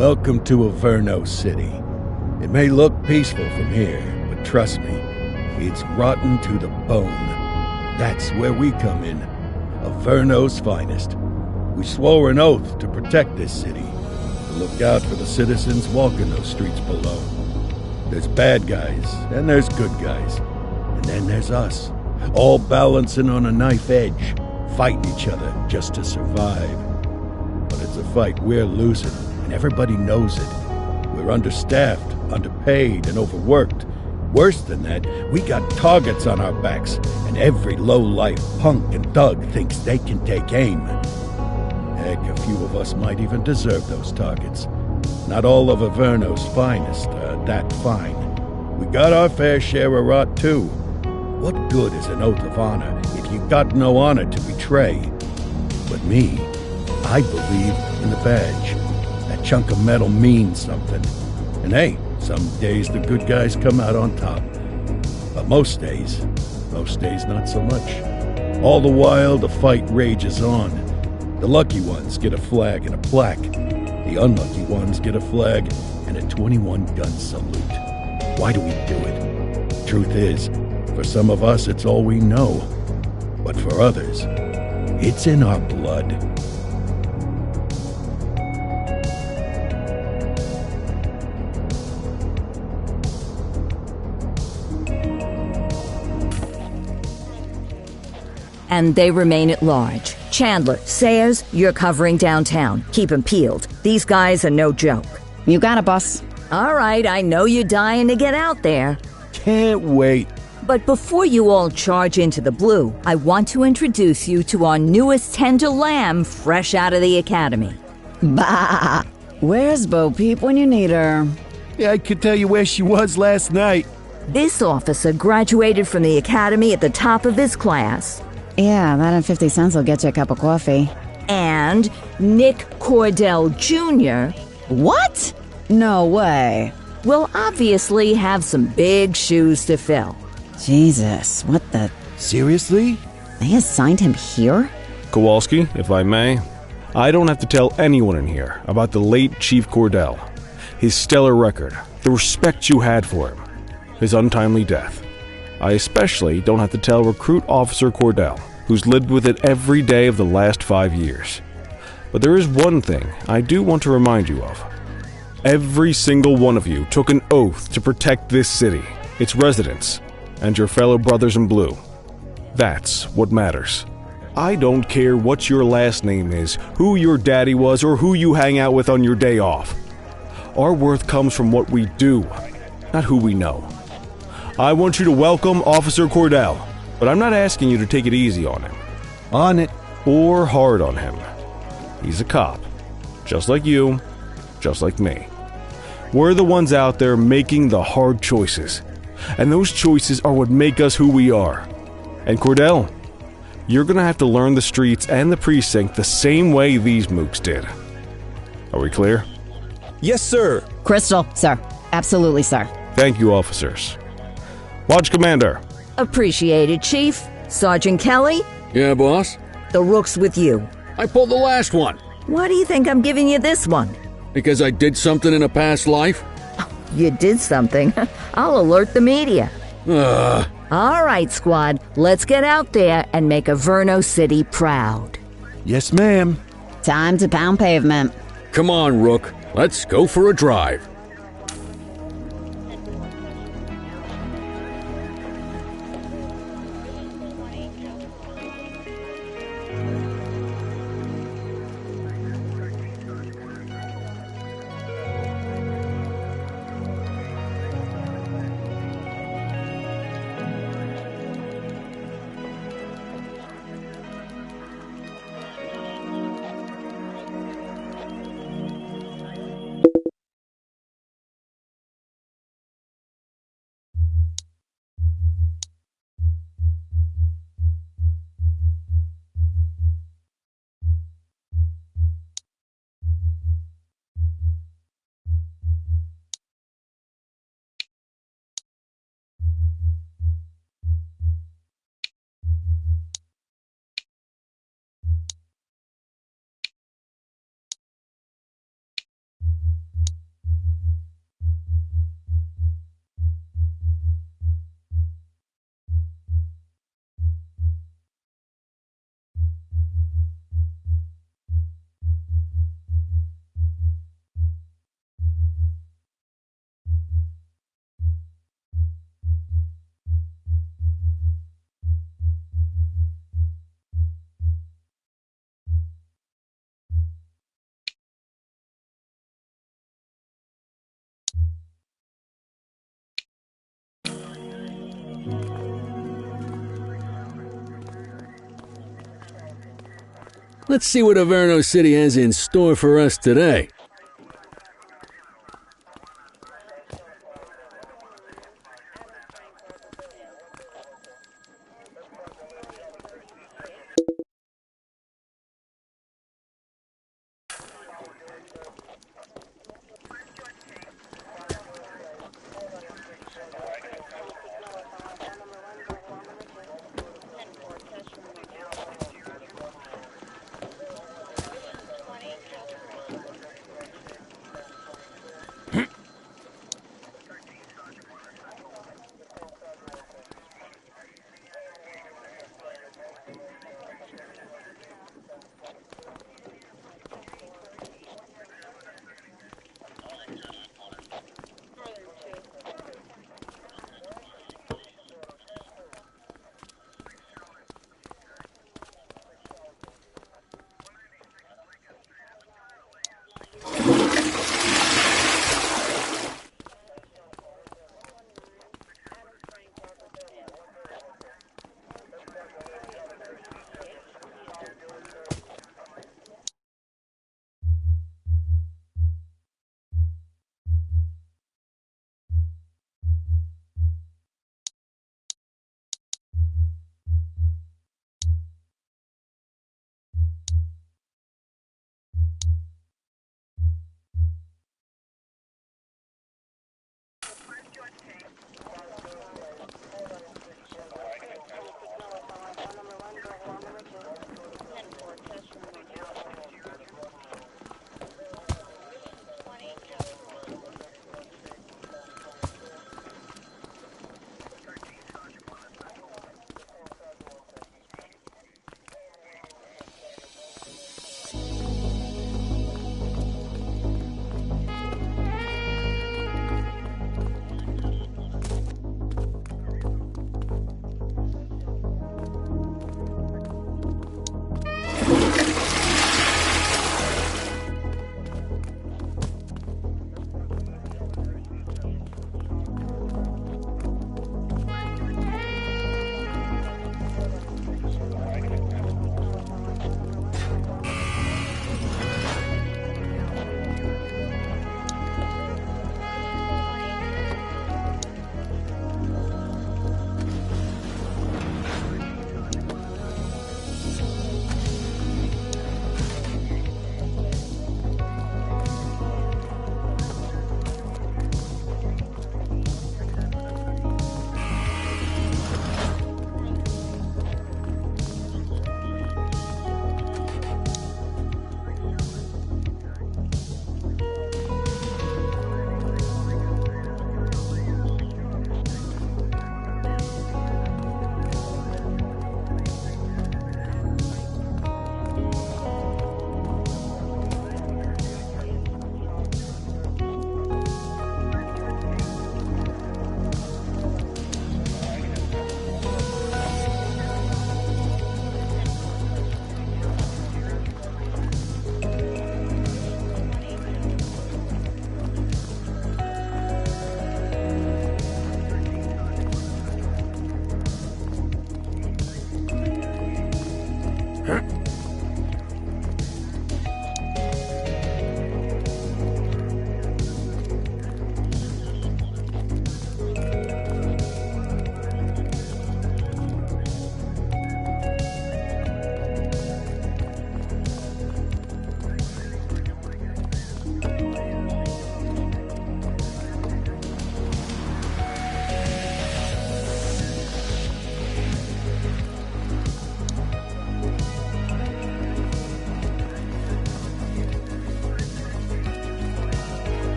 Welcome to Averno City. It may look peaceful from here, but trust me, it's rotten to the bone. That's where we come in. Averno's finest. We swore an oath to protect this city, to look out for the citizens walking those streets below. There's bad guys, and there's good guys. And then there's us, all balancing on a knife edge, fighting each other just to survive. But it's a fight we're losing, and everybody knows it. We're understaffed, underpaid, and overworked. Worse than that, we got targets on our backs, and every low-life punk and thug thinks they can take aim. Heck, a few of us might even deserve those targets. Not all of Averno's finest are that fine. We got our fair share of rot, too. What good is an oath of honor if you got no honor to betray? But me, I believe in the badge. That chunk of metal means something. And hey, some days the good guys come out on top. But most days not so much. All the while, the fight rages on. The lucky ones get a flag and a plaque. The unlucky ones get a flag and a 21-gun salute. Why do we do it? Truth is, for some of us, it's all we know. But for others, it's in our blood. And they remain at large. Chandler, Sayers, you're covering downtown. Keep 'em peeled. These guys are no joke. You got it, boss. All right, I know you're dying to get out there. Can't wait. But before you all charge into the blue, I want to introduce you to our newest tender lamb fresh out of the academy. Bah! Where's Bo Peep when you need her? Yeah, I could tell you where she was last night. This officer graduated from the academy at the top of his class. Yeah, that and 50 cents will get you a cup of coffee. And Nick Cordell Jr. What? No way. will obviously have some big shoes to fill. Jesus, what the... Seriously? They assigned him here? Kowalski, if I may, I don't have to tell anyone in here about the late Chief Cordell, his stellar record, the respect you had for him, his untimely death. I especially don't have to tell Recruit Officer Cordell, who's lived with it every day of the last 5 years. But there is one thing I do want to remind you of. Every single one of you took an oath to protect this city, its residents, and your fellow brothers in blue. That's what matters. I don't care what your last name is, who your daddy was, or who you hang out with on your day off. Our worth comes from what we do, not who we know. I want you to welcome Officer Cordell, but I'm not asking you to take it easy on him. On it. Or hard on him. He's a cop, just like you, just like me. We're the ones out there making the hard choices, and those choices are what make us who we are. And Cordell, you're gonna have to learn the streets and the precinct the same way these mooks did. Are we clear? Yes, sir. Crystal, sir. Absolutely, sir. Thank you, officers. Lodge Commander. Appreciated, Chief. Sergeant Kelly, Yeah, boss? the rook's with you. I pulled the last one. Why do you think I'm giving you this one? Because I did something in a past life? You did something. I'll alert the media. Ugh. All right, squad. Let's get out there and make Averno City proud. Yes, ma'am. Time to pound pavement. Come on, Rook. Let's go for a drive. Let's see what Averno City has in store for us today.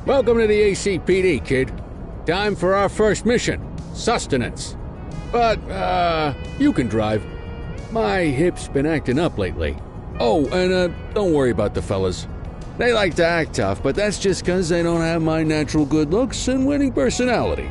Welcome to the ACPD, kid. Time for our first mission, sustenance. But, you can drive. My hip's been acting up lately. Oh, and, don't worry about the fellas. They like to act tough, but that's just 'cause they don't have my natural good looks and winning personality.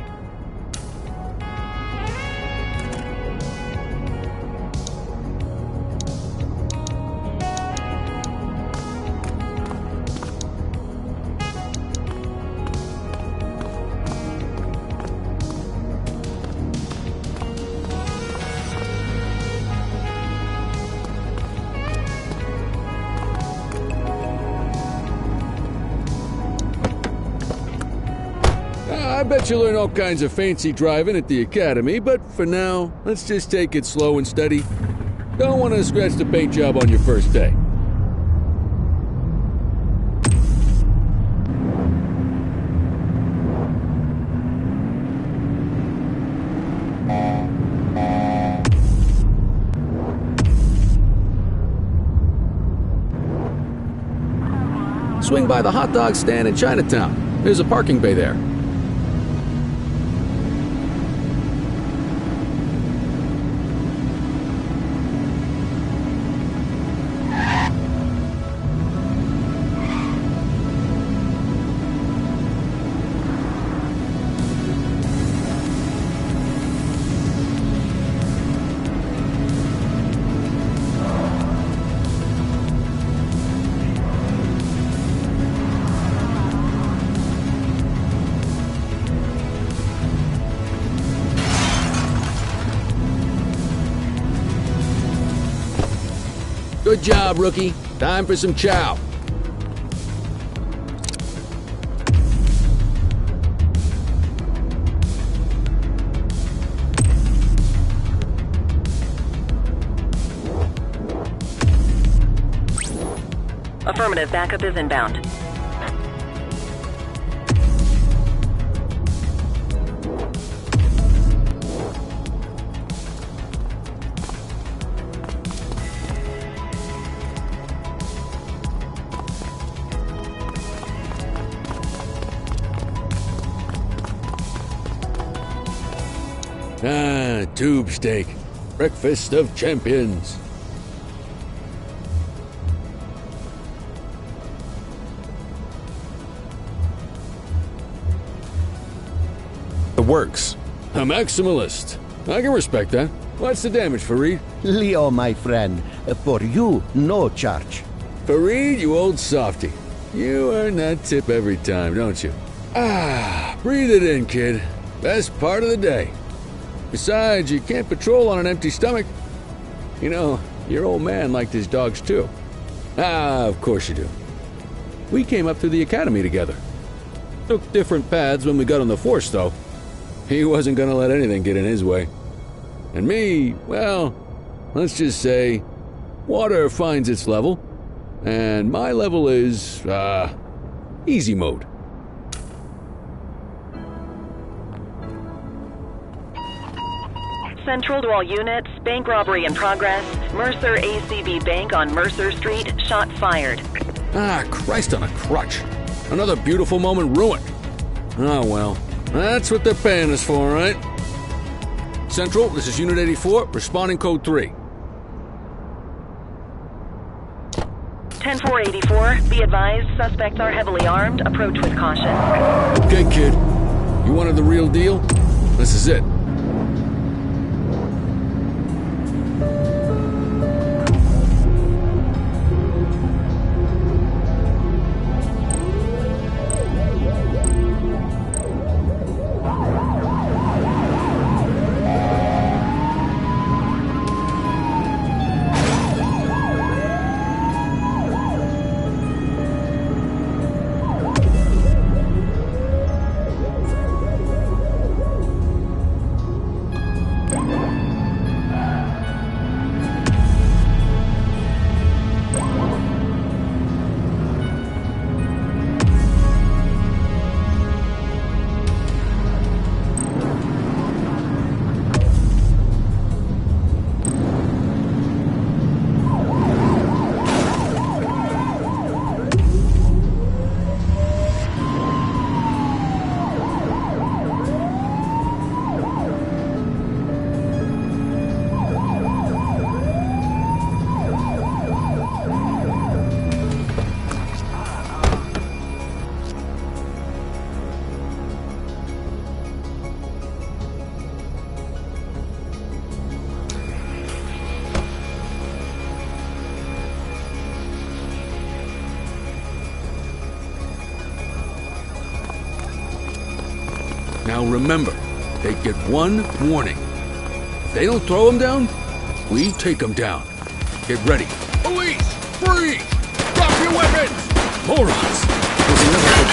I bet you learn all kinds of fancy driving at the academy, but for now, let's just take it slow and steady. Don't want to scratch the paint job on your first day. Swing by the hot dog stand in Chinatown. There's a parking bay there. Good job, rookie. Time for some chow. Affirmative, backup is inbound. Ah, tube steak. Breakfast of champions. It works. A maximalist. I can respect that. What's the damage, Fareed? Leo, my friend, for you, no charge. Fareed, you old softy. You earn that tip every time, don't you? Ah, breathe it in, kid. Best part of the day. Besides, you can't patrol on an empty stomach. You know, your old man liked his dogs too. Ah, of course you do. We came up through the academy together. Took different paths when we got on the force, though. He wasn't gonna let anything get in his way. And me, well, let's just say, water finds its level, and my level is, easy mode. Central to all units, bank robbery in progress. Mercer ACB Bank on Mercer Street, shot fired. Ah, Christ on a crutch. Another beautiful moment ruined. Oh well, that's what they're paying us for, right? Central, this is Unit 84, responding code 3. 10-484, be advised, suspects are heavily armed, approach with caution. Okay, kid. You wanted the real deal? This is it. remember, they get one warning. If they don't throw them down, we take them down. Get ready. Police! Freeze! Drop your weapons! Morons! There's another...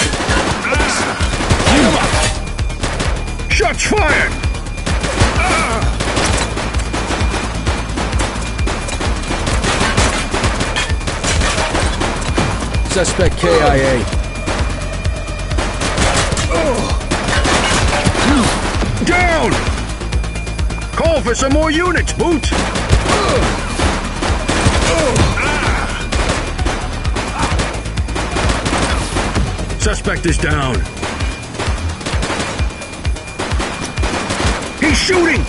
Shots fired! Suspect KIA. Down! Call for some more units, Boots! Suspect is down. He's shooting!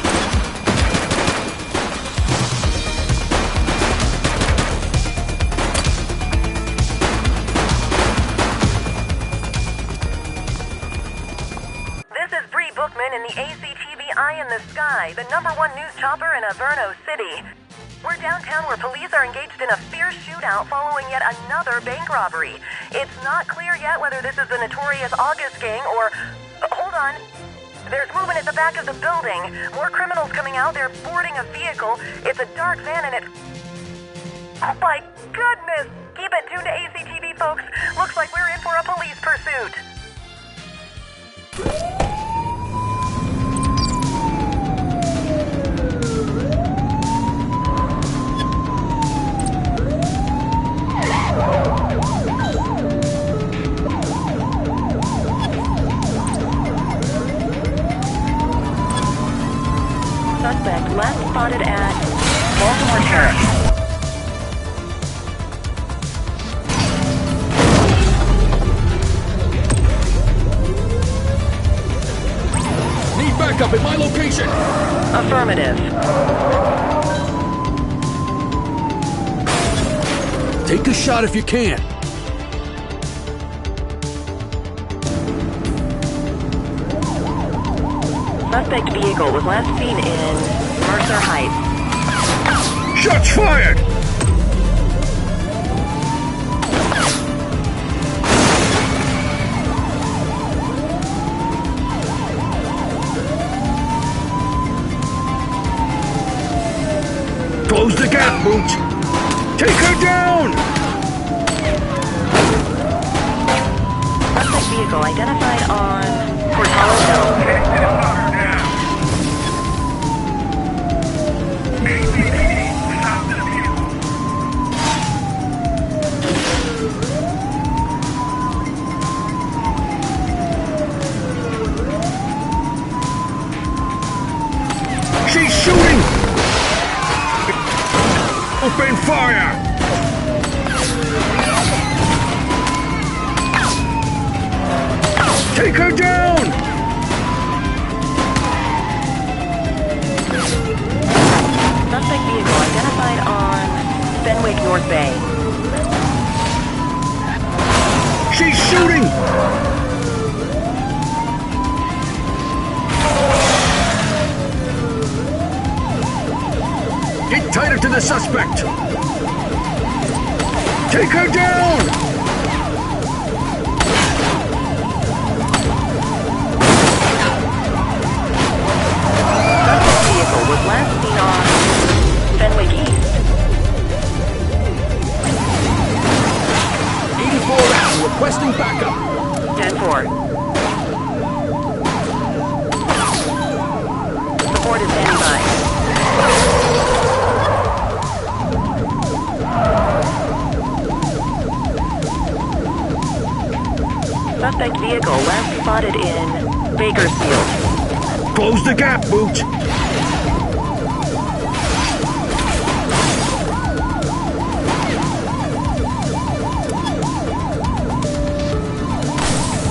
In the ACTV Eye in the Sky, the #1 news chopper in Averno City. We're downtown where police are engaged in a fierce shootout following yet another bank robbery. It's not clear yet whether this is the notorious August gang or... hold on. There's movement at the back of the building. More criminals coming out. They're boarding a vehicle. It's a dark van and it's... oh my goodness! Keep it tuned to ACTV, folks. Looks like we're in for a police pursuit. Suspect last spotted at Baltimore Terrace. Need backup at my location! Affirmative. Take a shot if you can. Suspect vehicle was last seen in Mercer Heights. Shots fired! Close the gap, Boots! Take her down! Suspect vehicle identified on Portalo Hill. She's shooting! Open fire! Take her down! Suspect vehicle identified on Fenwick North Bay. She's shooting! Get tighter to the suspect! Take her down! Suspect vehicle was last seen on Fenwick East. 84 out, requesting backup. 10-4. Support is standing by. Suspect vehicle last spotted in Bakersfield. Close the gap, Boot!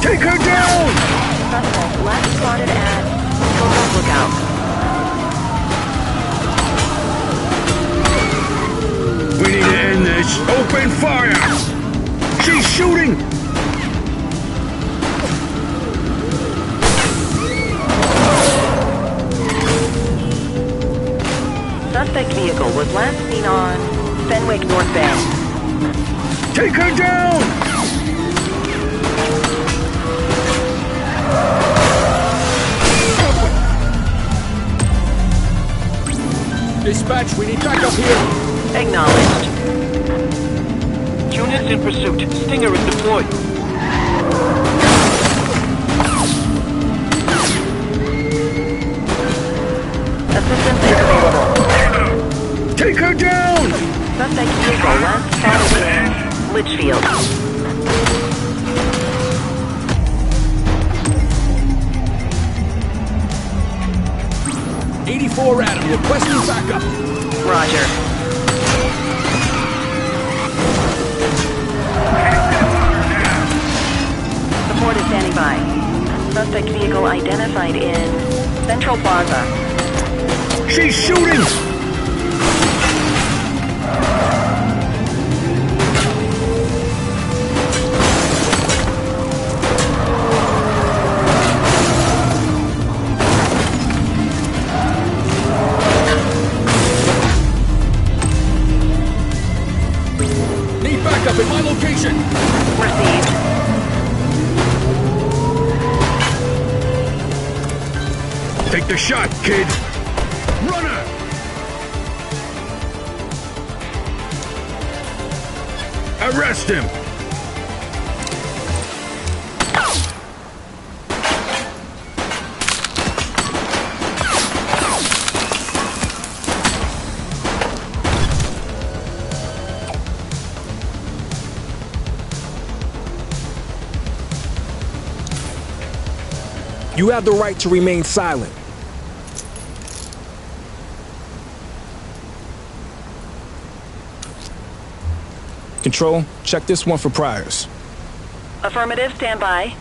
Take her down! Suspect last spotted at Cocoa Lookout. We need to end this. Open fire! She's shooting! Suspect vehicle was last seen on Fenwick North Bay. Take her down! Dispatch, we need backup here. Acknowledged. Units in pursuit. Stinger is deployed. Assistance is available. Take her down! Suspect vehicle last spotted in Litchfield. 84 Adam, requesting backup. Roger. Support is standing by. Suspect vehicle identified in Central Plaza. She's shooting! Need backup at my location! Received. Take the shot, kid! Runner! Arrest him! You have the right to remain silent. Control, check this one for priors. Affirmative, stand by.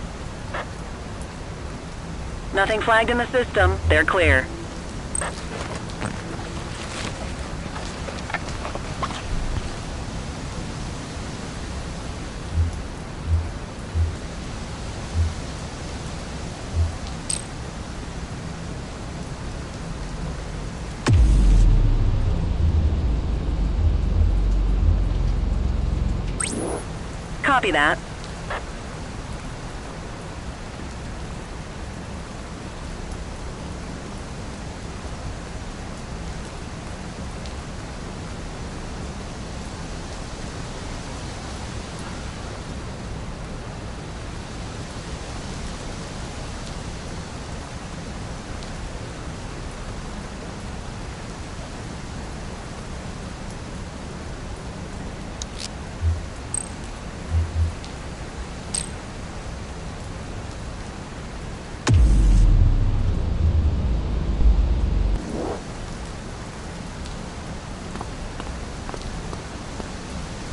Nothing flagged in the system. They're clear. Copy that.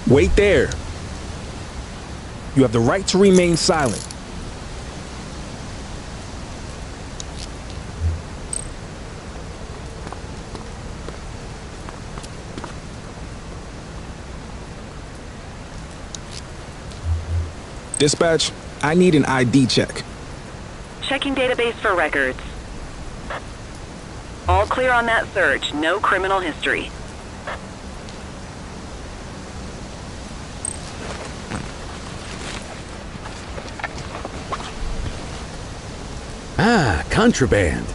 Wait there. You have the right to remain silent. Dispatch, I need an ID check. Checking database for records. All clear on that search. No criminal history. Ah, contraband.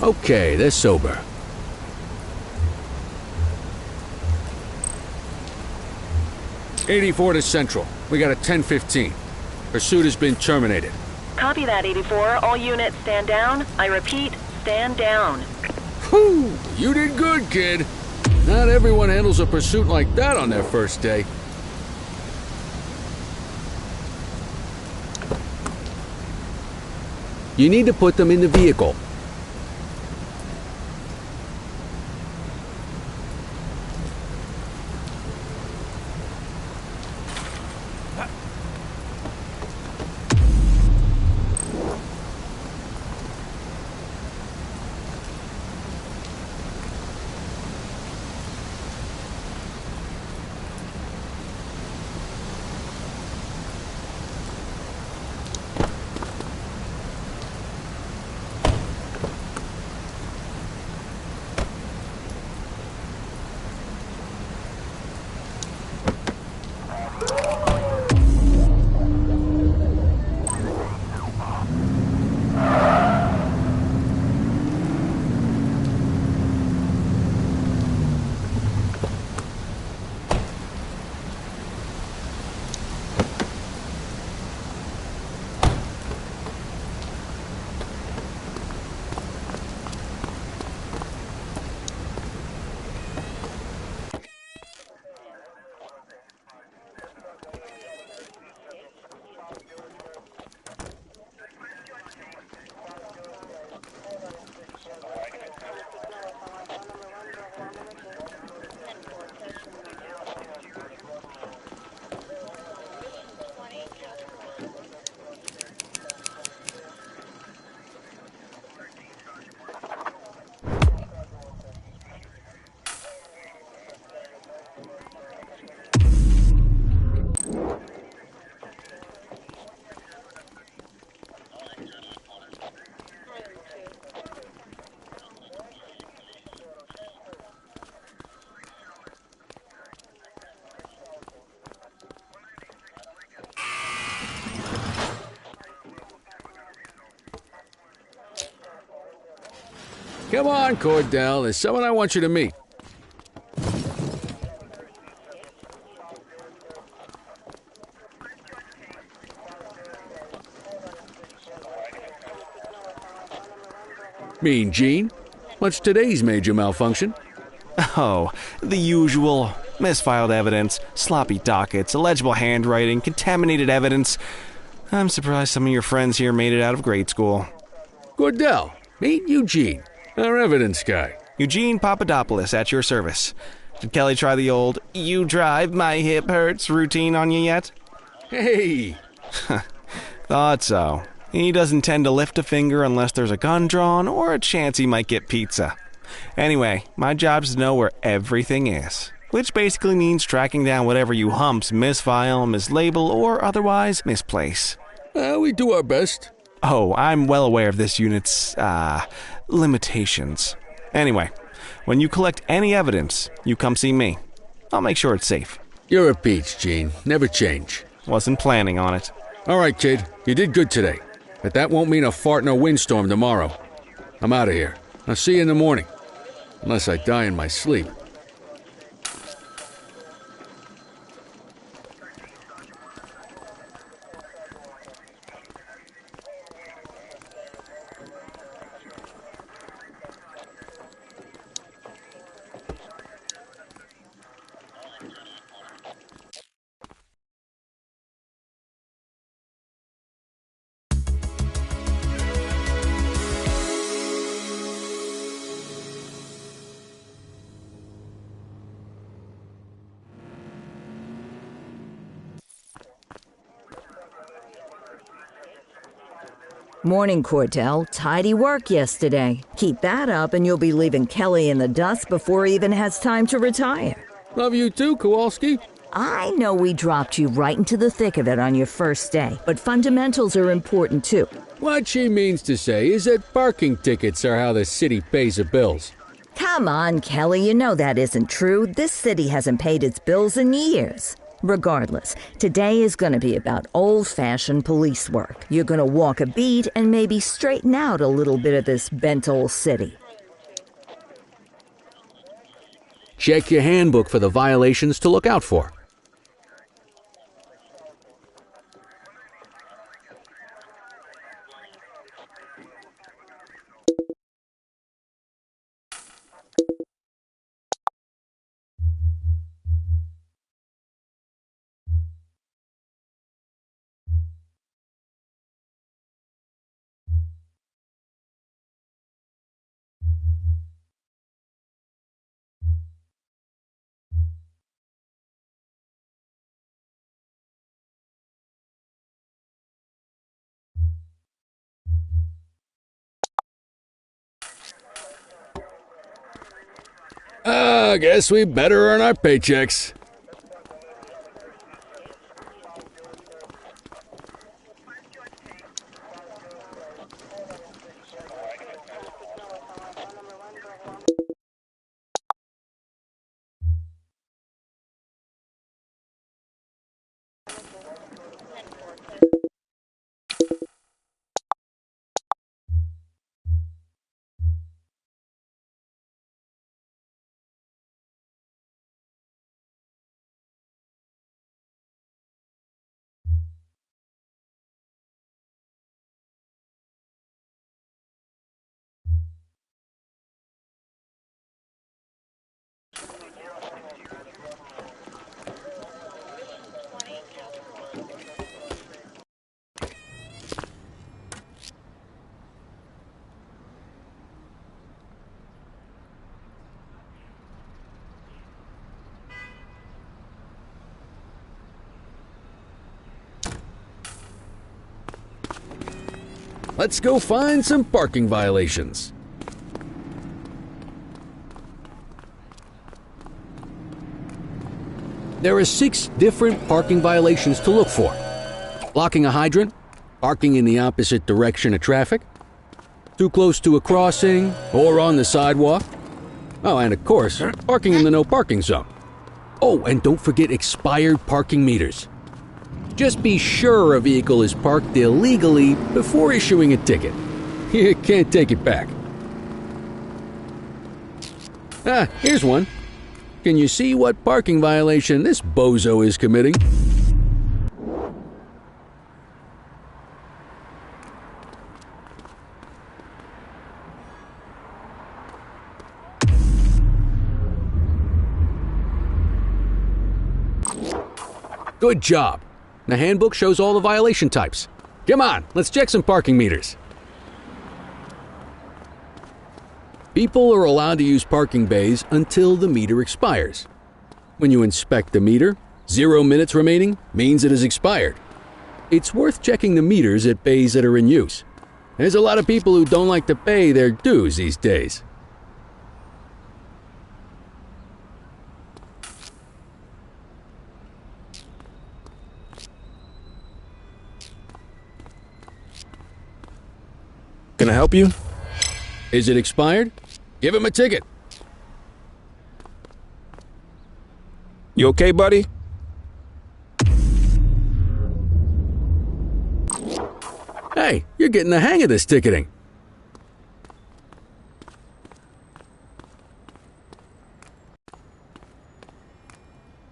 Okay, they're sober. '84 to Central. We got a 10:15. Pursuit has been terminated. Copy that, 84. All units stand down. I repeat, stand down. Whew, you did good, kid. Not everyone handles a pursuit like that on their first day. You need to put them in the vehicle. Come on, Cordell. There's someone I want you to meet. Mean Gene? What's today's major malfunction? Oh, the usual. Misfiled evidence, sloppy dockets, illegible handwriting, contaminated evidence. I'm surprised some of your friends here made it out of grade school. Cordell, meet Eugene, our evidence guy. Eugene Papadopoulos at your service. Did Kelly try the old, "you drive, my hip hurts" routine on you yet? Hey! Thought so. He doesn't tend to lift a finger unless there's a gun drawn or a chance he might get pizza. Anyway, my job's to know where everything is, which basically means tracking down whatever you humps misfile, mislabel, or otherwise misplace. We do our best. Oh, I'm well aware of this unit's, limitations. Anyway, when you collect any evidence, you come see me. I'll make sure it's safe. You're a peach, Gene. Never change. Wasn't planning on it. All right, kid. You did good today. But that won't mean a fart in a windstorm tomorrow. I'm out of here. I'll see you in the morning. Unless I die in my sleep. Morning, Cordell. Tidy work yesterday. Keep that up and you'll be leaving Kelly in the dust before he even has time to retire. Love you too, Kowalski. I know we dropped you right into the thick of it on your first day, but fundamentals are important too. What she means to say is that parking tickets are how the city pays the bills. Come on, Kelly, you know that isn't true. This city hasn't paid its bills in years. Regardless, today is going to be about old-fashioned police work. You're going to walk a beat and maybe straighten out a little bit of this bent old city. Check your handbook for the violations to look out for. I guess we better earn our paychecks. Let's go find some parking violations. There are 6 different parking violations to look for. Blocking a hydrant, parking in the opposite direction of traffic, too close to a crossing or on the sidewalk. Oh, and of course, parking in the no parking zone. Oh, and don't forget expired parking meters. Just be sure a vehicle is parked illegally before issuing a ticket. You can't take it back. Ah, here's one. Can you see what parking violation this bozo is committing? Good job. The handbook shows all the violation types. Come on, let's check some parking meters. People are allowed to use parking bays until the meter expires. When you inspect the meter, 0 minutes remaining means it has expired. It's worth checking the meters at bays that are in use. There's a lot of people who don't like to pay their dues these days. Can I help you? Is it expired? Give him a ticket. You okay, buddy? Hey, you're getting the hang of this ticketing.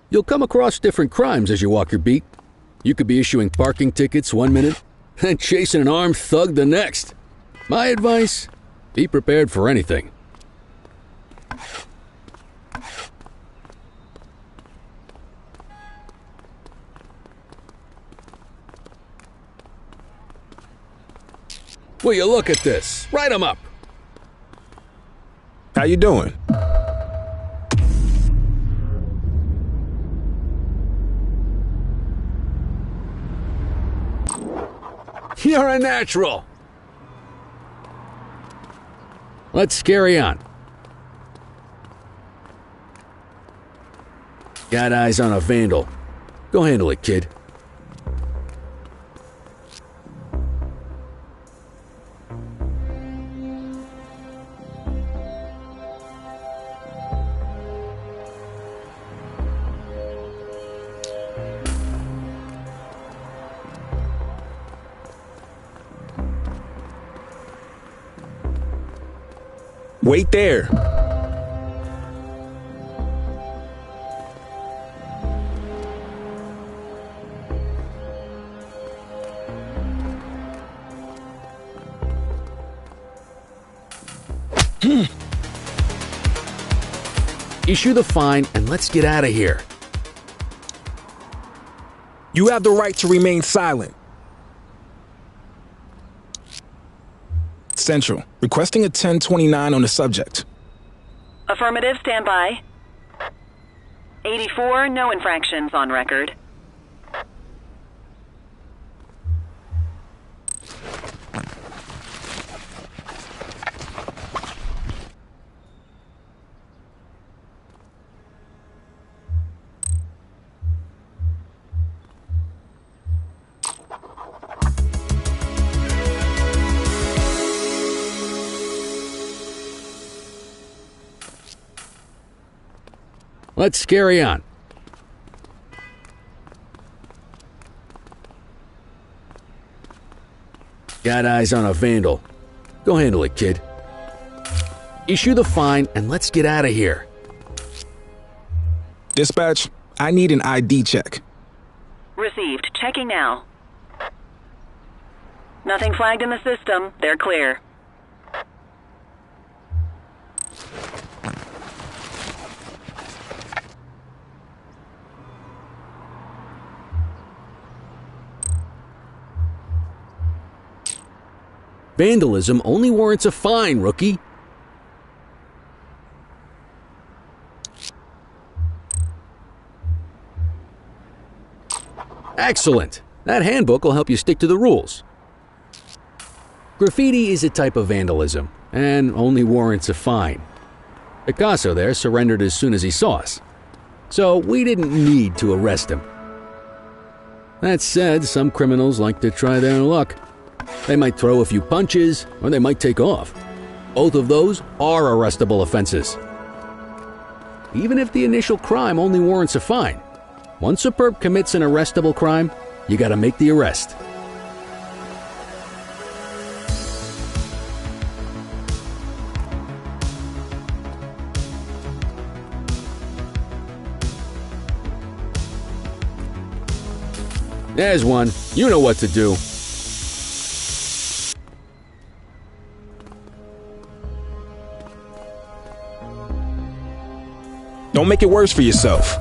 You'll come across different crimes as you walk your beat. You could be issuing parking tickets 1 minute and chasing an armed thug the next. My advice, be prepared for anything. Will you look at this? Write 'em up. How you doing? You're a natural. Let's carry on. Got eyes on a vandal. Go handle it, kid. Wait there. Issue the fine and let's get out of here. You have the right to remain silent. Central, requesting a 1029 on the subject. Affirmative, stand by. 84, no infractions on record. Let's carry on. Got eyes on a vandal. Go handle it, kid. Issue the fine and let's get out of here. Dispatch, I need an ID check. Received. Checking now. Nothing flagged in the system. They're clear. Vandalism only warrants a fine, rookie. Excellent. That handbook will help you stick to the rules. Graffiti is a type of vandalism and only warrants a fine. Picasso there surrendered as soon as he saw us, so we didn't need to arrest him. That said, some criminals like to try their luck. They might throw a few punches, or they might take off. Both of those are arrestable offenses. Even if the initial crime only warrants a fine, once a perp commits an arrestable crime, you gotta make the arrest. There's one. You know what to do. Don't make it worse for yourself.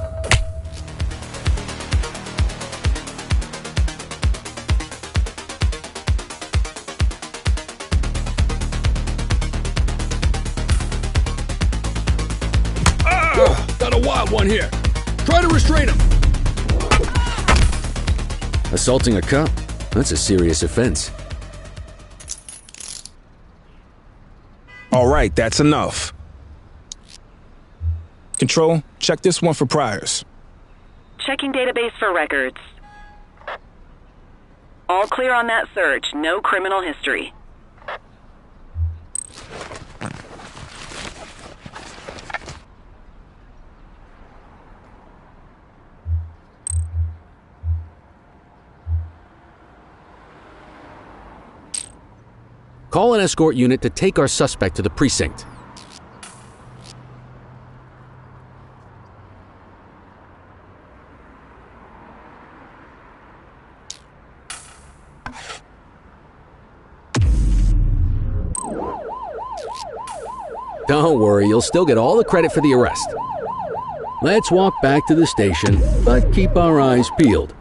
Got a wild one here. Try to restrain him. Assaulting a cop? That's a serious offense. All right, that's enough. Control, check this one for priors. Checking database for records. All clear on that search. No criminal history. Call an escort unit to take our suspect to the precinct. Don't worry, you'll still get all the credit for the arrest. Let's walk back to the station, but keep our eyes peeled.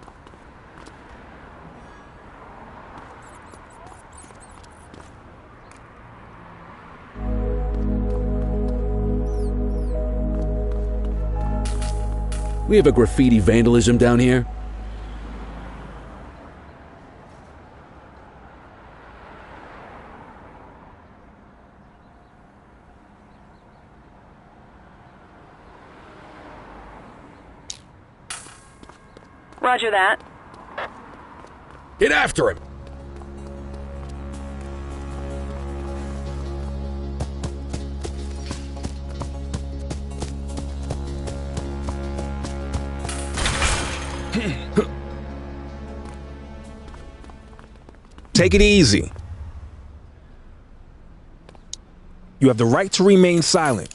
We have a graffiti vandalism down here. Roger that. Get after him! Take it easy. You have the right to remain silent.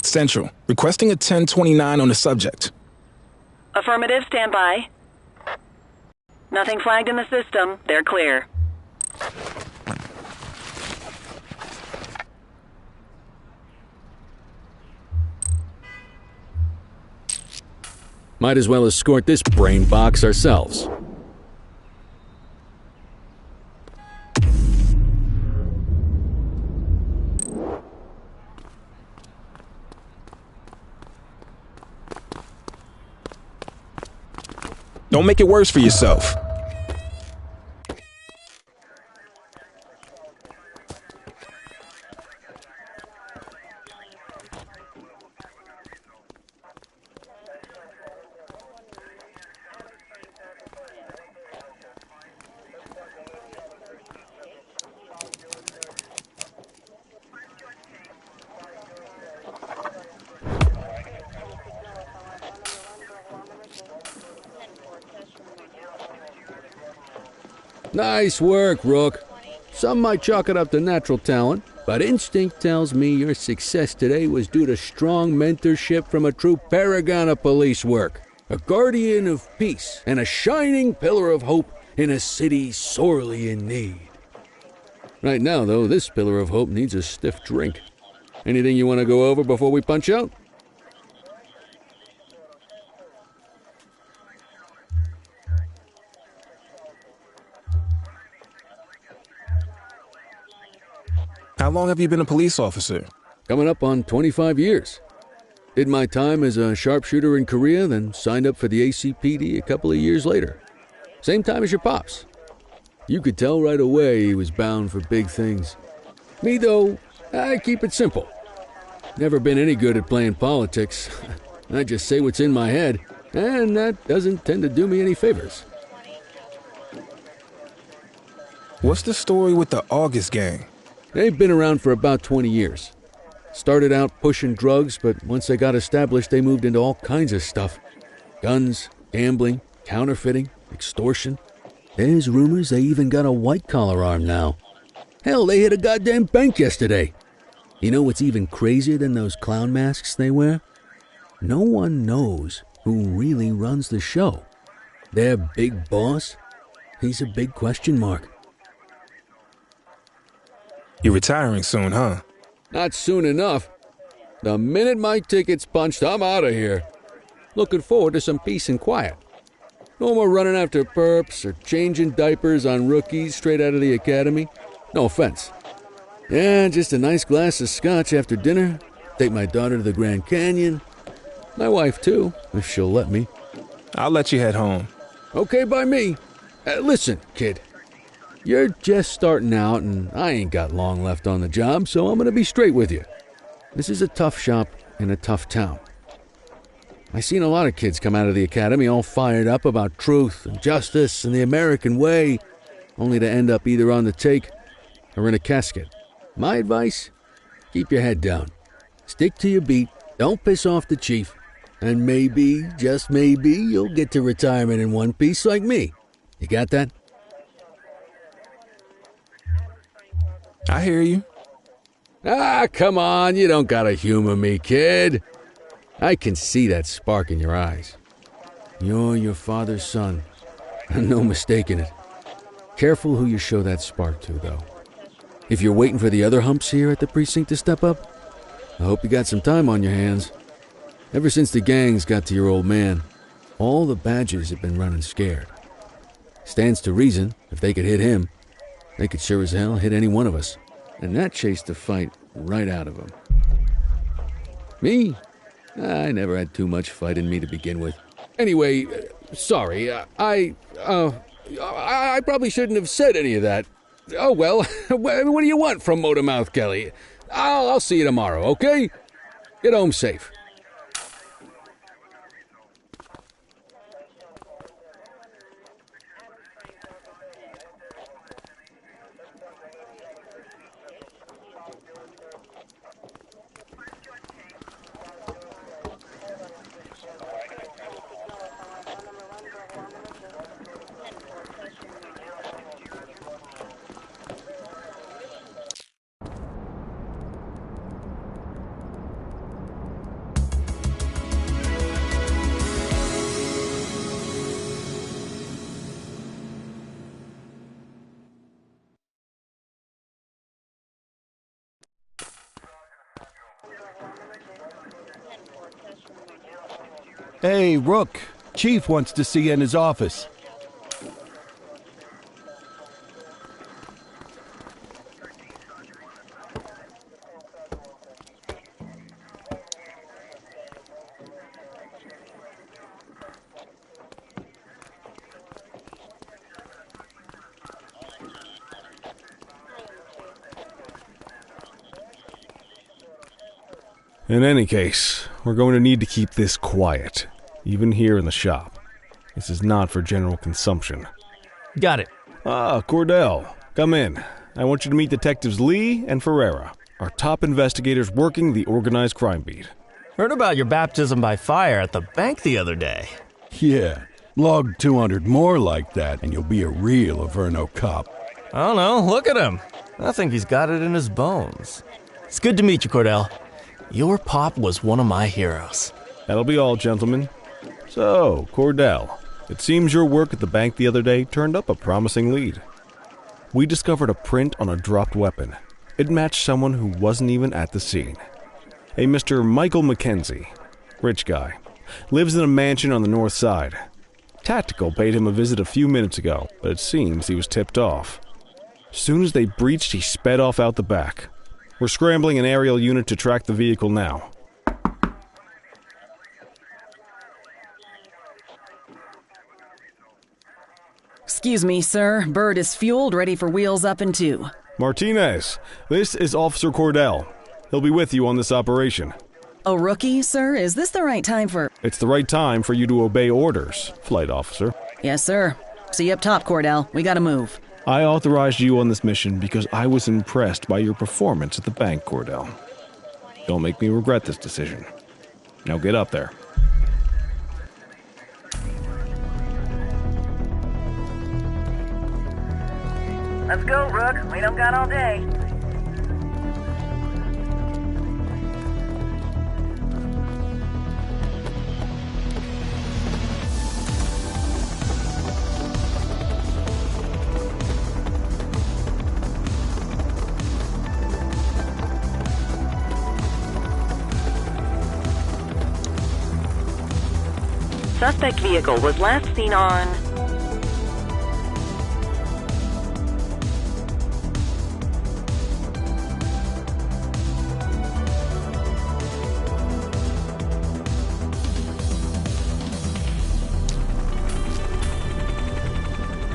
Central, requesting a 1029 on the subject. Affirmative, stand by. Nothing flagged in the system. They're clear. Might as well escort this brain box ourselves. Don't make it worse for yourself. Nice work, Rook. Some might chalk it up to natural talent, but instinct tells me your success today was due to strong mentorship from a true paragon of police work, a guardian of peace, and a shining pillar of hope in a city sorely in need. Right now, though, this pillar of hope needs a stiff drink. Anything you want to go over before we punch out? How long have you been a police officer? Coming up on 25 years. Did my time as a sharpshooter in Korea, then signed up for the ACPD a couple of years later. Same time as your pops. You could tell right away he was bound for big things. Me, though, I keep it simple. Never been any good at playing politics. I just say what's in my head, and that doesn't tend to do me any favors. What's the story with the August gang? They've been around for about 20 years. Started out pushing drugs, but once they got established, they moved into all kinds of stuff. Guns, gambling, counterfeiting, extortion. There's rumors they even got a white-collar arm now. Hell, they hit a goddamn bank yesterday. You know what's even crazier than those clown masks they wear? no one knows who really runs the show. Their big boss? He's a big question mark. You're retiring soon, huh? Not soon enough. The minute my ticket's punched, I'm out of here. Looking forward to some peace and quiet. No more running after perps or changing diapers on rookies straight out of the academy. No offense. Yeah, just a nice glass of scotch after dinner. Take my daughter to the Grand Canyon. My wife, too, if she'll let me. I'll let you head home. Okay by me. Listen, kid. You're just starting out, and I ain't got long left on the job, so I'm gonna be straight with you. This is a tough shop in a tough town. I seen a lot of kids come out of the academy all fired up about truth and justice and the American way, only to end up either on the take or in a casket. My advice? Keep your head down. Stick to your beat, don't piss off the chief, and maybe, just maybe, you'll get to retirement in one piece like me. You got that? I hear you. Ah, come on, you don't gotta humor me, kid. I can see that spark in your eyes. You're your father's son. No mistaking it. Careful who you show that spark to, though. If you're waiting for the other humps here at the precinct to step up, I hope you got some time on your hands. Ever since the gangs got to your old man, all the badges have been running scared. Stands to reason, if they could hit him, they could sure as hell hit any one of us. And that chased the fight right out of him. Me? I never had too much fight in me to begin with. Anyway, sorry, I probably shouldn't have said any of that. Oh well, what do you want from Motormouth Kelly? I'll see you tomorrow, okay? Get home safe. Hey, Rook. Chief wants to see you in his office. In any case, we're going to need to keep this quiet, even here in the shop. This is not for general consumption. Got it. Ah, Cordell, come in. I want you to meet Detectives Lee and Ferreira, our top investigators working the organized crime beat. Heard about your baptism by fire at the bank the other day. Yeah, log 200 more like that and you'll be a real Averno cop. I don't know, look at him. I think he's got it in his bones. It's good to meet you, Cordell. Your pop was one of my heroes. That'll be all, gentlemen. So, Cordell, it seems your work at the bank the other day turned up a promising lead. We discovered a print on a dropped weapon. It matched someone who wasn't even at the scene. A Mr. Michael McKenzie, rich guy, lives in a mansion on the north side. Tactical paid him a visit a few minutes ago, but it seems he was tipped off. Soon as they breached, he sped off out the back. We're scrambling an aerial unit to track the vehicle now. Excuse me, sir. Bird is fueled, ready for wheels up in 2. Martinez, this is Officer Cordell. He'll be with you on this operation. A rookie, sir? Is this the right time for... It's the right time for you to obey orders, Flight Officer. Yes, sir. See you up top, Cordell. We gotta move. I authorized you on this mission because I was impressed by your performance at the bank, Cordell. Don't make me regret this decision. Now get up there. Let's go, Rook. We don't got all day. Suspect vehicle was last seen on...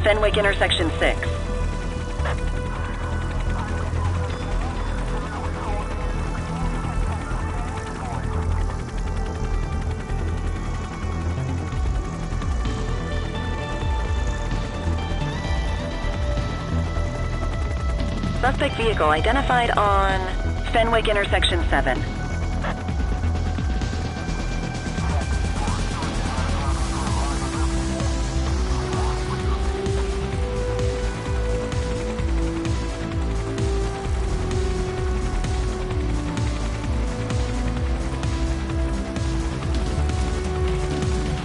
Fenwick intersection 6. Suspect vehicle identified on Fenwick intersection 7.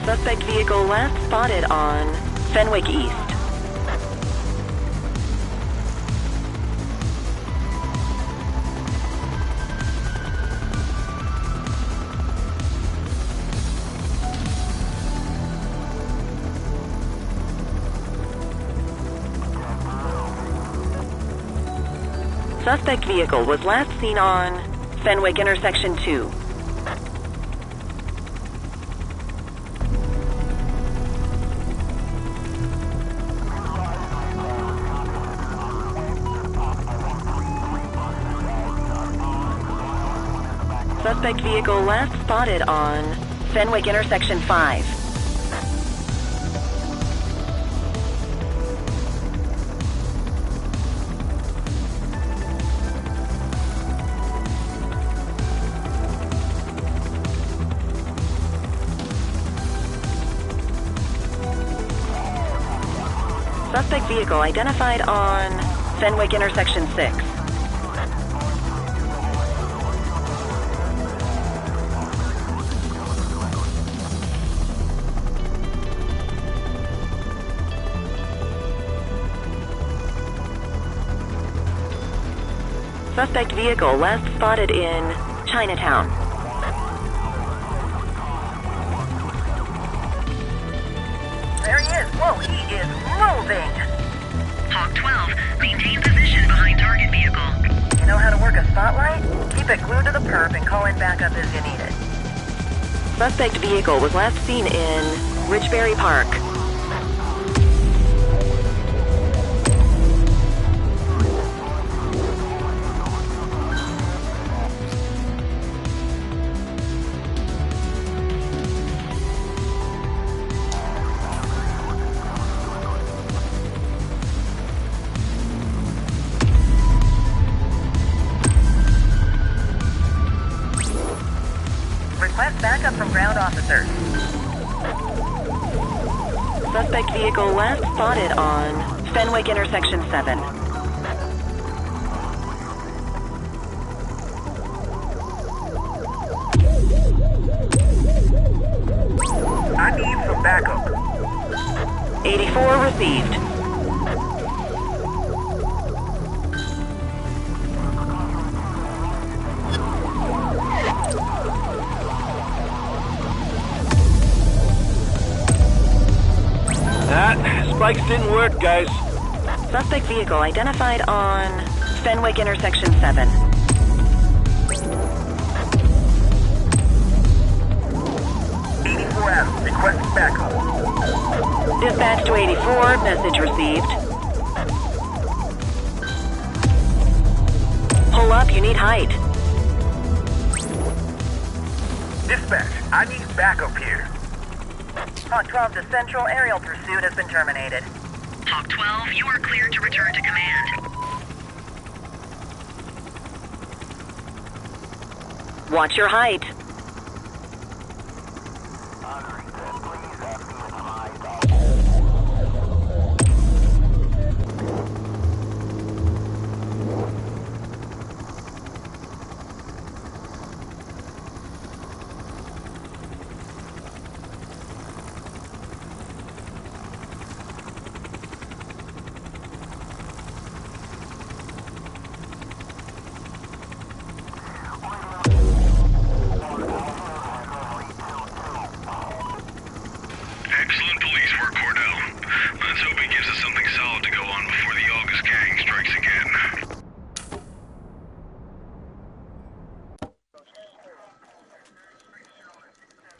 Suspect vehicle last spotted on Fenwick East. Suspect vehicle was last seen on Fenwick intersection 2. Suspect vehicle last spotted on Fenwick intersection 5. Suspect vehicle identified on Fenwick intersection 6. Suspect vehicle last spotted in Chinatown. There he is. Whoa, he is moving. Hawk 12, maintain position behind target vehicle. You know how to work a spotlight? Keep it glued to the perp and call in backup as you need it. Suspect vehicle was last seen in Richbury Park. Request backup from ground officers. Suspect vehicle last spotted on Fenwick intersection 7. I need some backup. 84 received. Spikes didn't work, guys. Suspect vehicle identified on Fenwick intersection 7. Request backup. Dispatch to 84, message received. Pull up, you need height. Dispatch, I need backup here. Hawk 12 to Central, aerial pursuit has been terminated. Hawk 12, you are cleared to return to command. Watch your height.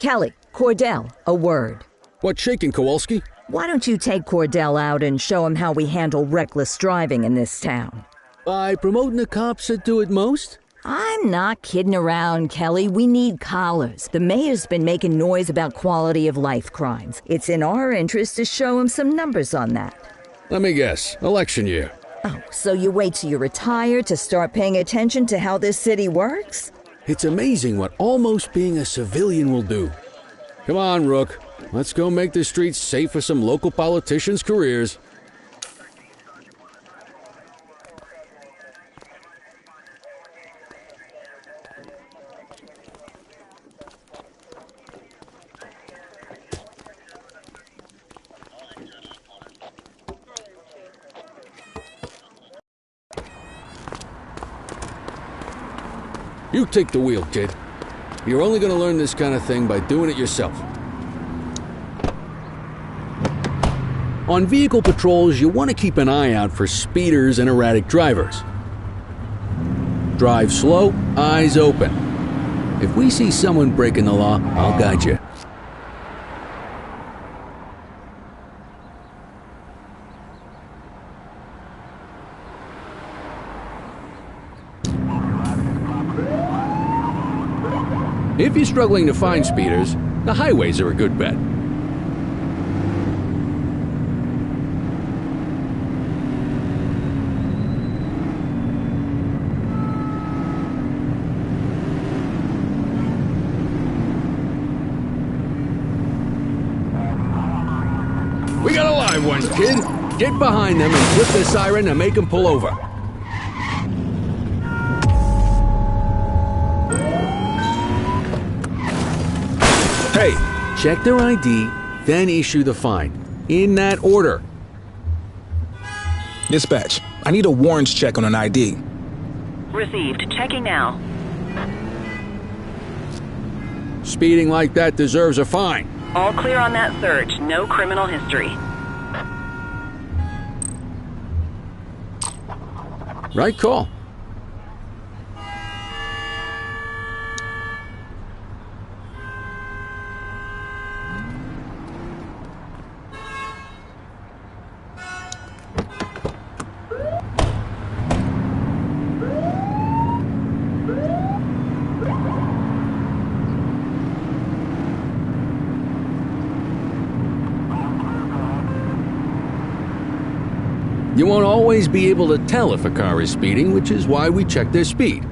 Kelly, Cordell, a word. What's shaking, Kowalski? Why don't you take Cordell out and show him how we handle reckless driving in this town? By promoting the cops that do it most? I'm not kidding around, Kelly. We need collars. The mayor's been making noise about quality of life crimes. It's in our interest to show him some numbers on that. Let me guess. Election year. Oh, so you wait till you retire to start paying attention to how this city works? It's amazing what almost being a civilian will do. Come on, Rook. Let's go make the streets safe for some local politicians' careers. You take the wheel, kid. You're only going to learn this kind of thing by doing it yourself. On vehicle patrols, you want to keep an eye out for speeders and erratic drivers. Drive slow, eyes open. If we see someone breaking the law, I'll guide you. If you're struggling to find speeders, the highways are a good bet. We got a live one, kid. Get behind them and flip the siren and make them pull over. Hey! Check their ID, then issue the fine. In that order. Dispatch, I need a warrants check on an ID. Received. Checking now. Speeding like that deserves a fine. All clear on that search. No criminal history. Right call. You won't always be able to tell if a car is speeding, which is why we check their speed.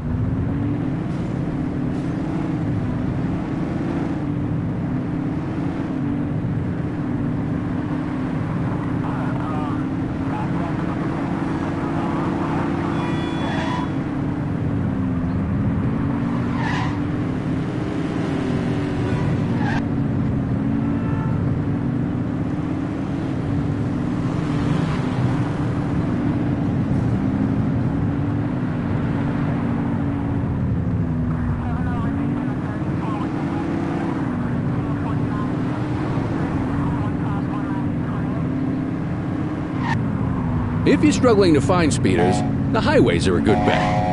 If you're struggling to find speeders, the highways are a good bet.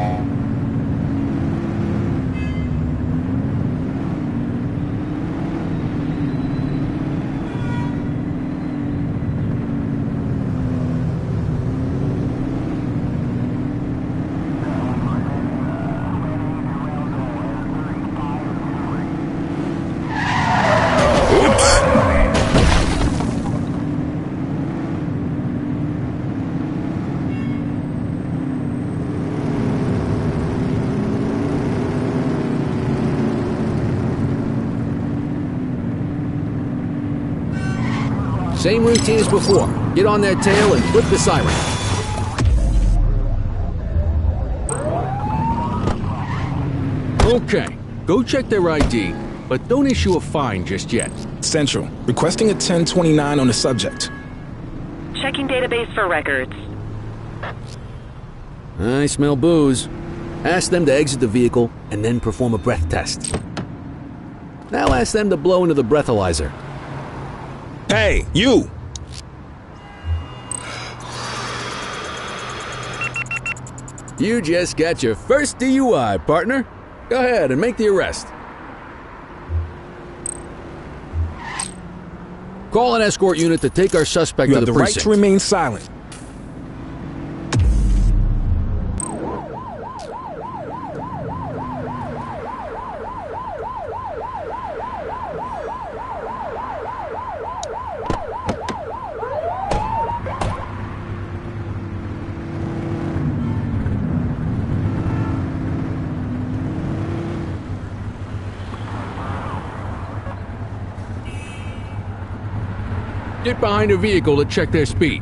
Same routine as before. Get on their tail and flip the siren. Okay, go check their ID, but don't issue a fine just yet. Central, requesting a 1029 on the subject. Checking database for records. I smell booze. Ask them to exit the vehicle and then perform a breath test. Now ask them to blow into the breathalyzer. Hey, you! You just got your first DUI, partner. Go ahead and make the arrest. Call an escort unit to take our suspect You to have the the right precinct. to remain silent. Get behind a vehicle to check their speed.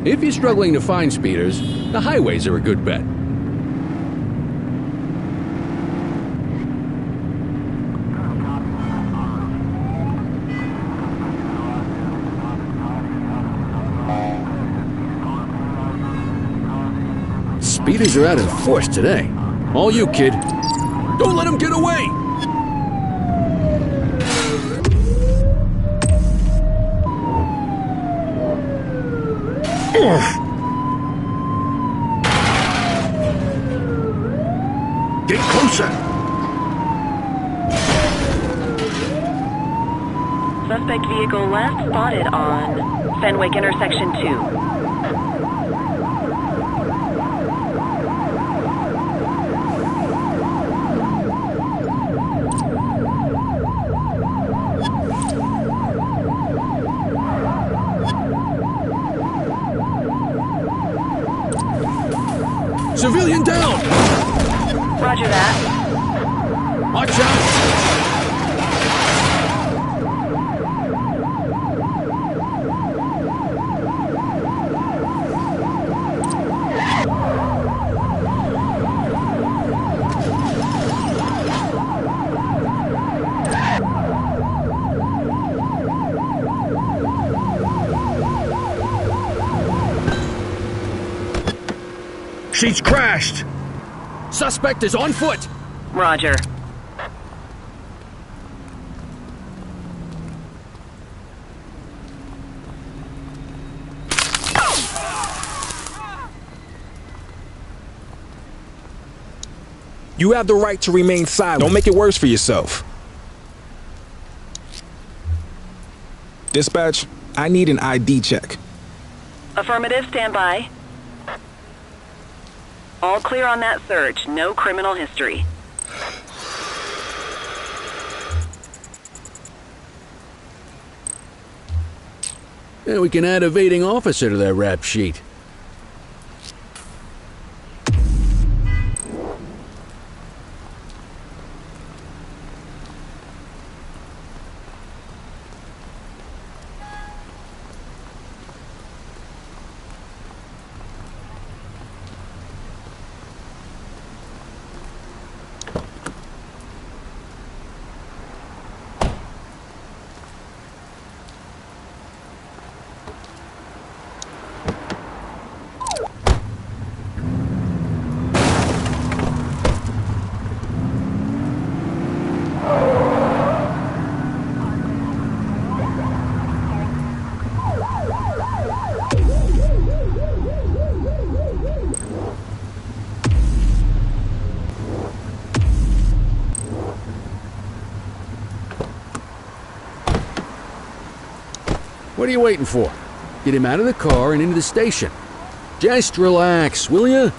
If you're struggling to find speeders, the highways are a good bet. Speeders are out in force today. All you, kid. Don't let them get away! Get closer! Suspect vehicle last spotted on Fenwick intersection 2. Civilian down! Roger that. Watch out! She's crashed! Suspect is on foot! Roger. You have the right to remain silent. Don't make it worse for yourself. Dispatch, I need an ID check. Affirmative, stand by. All clear on that search. No criminal history. Yeah, we can add evading officer to that rap sheet. What are you waiting for? Get him out of the car and into the station. Just relax, will ya?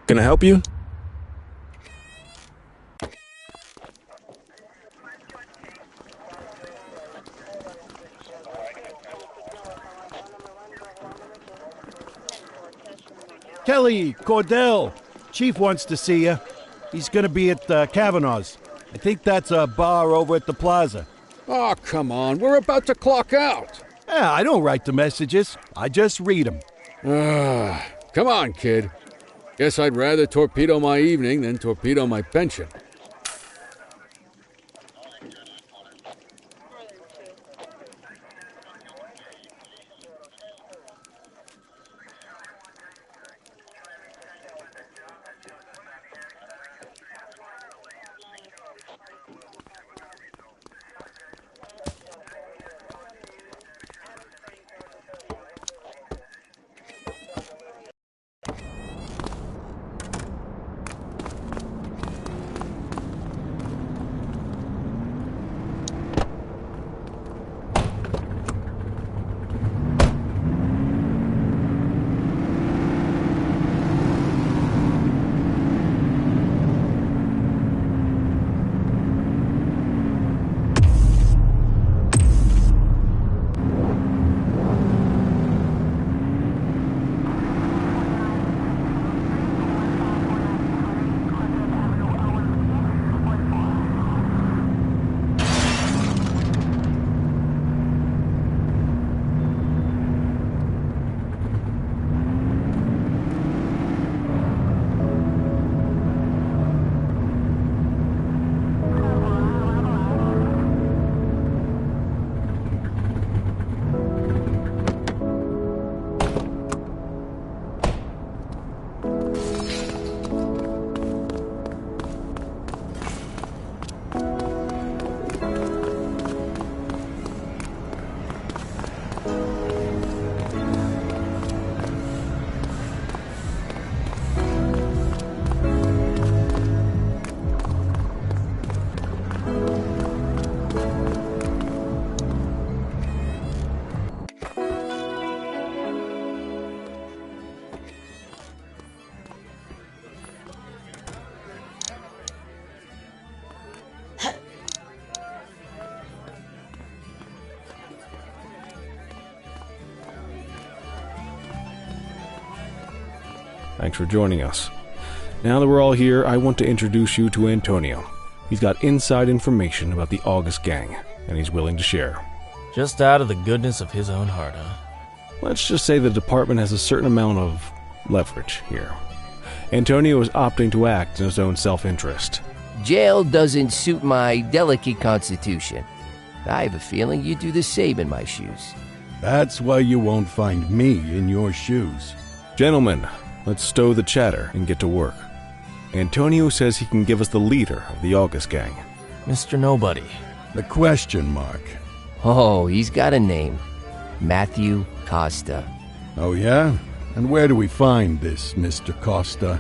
Can I help you? Kelly, Cordell, Chief wants to see you. He's gonna be at Kavanaugh's. I think that's a bar over at the plaza. Oh, come on. We're about to clock out. Yeah, I don't write the messages. I just read them. Come on, kid. Guess I'd rather torpedo my evening than torpedo my pension. Thanks for joining us. Now that we're all here, I want to introduce you to Antonio. He's got inside information about the August gang, and he's willing to share. Just out of the goodness of his own heart, huh? Let's just say the department has a certain amount of leverage here. Antonio is opting to act in his own self-interest. Jail doesn't suit my delicate constitution. I have a feeling you'd do the same in my shoes. That's why you won't find me in your shoes. Gentlemen, let's stow the chatter and get to work. Antonio says he can give us the leader of the August gang. Mr. Nobody. The question mark. Oh, he's got a name. Matthew Costa. Oh, yeah? And where do we find this Mr. Costa?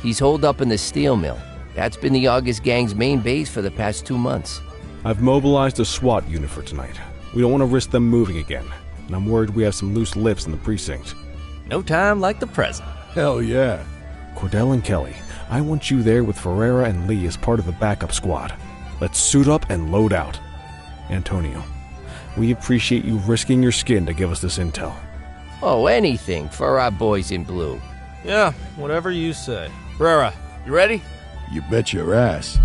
He's holed up in the steel mill. That's been the August gang's main base for the past 2 months. I've mobilized a SWAT unit for tonight. We don't want to risk them moving again, and I'm worried we have some loose lips in the precinct. No time like the present. Hell yeah. Cordell and Kelly, I want you there with Ferreira and Lee as part of the backup squad. Let's suit up and load out. Antonio, we appreciate you risking your skin to give us this intel. Oh, anything for our boys in blue. Yeah, whatever you say. Ferreira, you ready? You bet your ass.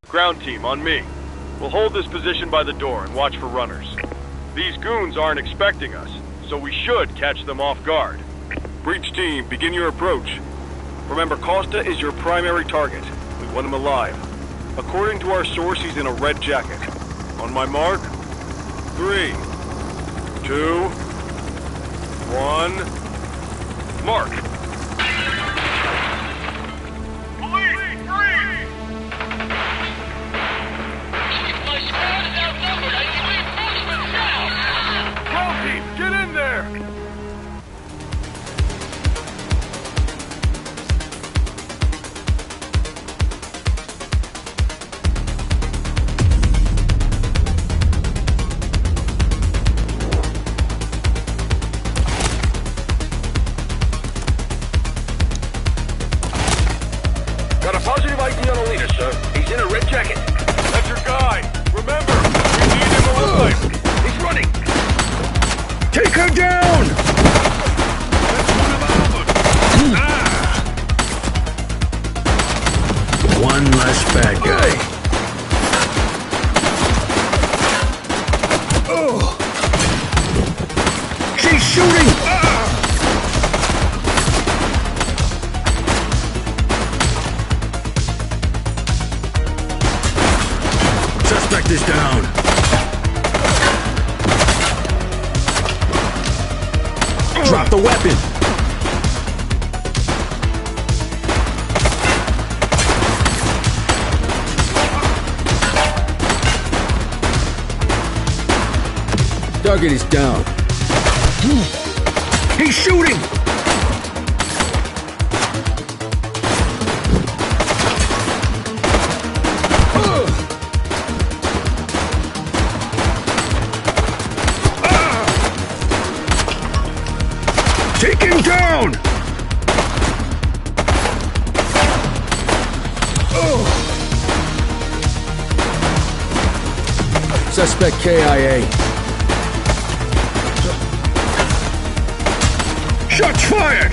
Ground team, on me. We'll hold this position by the door and watch for runners. These goons aren't expecting us, so we should catch them off guard. Breach team, begin your approach. Remember, Costa is your primary target. We want him alive. According to our source, he's in a red jacket. On my mark, 3, 2, 1, mark! Get in there! shooting! Suspect is down. Drop the weapon. Target is down. He's shooting! Take him down! Suspect KIA. Shots fired!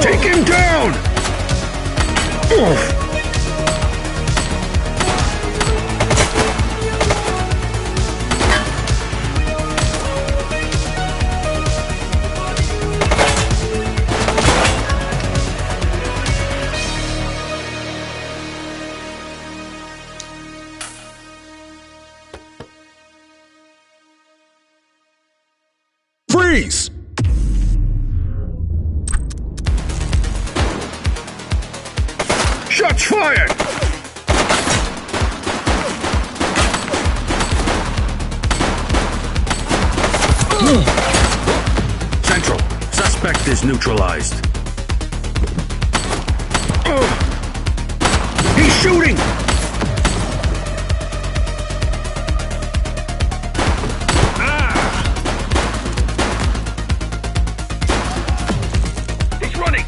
Take him down! Freeze! Shots fired! Central, suspect is neutralized. He's shooting! He's running!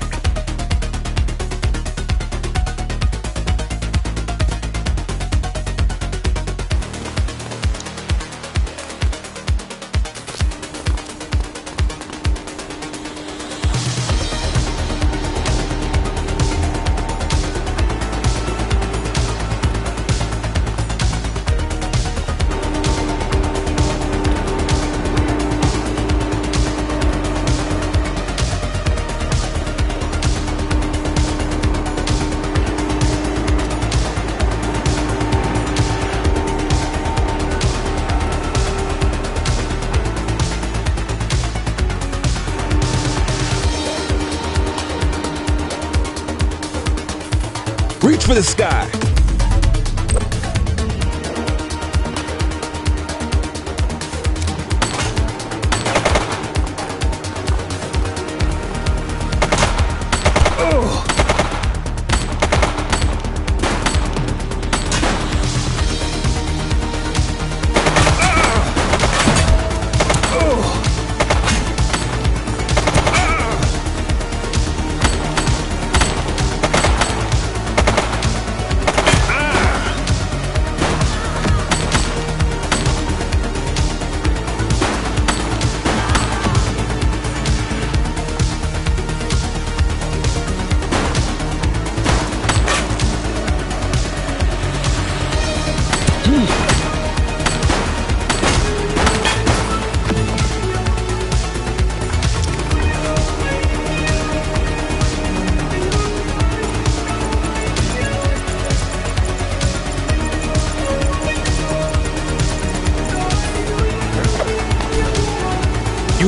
Reach for the sky.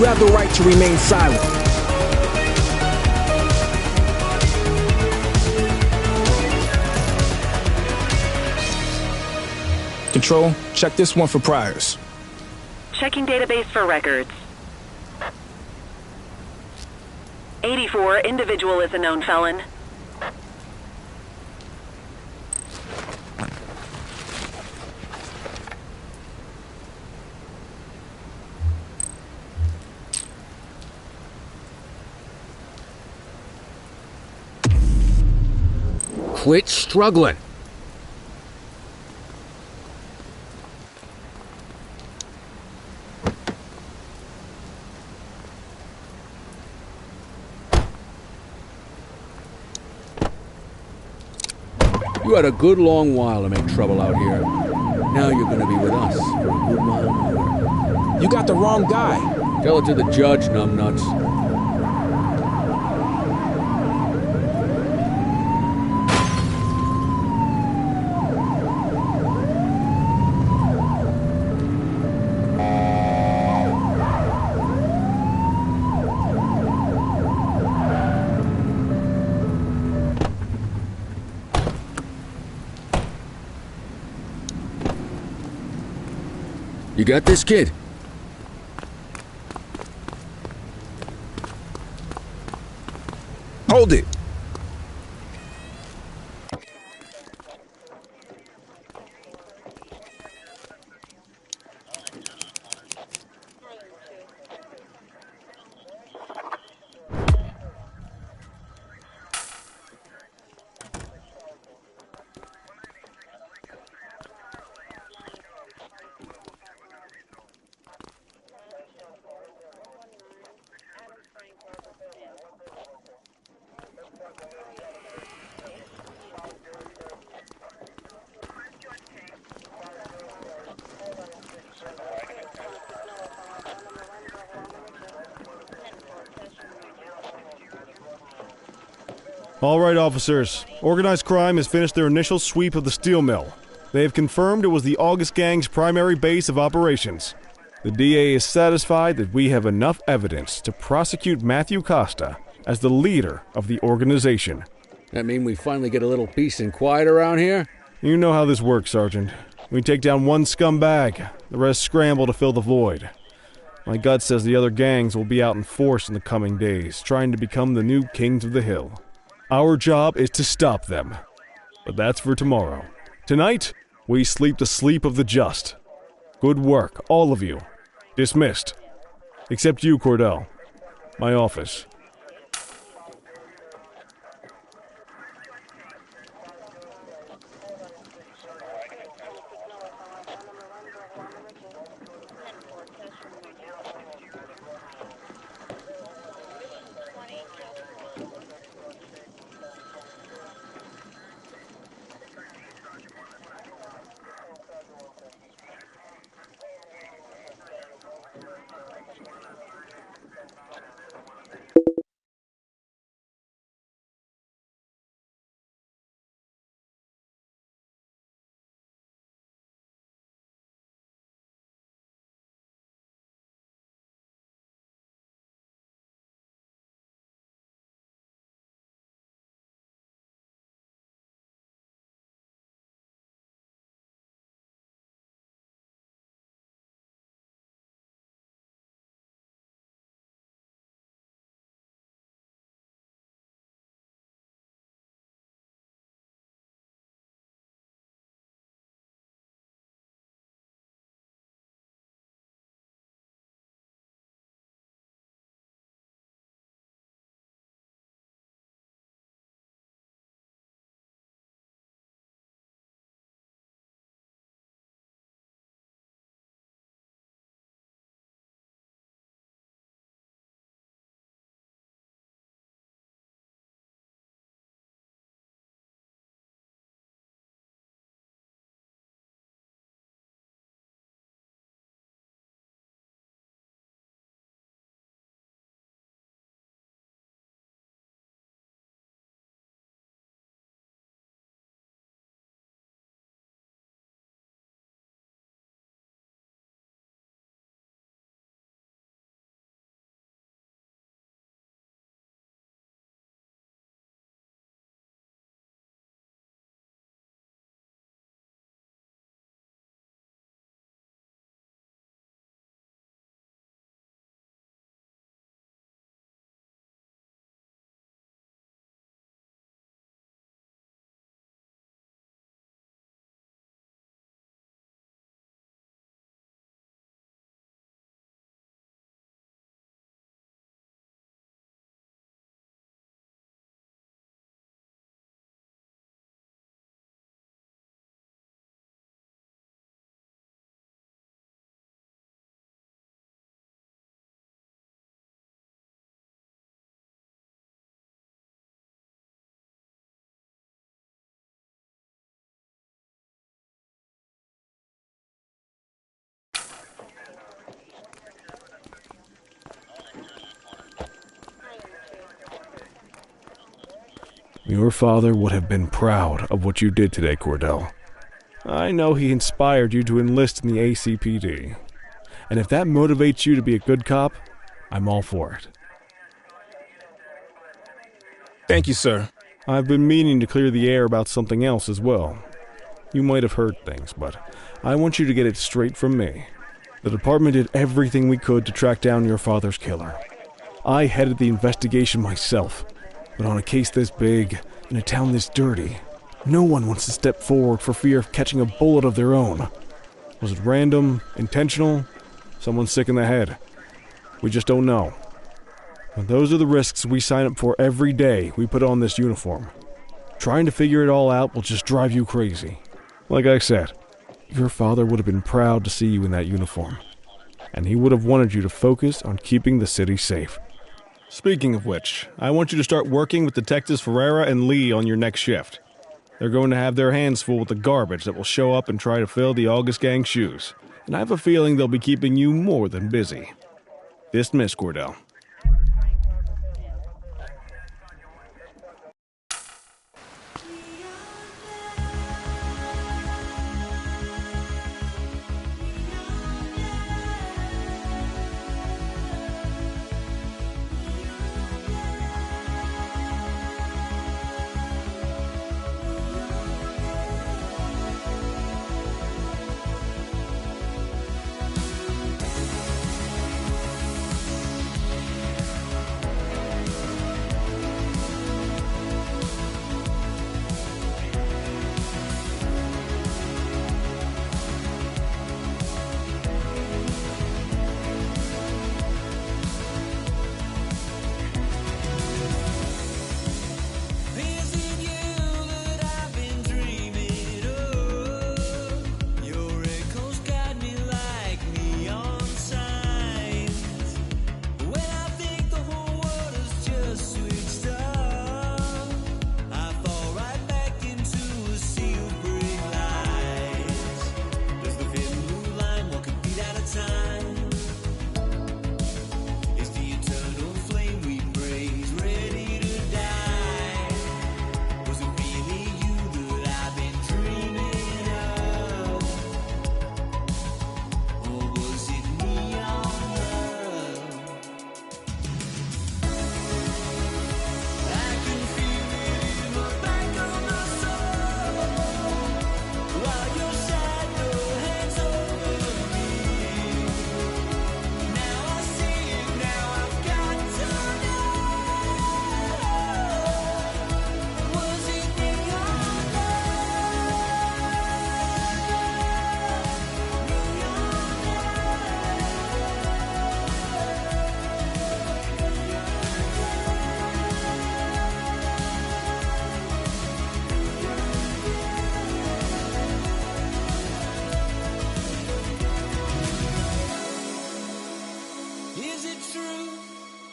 You have the right to remain silent. Control, check this one for priors. Checking database for records. 84, individual is a known felon. Quit struggling. You had a good long while to make trouble out here. Now you're gonna be with us for a good while longer. You got the wrong guy. Tell it to the judge, numbnuts. You got this, kid? Hold it. All right, officers. Organized crime has finished their initial sweep of the steel mill. They have confirmed it was the August Gang's primary base of operations. The DA is satisfied that we have enough evidence to prosecute Matthew Costa as the leader of the organization. That mean we finally get a little peace and quiet around here? You know how this works, Sergeant. We take down one scumbag, the rest scramble to fill the void. My gut says the other gangs will be out in force in the coming days, trying to become the new kings of the hill. Our job is to stop them. But that's for tomorrow. Tonight, we sleep the sleep of the just. Good work, all of you. Dismissed. Except you, Cordell. My office. Your father would have been proud of what you did today, Cordell. I know he inspired you to enlist in the ACPD. And if that motivates you to be a good cop, I'm all for it. Thank you, sir. I've been meaning to clear the air about something else as well. You might have heard things, but I want you to get it straight from me. The department did everything we could to track down your father's killer. I headed the investigation myself, but on a case this big, in a town this dirty, no one wants to step forward for fear of catching a bullet of their own. Was it random, intentional, someone sick in the head? We just don't know. And those are the risks we sign up for every day we put on this uniform. Trying to figure it all out will just drive you crazy. Like I said, your father would have been proud to see you in that uniform, and he would have wanted you to focus on keeping the city safe. Speaking of which, I want you to start working with Detectives Ferreira and Lee on your next shift. They're going to have their hands full with the garbage that will show up and try to fill the August Gang's shoes, and I have a feeling they'll be keeping you more than busy. Dismiss, Cordell.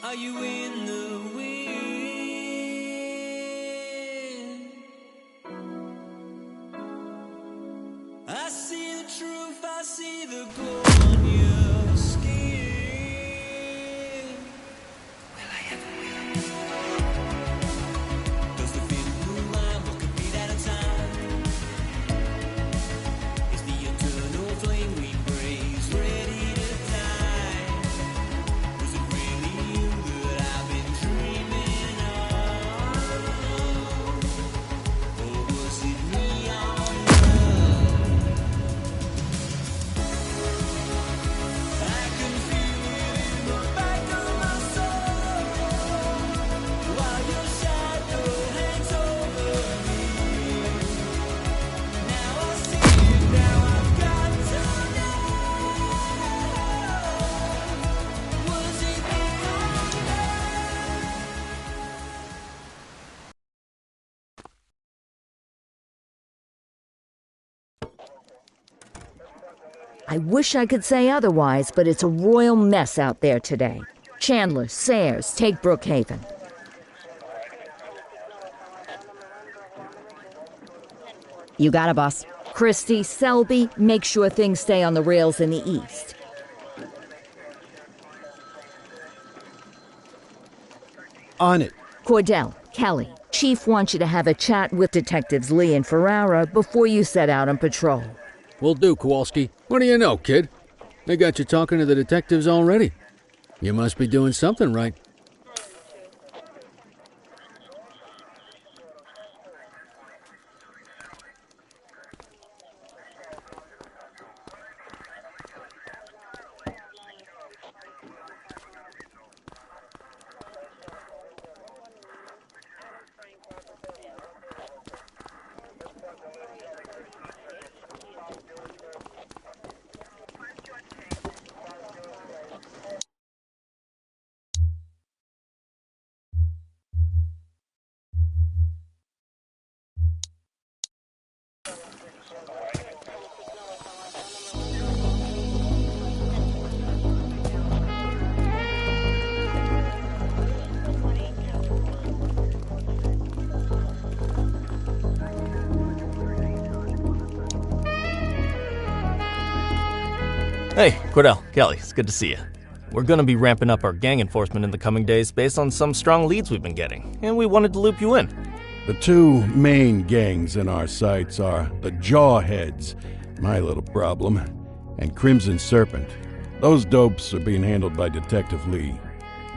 Are you in the wind? I see the truth, I see the glow on your skin. Will I ever win? Does the thin blue line walk a beat at a time? Is the eternal flame we praise ready to die? Was it really you that I've been dreaming of? Or was it neon love? I can feel it in the back of my soul while your shadow hangs over me. Now I see it, now I've got to know. Was it neon love? I wish I could say otherwise, but it's a royal mess out there today. Chandler, Sayers, take Brookhaven. You got it, boss. Christie, Selby, make sure things stay on the rails in the east. On it. Cordell, Kelly, Chief wants you to have a chat with Detectives Lee and Ferrara before you set out on patrol. Will do, Kowalski. What do you know, kid? They got you talking to the detectives already. You must be doing something right. Hey, Cordell, Kelly, it's good to see you. We're gonna be ramping up our gang enforcement in the coming days based on some strong leads we've been getting, and we wanted to loop you in. The two main gangs in our sights are the Jawheads, my little problem, and Crimson Serpent. Those dopes are being handled by Detective Lee.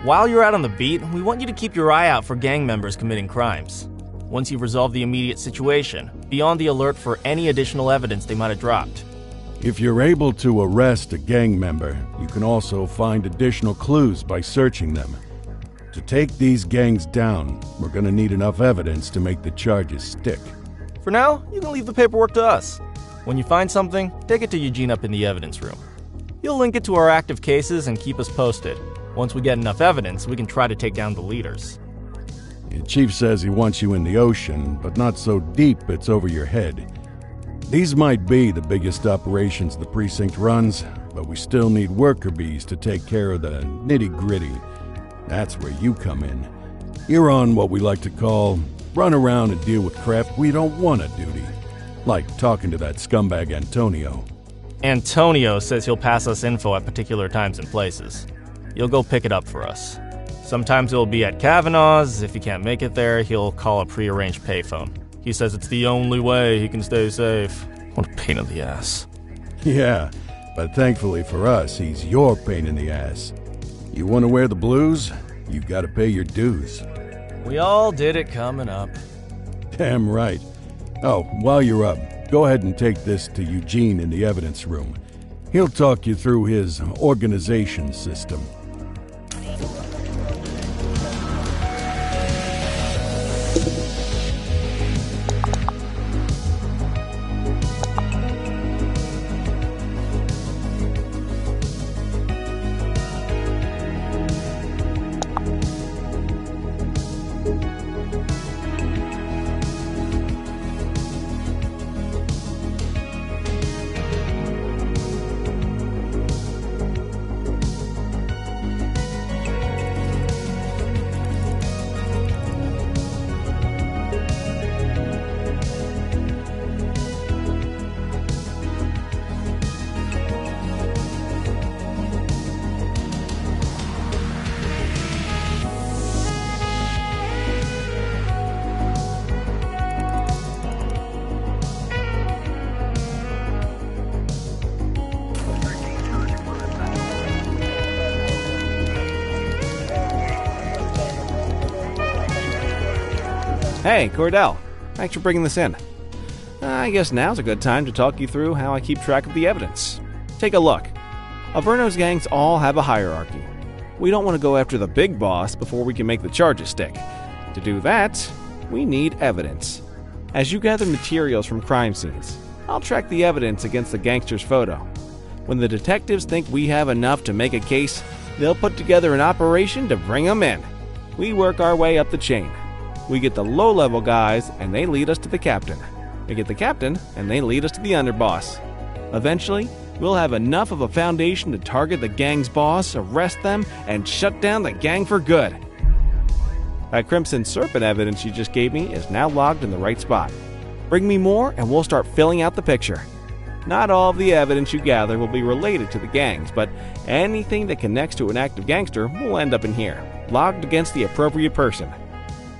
While you're out on the beat, we want you to keep your eye out for gang members committing crimes. Once you've resolved the immediate situation, be on the alert for any additional evidence they might have dropped. If you're able to arrest a gang member, you can also find additional clues by searching them. To take these gangs down, we're gonna need enough evidence to make the charges stick. For now, you can leave the paperwork to us. When you find something, take it to Eugene up in the evidence room. He'll link it to our active cases and keep us posted. Once we get enough evidence, we can try to take down the leaders. The chief says he wants you in the ocean, but not so deep it's over your head. These might be the biggest operations the precinct runs, but we still need worker bees to take care of the nitty-gritty. That's where you come in. You're on what we like to call run around and deal with crap we don't want to duty. Like talking to that scumbag Antonio. Antonio says he'll pass us info at particular times and places. You'll go pick it up for us. Sometimes it'll be at Kavanaugh's. If he can't make it there, he'll call a prearranged payphone. He says it's the only way he can stay safe. What a pain in the ass. Yeah, but thankfully for us, he's your pain in the ass. You want to wear the blues? You gotta pay your dues. We all did it coming up. Damn right. Oh, while you're up, go ahead and take this to Eugene in the evidence room. He'll talk you through his organization system. Hey, Cordell. Thanks for bringing this in. I guess now's a good time to talk you through how I keep track of the evidence. Take a look. Averno's gangs all have a hierarchy. We don't want to go after the big boss before we can make the charges stick. To do that, we need evidence. As you gather materials from crime scenes, I'll track the evidence against the gangster's photo. When the detectives think we have enough to make a case, they'll put together an operation to bring them in. We work our way up the chain. We get the low-level guys, and they lead us to the captain. We get the captain, and they lead us to the underboss. Eventually, we'll have enough of a foundation to target the gang's boss, arrest them, and shut down the gang for good. That Crimson Serpent evidence you just gave me is now logged in the right spot. Bring me more, and we'll start filling out the picture. Not all of the evidence you gather will be related to the gangs, but anything that connects to an active gangster will end up in here, logged against the appropriate person.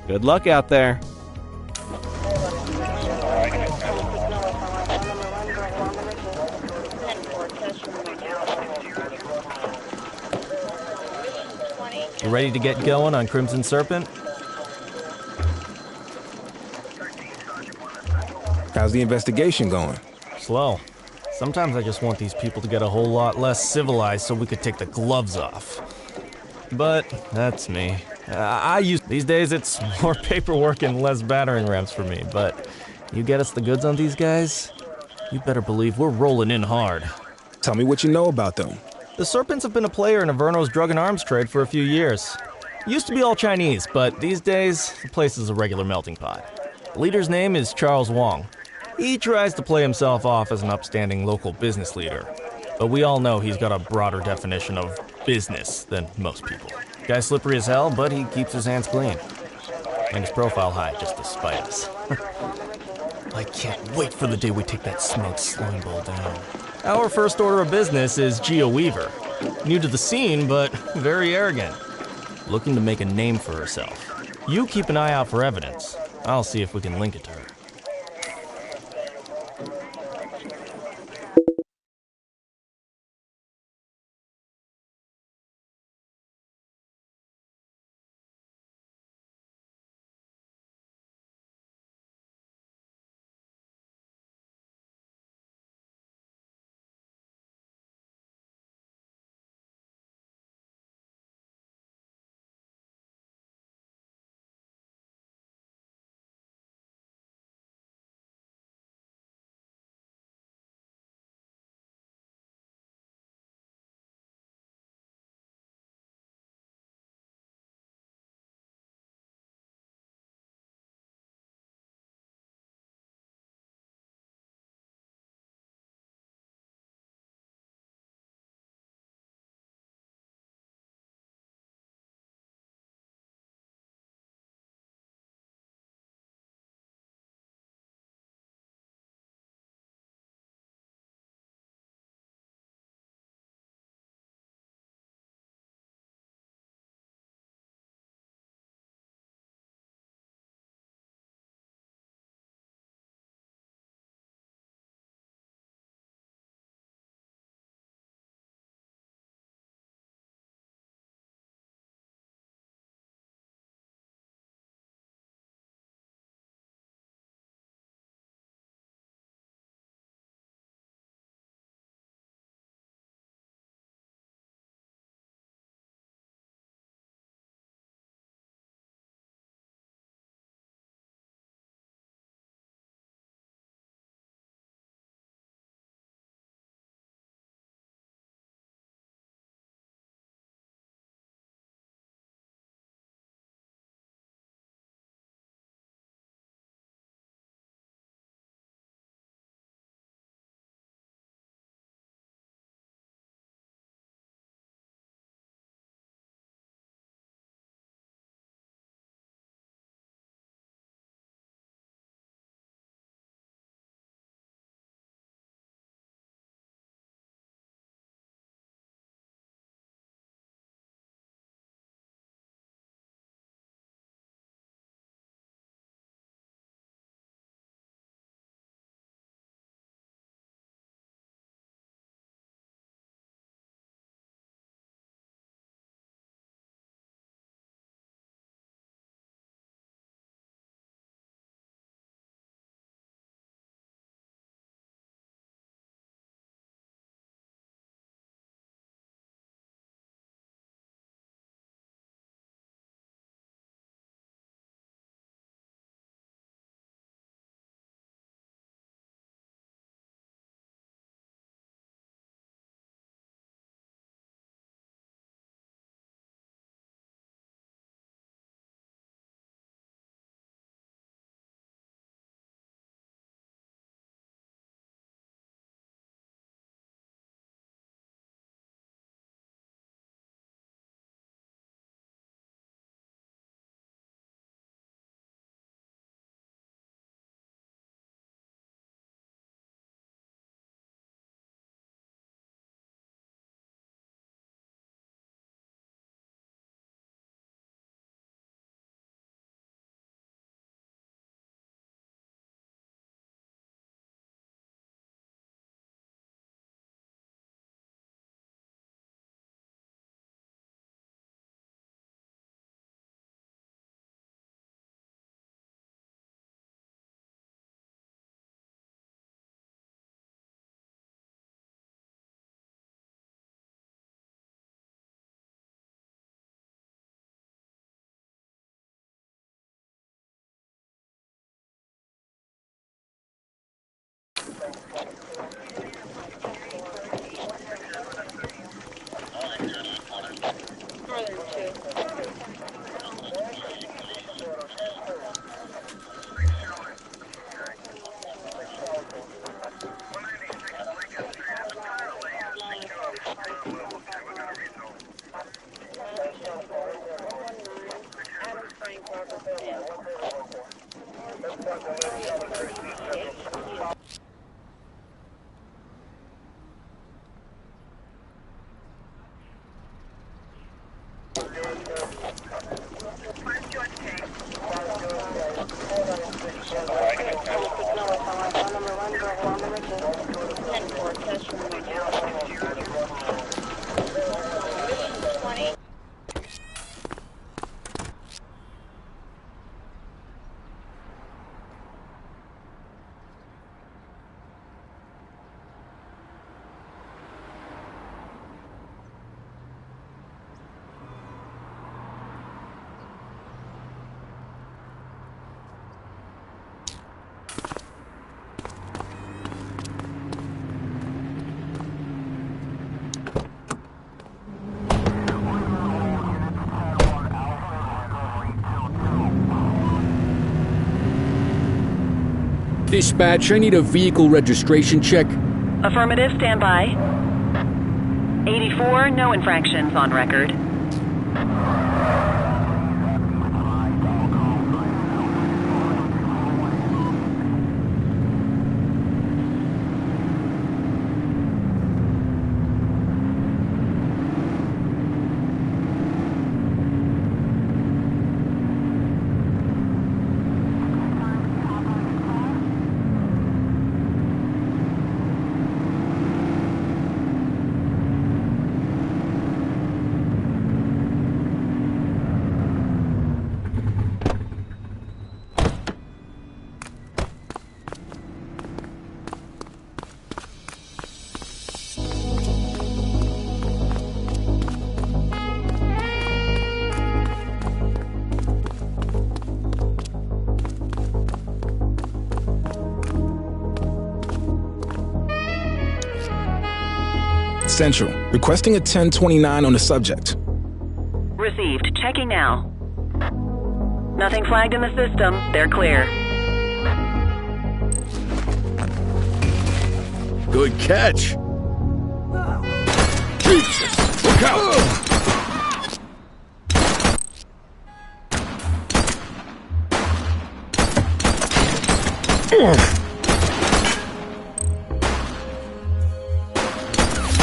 Good luck out there. You ready to get going on Crimson Serpent? How's the investigation going? Slow. Sometimes I just want these people to get a whole lot less civilized so we could take the gloves off. But that's me. These days it's more paperwork and less battering rams for me, but you get us the goods on these guys, you better believe we're rolling in hard. Tell me what you know about them. The Serpents have been a player in Averno's drug and arms trade for a few years. Used to be all Chinese, but these days, the place is a regular melting pot. The leader's name is Charles Wong. He tries to play himself off as an upstanding local business leader, but we all know he's got a broader definition of business than most people. Guy's slippery as hell, but he keeps his hands clean. And his profile high, just to spite us. I can't wait for the day we take that smug slime ball down. Our first order of business is Gia Weaver. New to the scene, but very arrogant. Looking to make a name for herself. You keep an eye out for evidence. I'll see if we can link it to her. Dispatch, I need a vehicle registration check. Affirmative, stand by. 84, no infractions on record. Central, requesting a 1029 on the subject. Received. Checking now. Nothing flagged in the system. They're clear. Good catch. Jesus! Look out!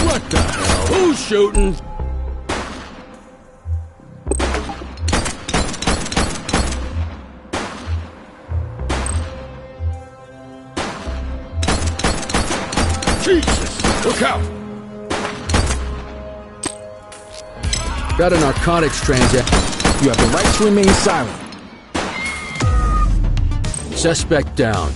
What the hell? Who's shooting? Jesus! Look out! Got a narcotics transaction. You have the right to remain silent. Suspect down.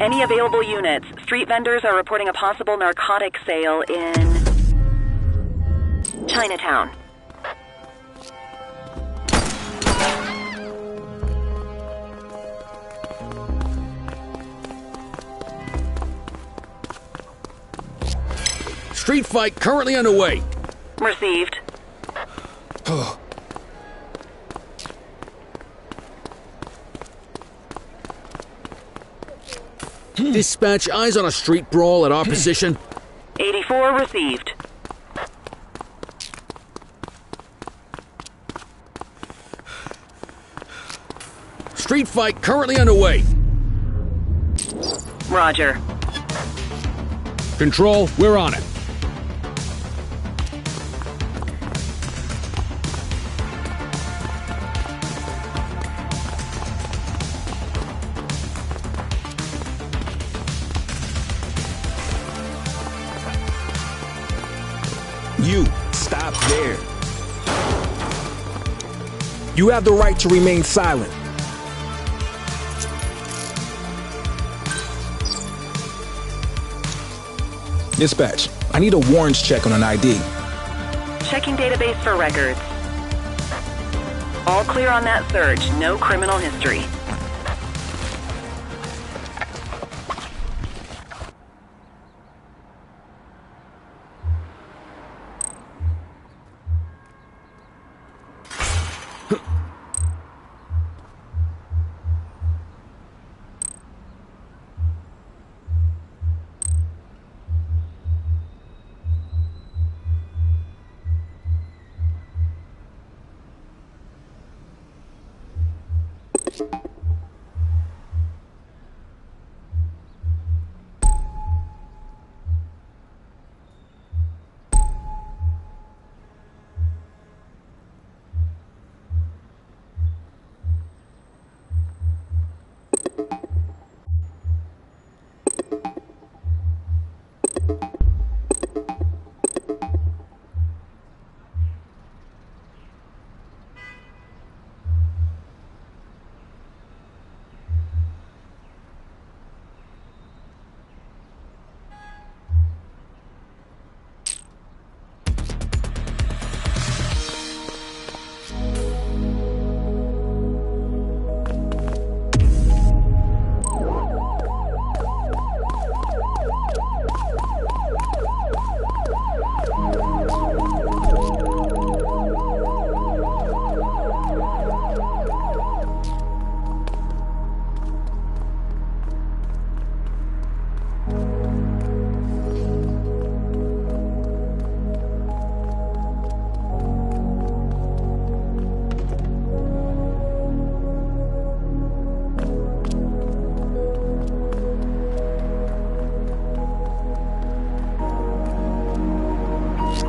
Any available units? Street vendors are reporting a possible narcotic sale in Chinatown. Street fight currently underway. Received. Dispatch, eyes on a street brawl at our position. 84 received. Street fight currently underway. Roger. Control, we're on it. You, stop there. You have the right to remain silent. Dispatch, I need a warrants check on an ID. Checking database for records. All clear on that search. No criminal history.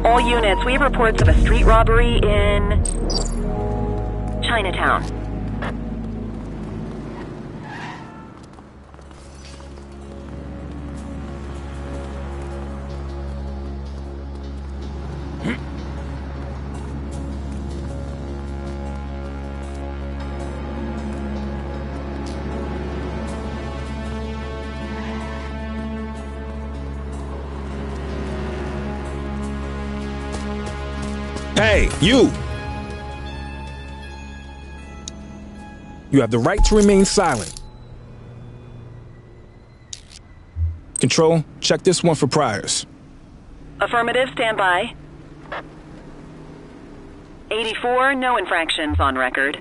All units, we have reports of a street robbery in Chinatown. Hey, you! You have the right to remain silent. Control, check this one for priors. Affirmative, stand by. 84, no infractions on record.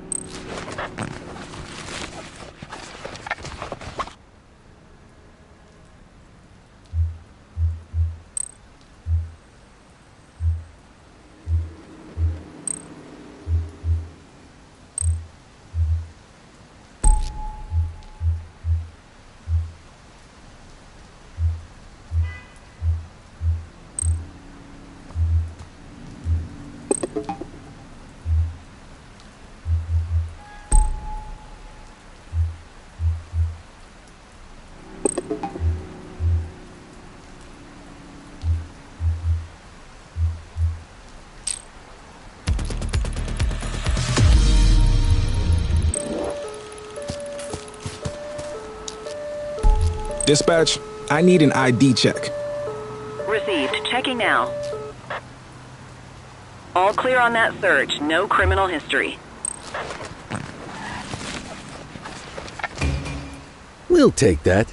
Dispatch, I need an ID check. Received. Checking now. All clear on that search. No criminal history. We'll take that.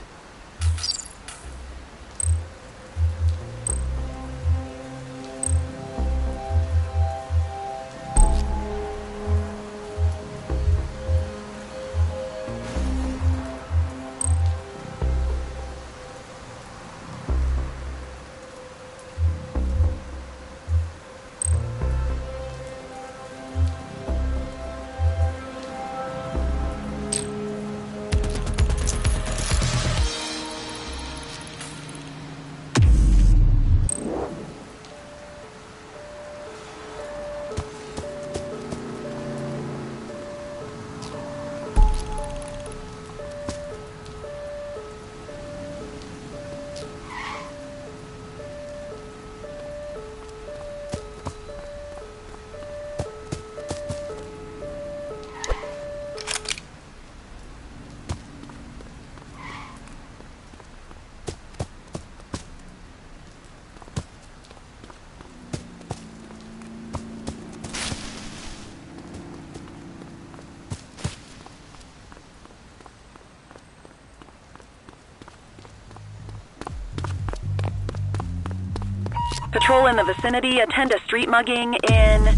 Patrol in the vicinity, attend a street mugging in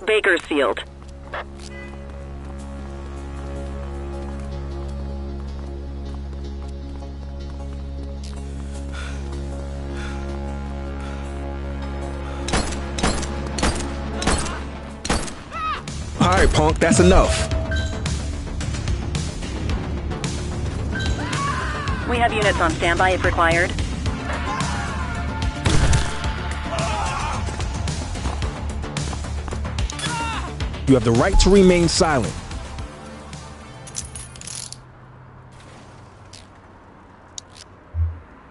Bakersfield. Alright, punk, that's enough. We have units on standby if required. You have the right to remain silent.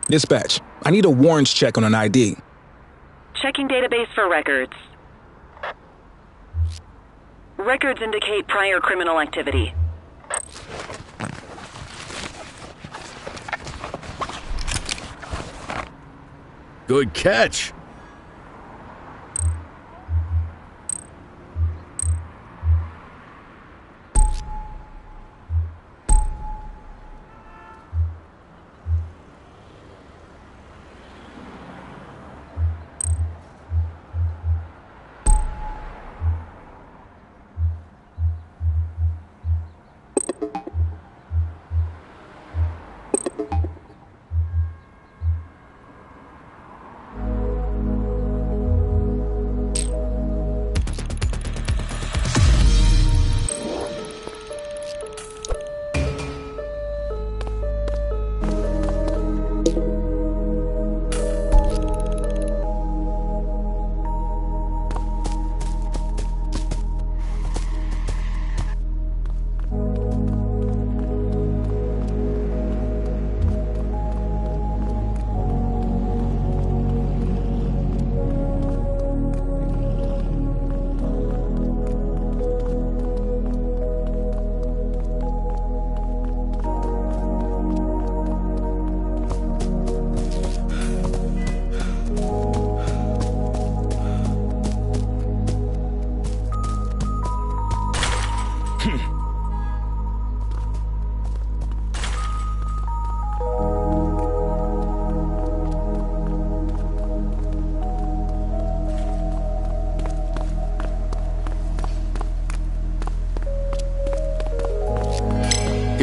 Dispatch, I need a warrants check on an ID. Checking database for records. Records indicate prior criminal activity. Good catch.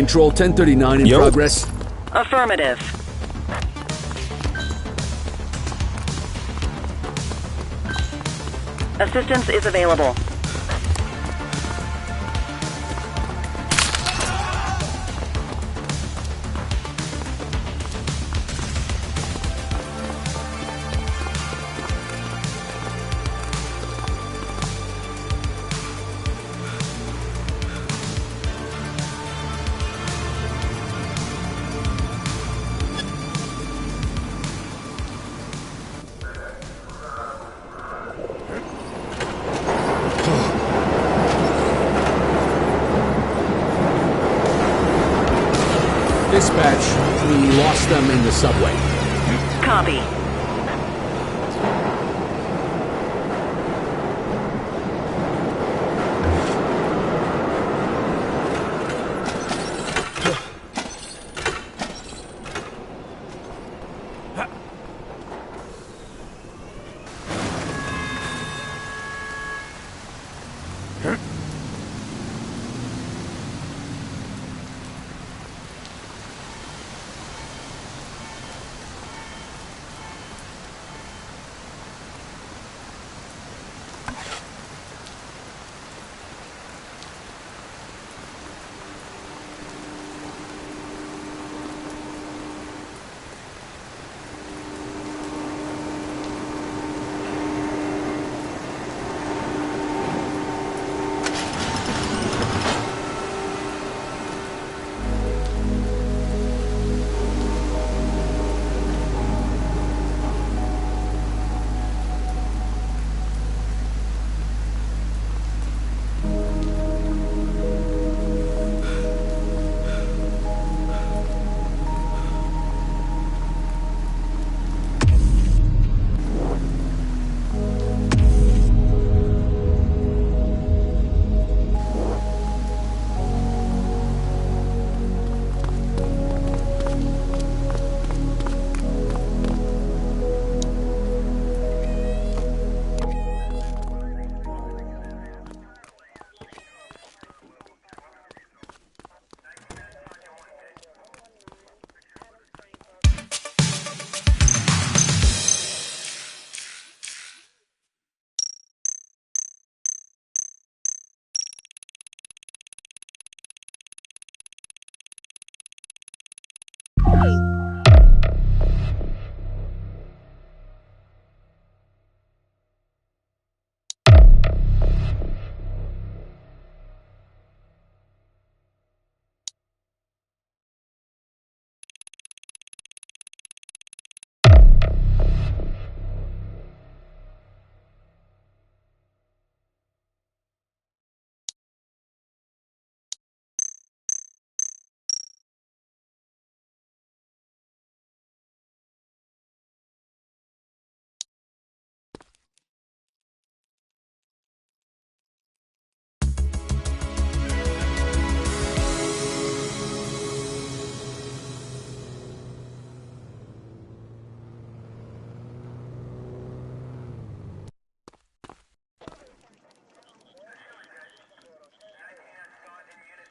Control 1039 in progress. Affirmative. Assistance is available. Dispatch, we lost them in the subway. Copy.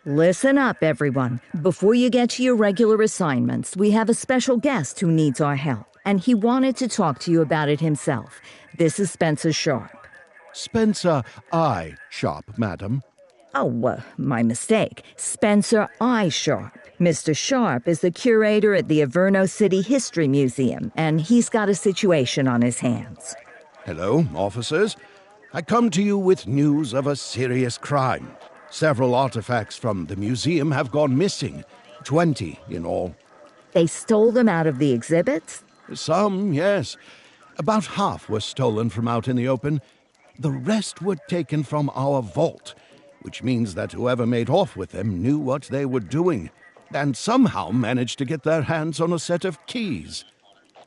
Listen up, everyone. Before you get to your regular assignments, we have a special guest who needs our help, and he wanted to talk to you about it himself. This is Spencer Sharp. Spencer I. Sharp, madam. Oh, my mistake. Spencer I. Sharp. Mr. Sharp is the curator at the Averno City History Museum, and he's got a situation on his hands. Hello, officers. I come to you with news of a serious crime. Several artifacts from the museum have gone missing. 20 in all. They stole them out of the exhibits? Some, yes. About half were stolen from out in the open. The rest were taken from our vault, which means that whoever made off with them knew what they were doing, and somehow managed to get their hands on a set of keys.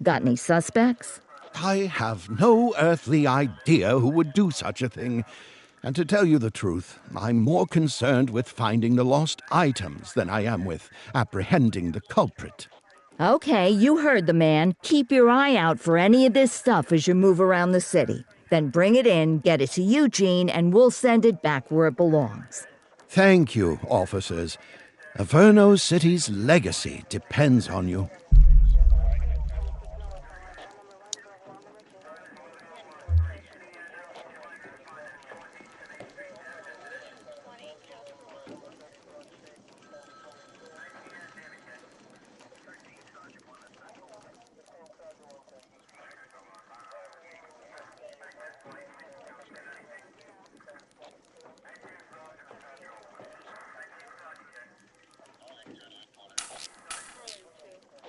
Got any suspects? I have no earthly idea who would do such a thing. And to tell you the truth, I'm more concerned with finding the lost items than I am with apprehending the culprit. Okay, you heard the man. Keep your eye out for any of this stuff as you move around the city. Then bring it in, get it to Eugene, and we'll send it back where it belongs. Thank you, officers. Averno City's legacy depends on you.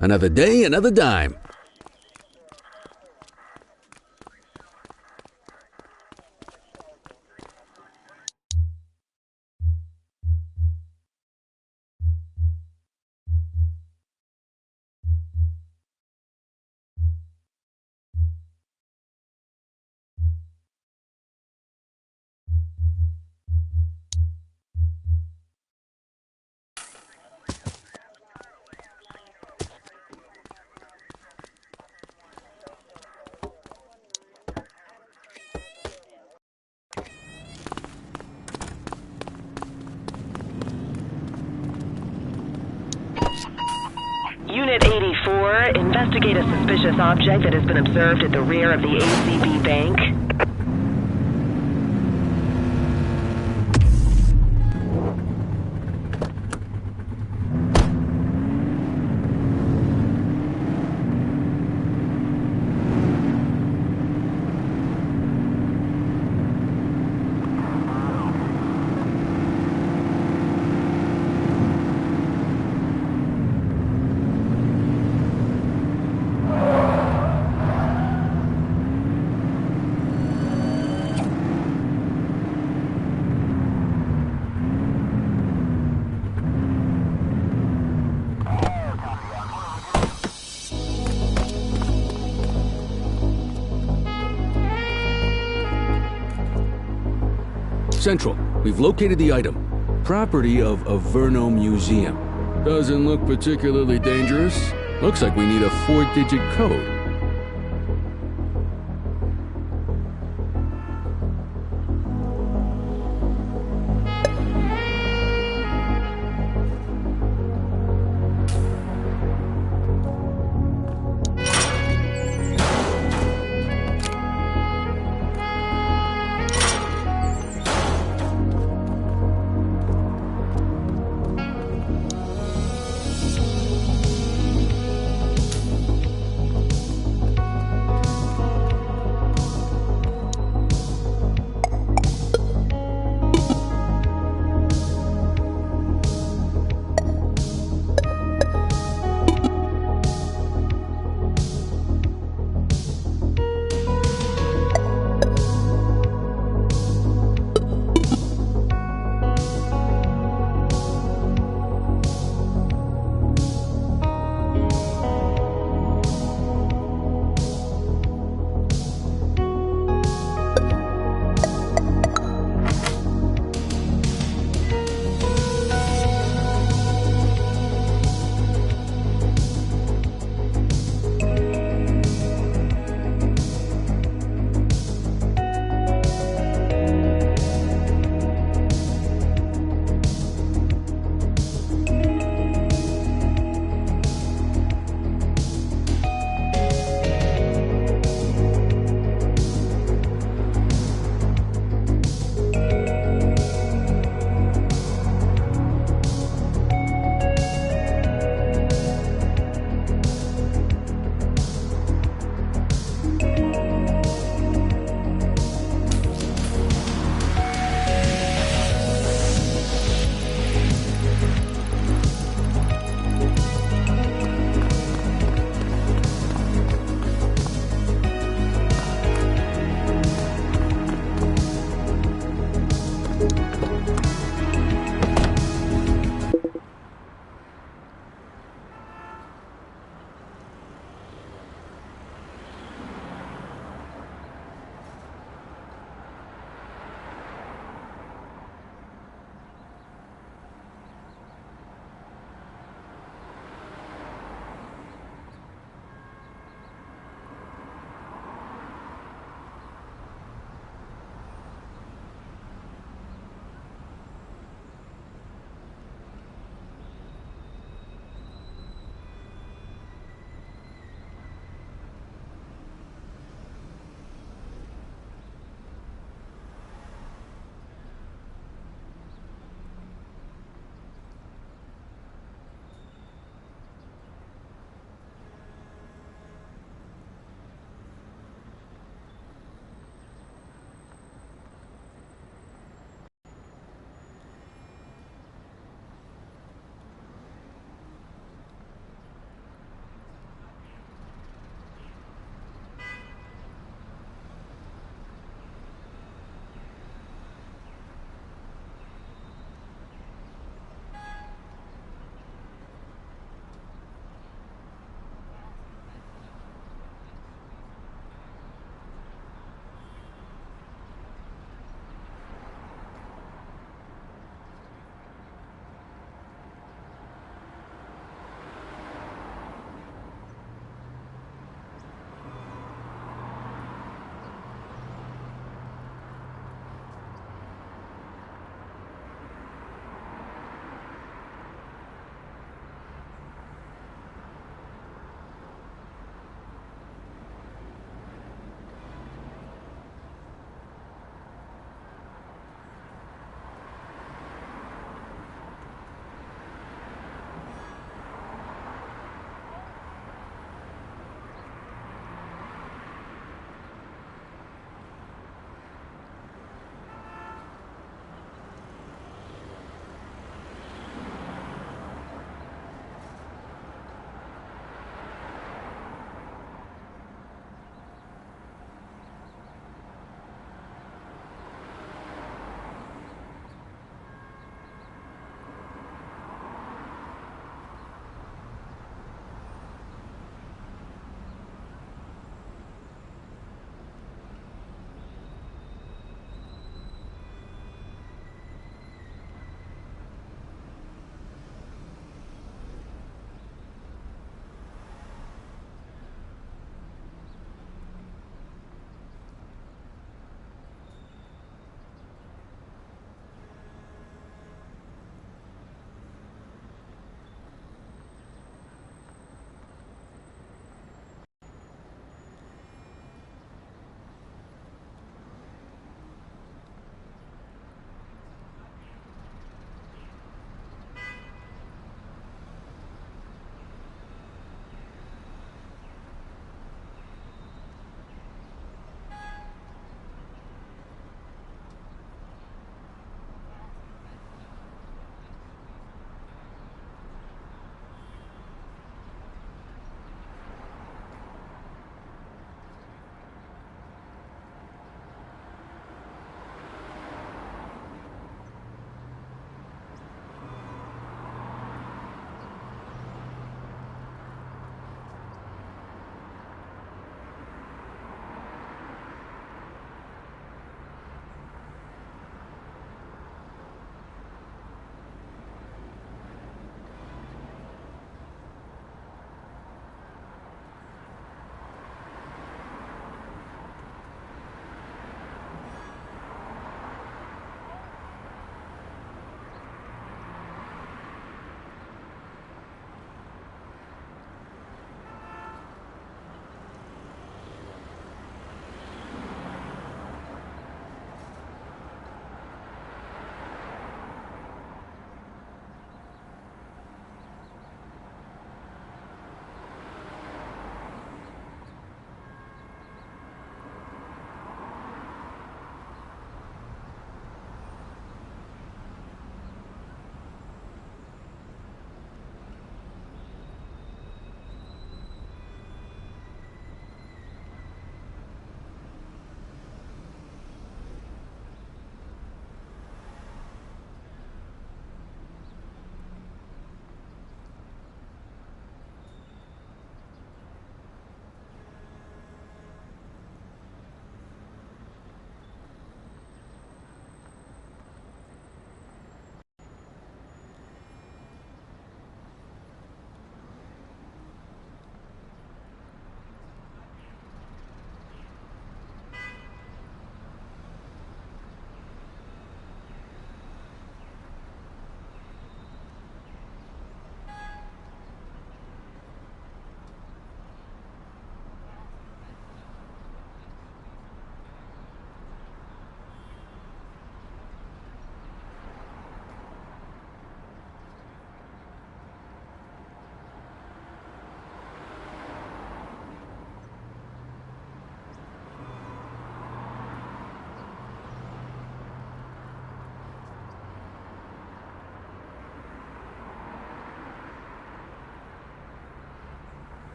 Another day, another dime. Unit 84, investigate a suspicious object that has been observed at the rear of the ACB Bank. Central, we've located the item. Property of Averno Museum. Doesn't look particularly dangerous. Looks like we need a 4-digit code.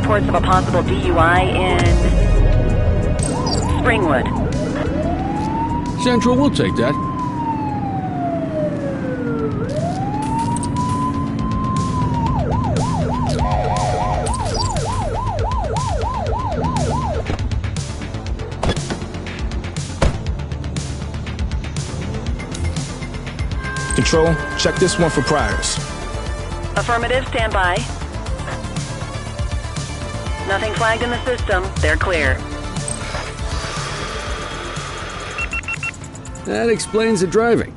reports of a possible DUI in Springwood. Central, we'll take that. Control, check this one for priors. Affirmative, stand by. Nothing flagged in the system. They're clear. That explains the driving.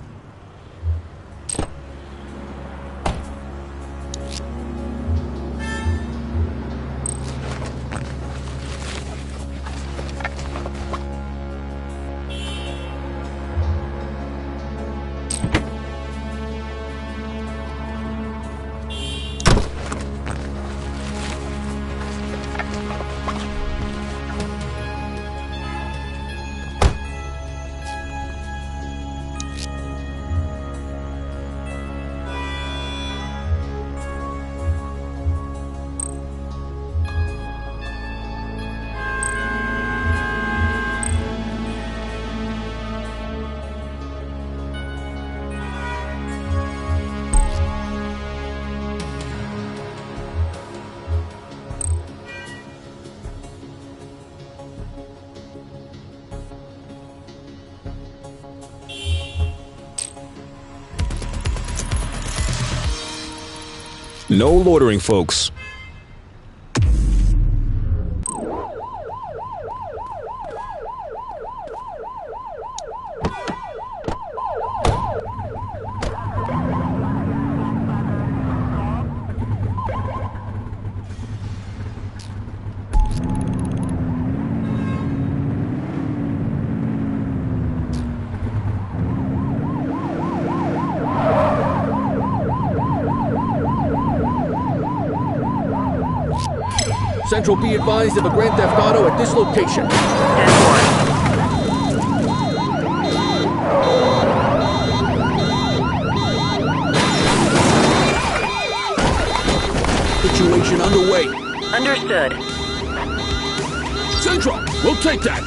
No loitering, folks. Central, be advised of a Grand Theft Auto at this location. Situation underway. Understood. Central, we'll take that.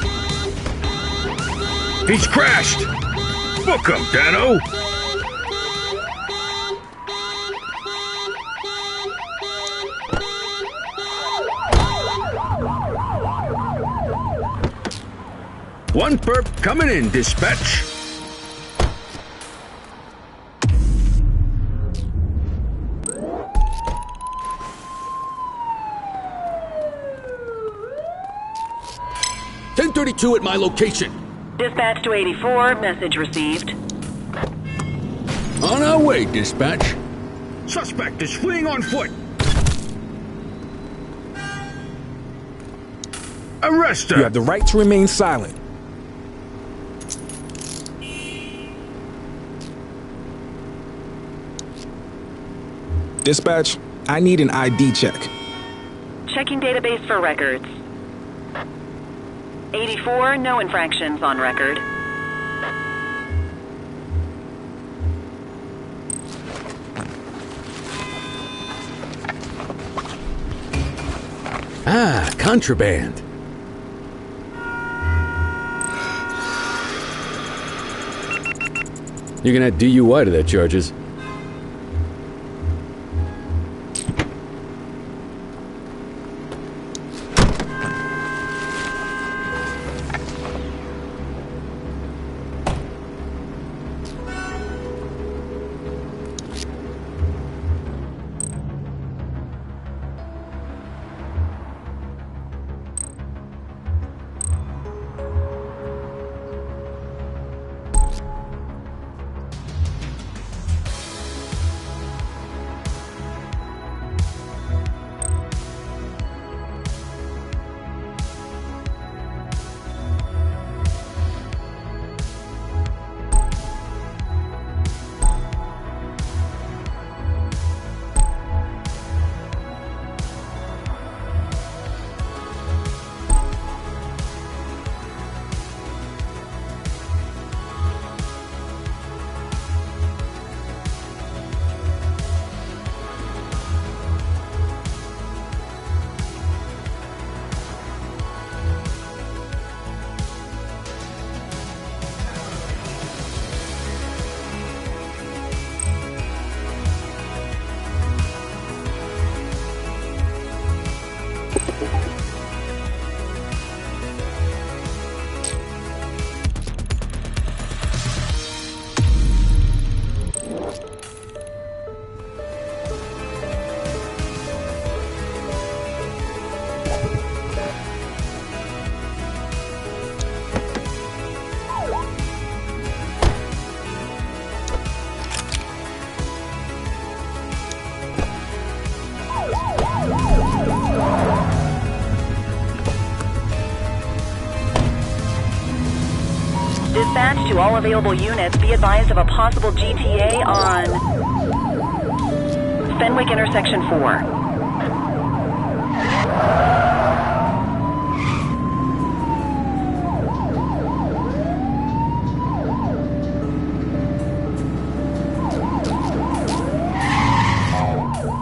He's crashed. Book him, Dano. One perp coming in, dispatch. .1032 at my location. Dispatch to 84, message received. On our way, dispatch. Suspect is fleeing on foot. Arrest her. You have the right to remain silent. Dispatch, I need an ID check. Checking database for records. 84, no infractions on record. Ah, contraband. You can add DUI to that charges. Dispatch to all available units. Be advised of a possible GTA on Fenwick Intersection 4.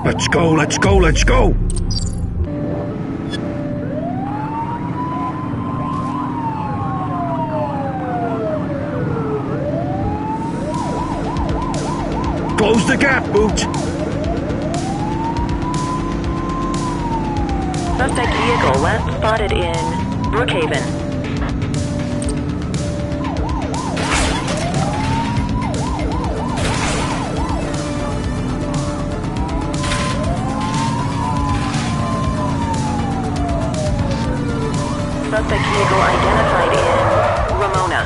Let's go, let's go, let's go! Close the gap, Boots! Suspect vehicle last spotted in Brookhaven. Suspect vehicle identified in Ramona.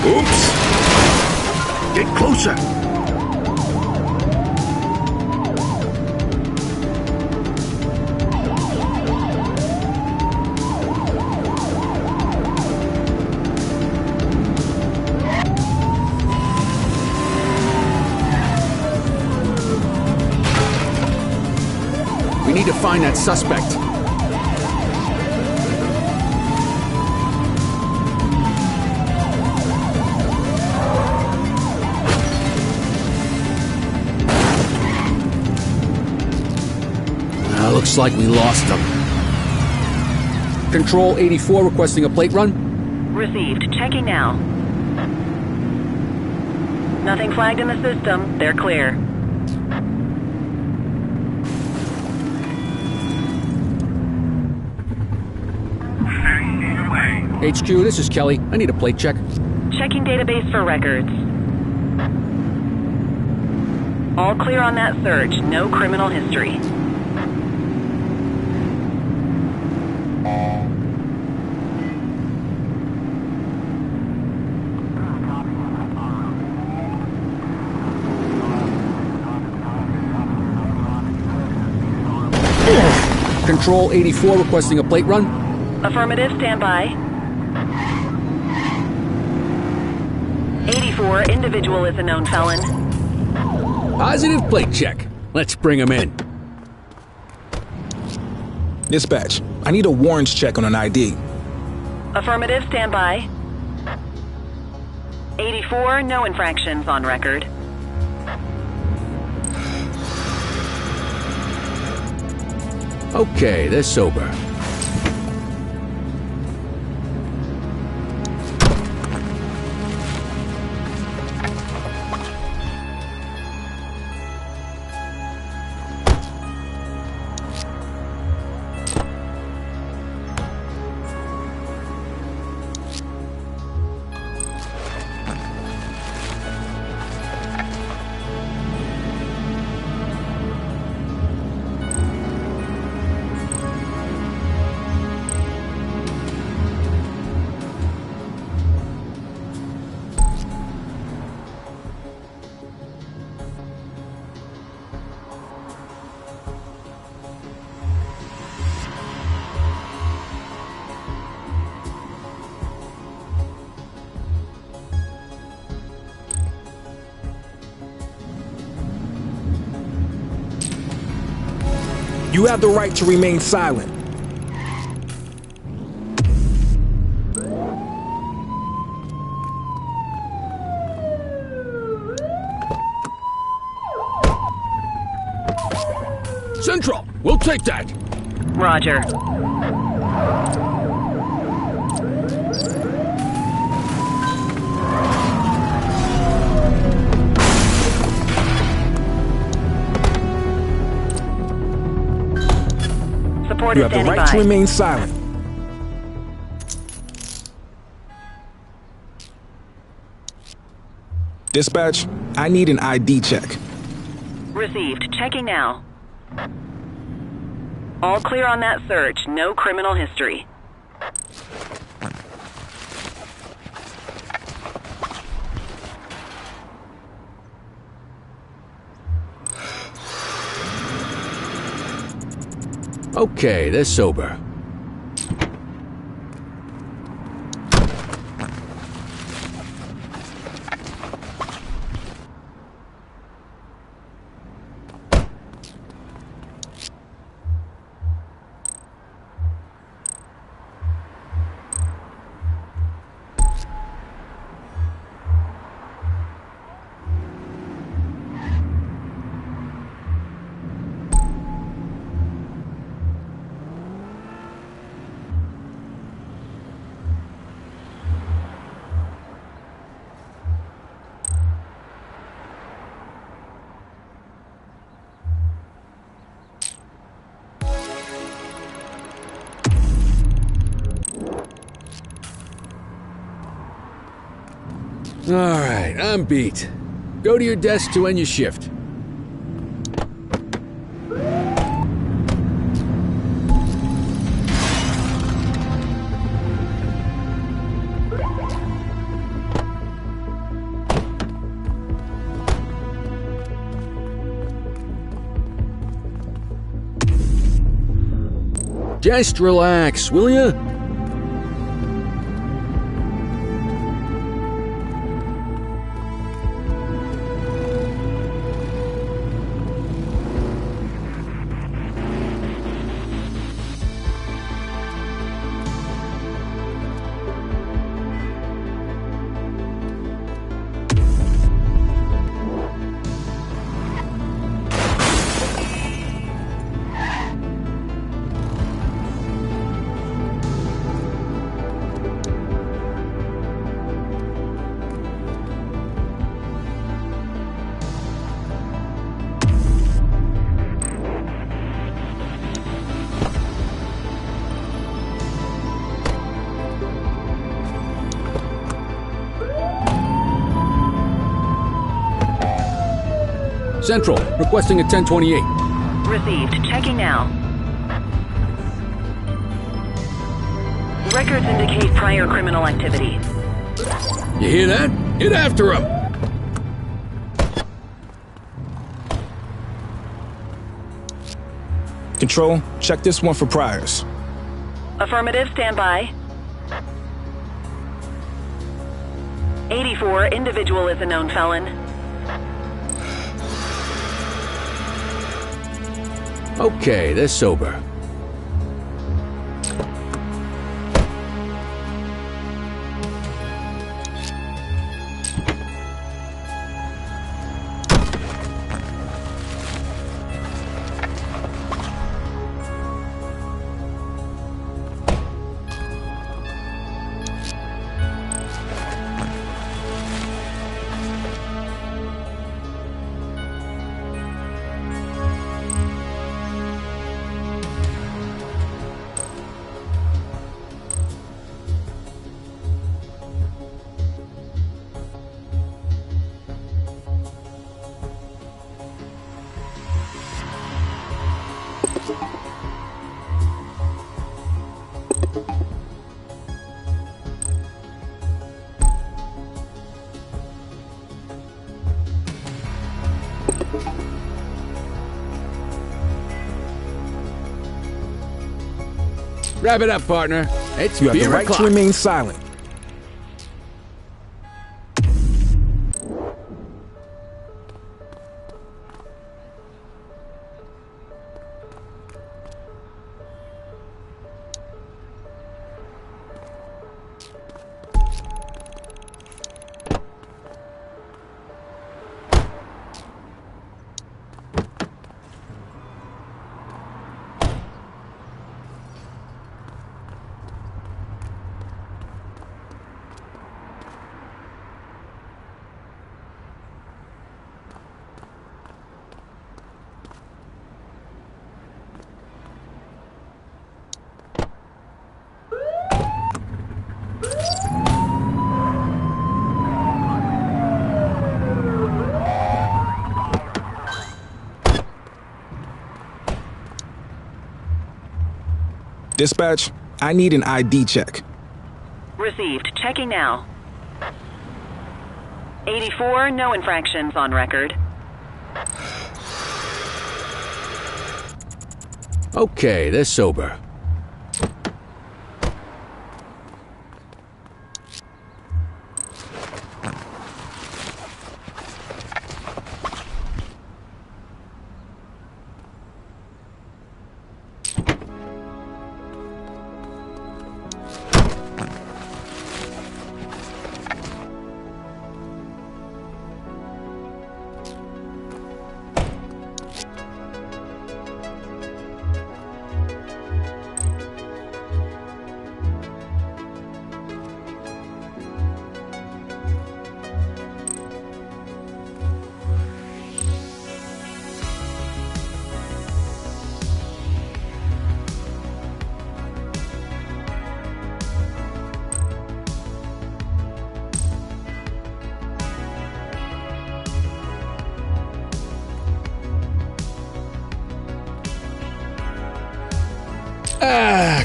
Oops! Get closer! We need to find that suspect. Looks like we lost him. Control 84 requesting a plate run. Received. Checking now. Nothing flagged in the system. They're clear. HQ, this is Kelly. I need a plate check. Checking database for records. All clear on that search. No criminal history. Control 84 requesting a plate run. Affirmative, stand by. 84, individual is a known felon. Positive plate check. Let's bring him in. Dispatch, I need a warrants check on an ID. Affirmative, stand by. 84, no infractions on record. Okay, they're sober. You have the right to remain silent. Central, we'll take that. Roger. You have the right to remain silent. Dispatch, I need an ID check. Received. Checking now. All clear on that search. No criminal history. Okay, they're sober. Alright, I'm beat. Go to your desk to end your shift. Just relax, will ya? Central, requesting a 1028. Received. Checking now. Records indicate prior criminal activity. You hear that? Get after him! Control, check this one for priors. Affirmative, stand by. 84, individual is a known felon. Okay, they're sober. Wrap it up, partner. It's You have the beer right o'clock. to remain silent. Dispatch, I need an ID check. Received. Checking now. 84, no infractions on record. Okay, they're sober.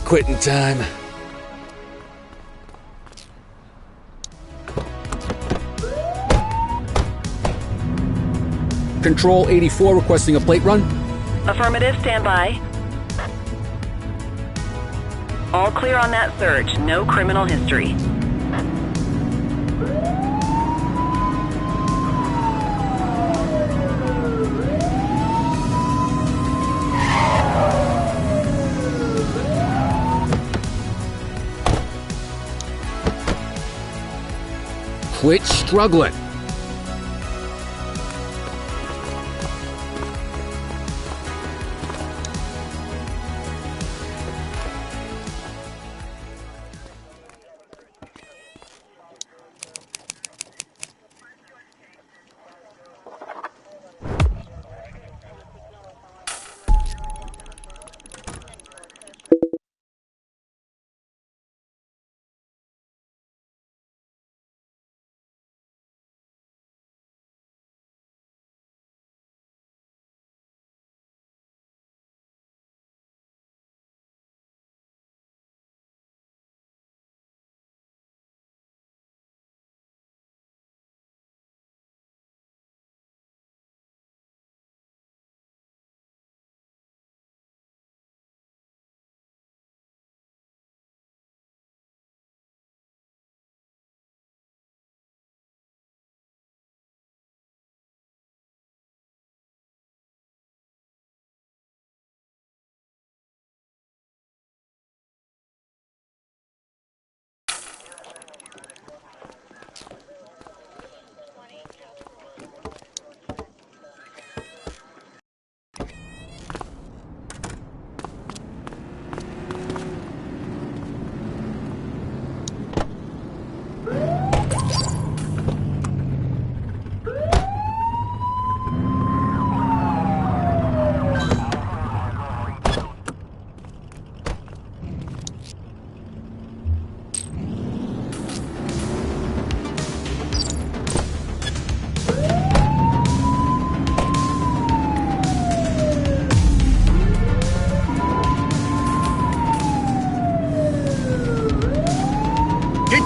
quitting time. Control 84 requesting a plate run. Affirmative, stand by. All clear on that search. No criminal history. Quit struggling.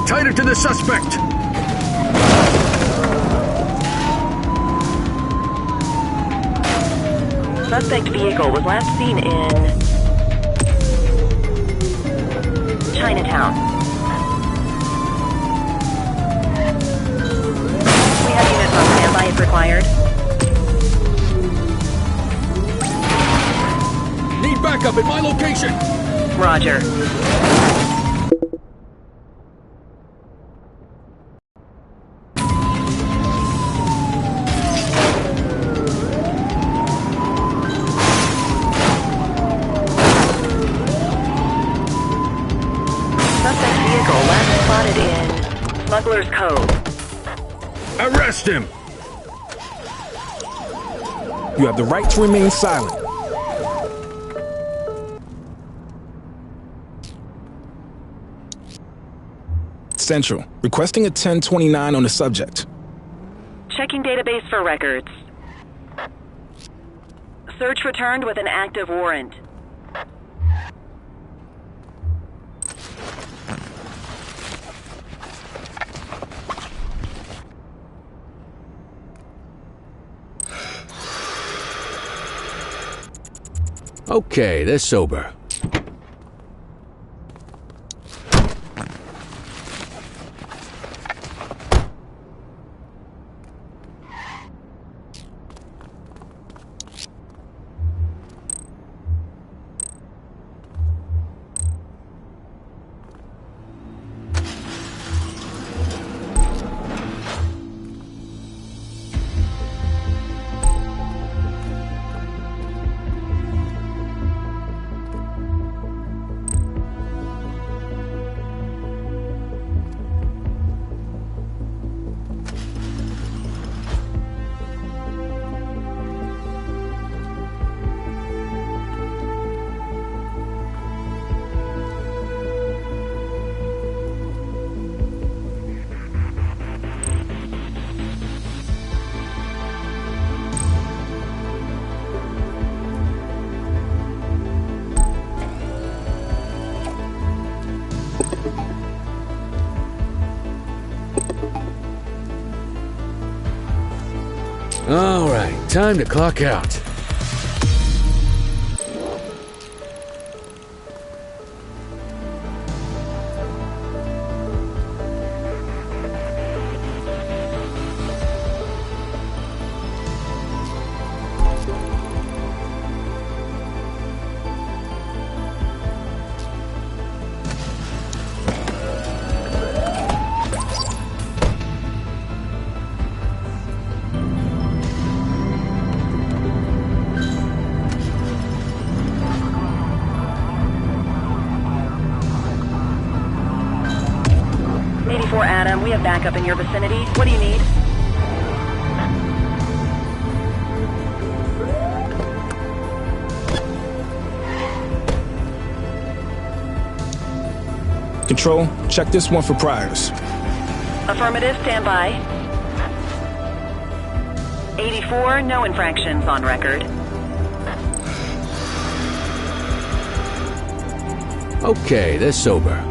Tighter to the suspect! Suspect vehicle was last seen in Chinatown. We have units on standby if required. Need backup at my location. Roger. Smuggler's Cove. Arrest him! You have the right to remain silent. Central, requesting a 1029 on the subject. Checking database for records. Search returned with an active warrant. Okay, they're sober. All right, time to clock out. Adam, we have backup in your vicinity. What do you need? Control, check this one for priors. Affirmative, stand by. 84, no infractions on record. Okay, they're sober.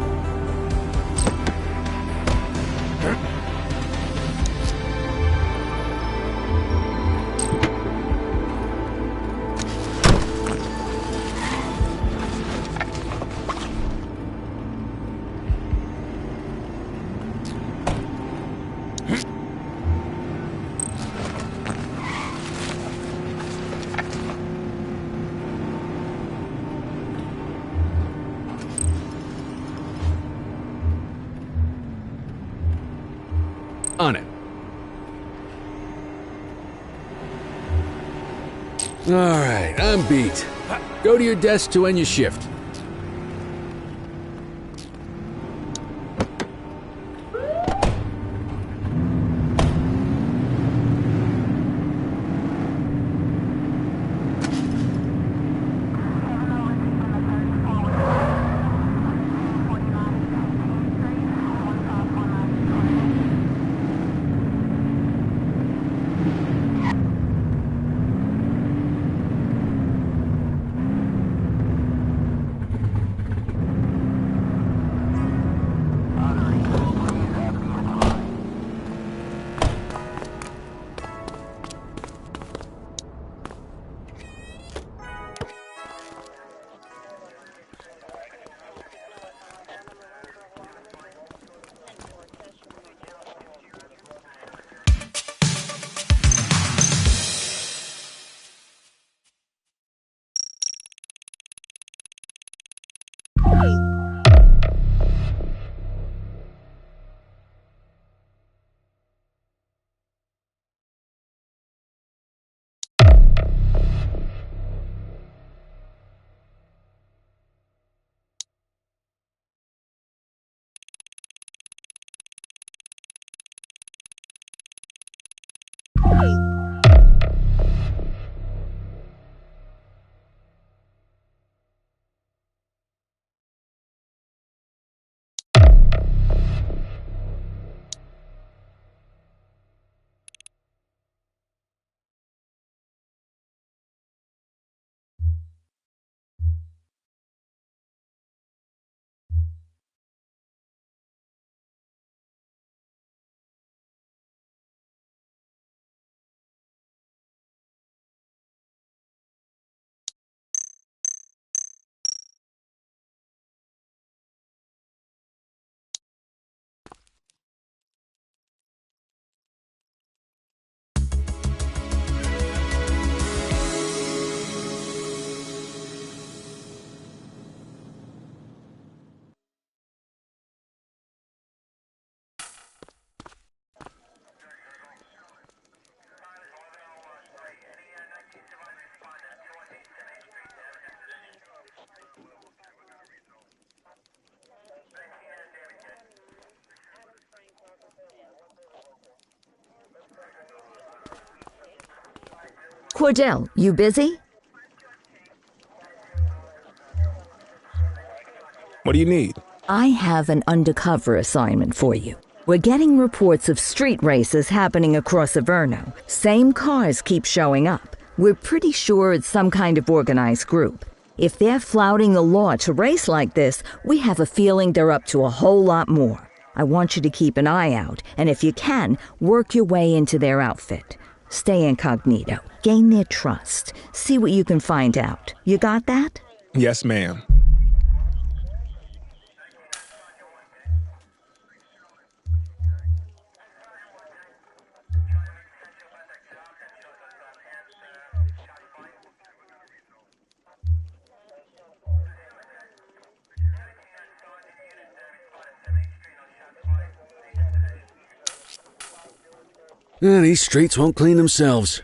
On it. All right, I'm beat. Go to your desk to end your shift. Cordell, you busy? What do you need? I have an undercover assignment for you. We're getting reports of street races happening across Averno. Same cars keep showing up. We're pretty sure it's some kind of organized group. If they're flouting the law to race like this, we have a feeling they're up to a whole lot more. I want you to keep an eye out, and if you can, work your way into their outfit. Stay incognito. Gain their trust. See what you can find out. You got that? Yes, ma'am. These streets won't clean themselves.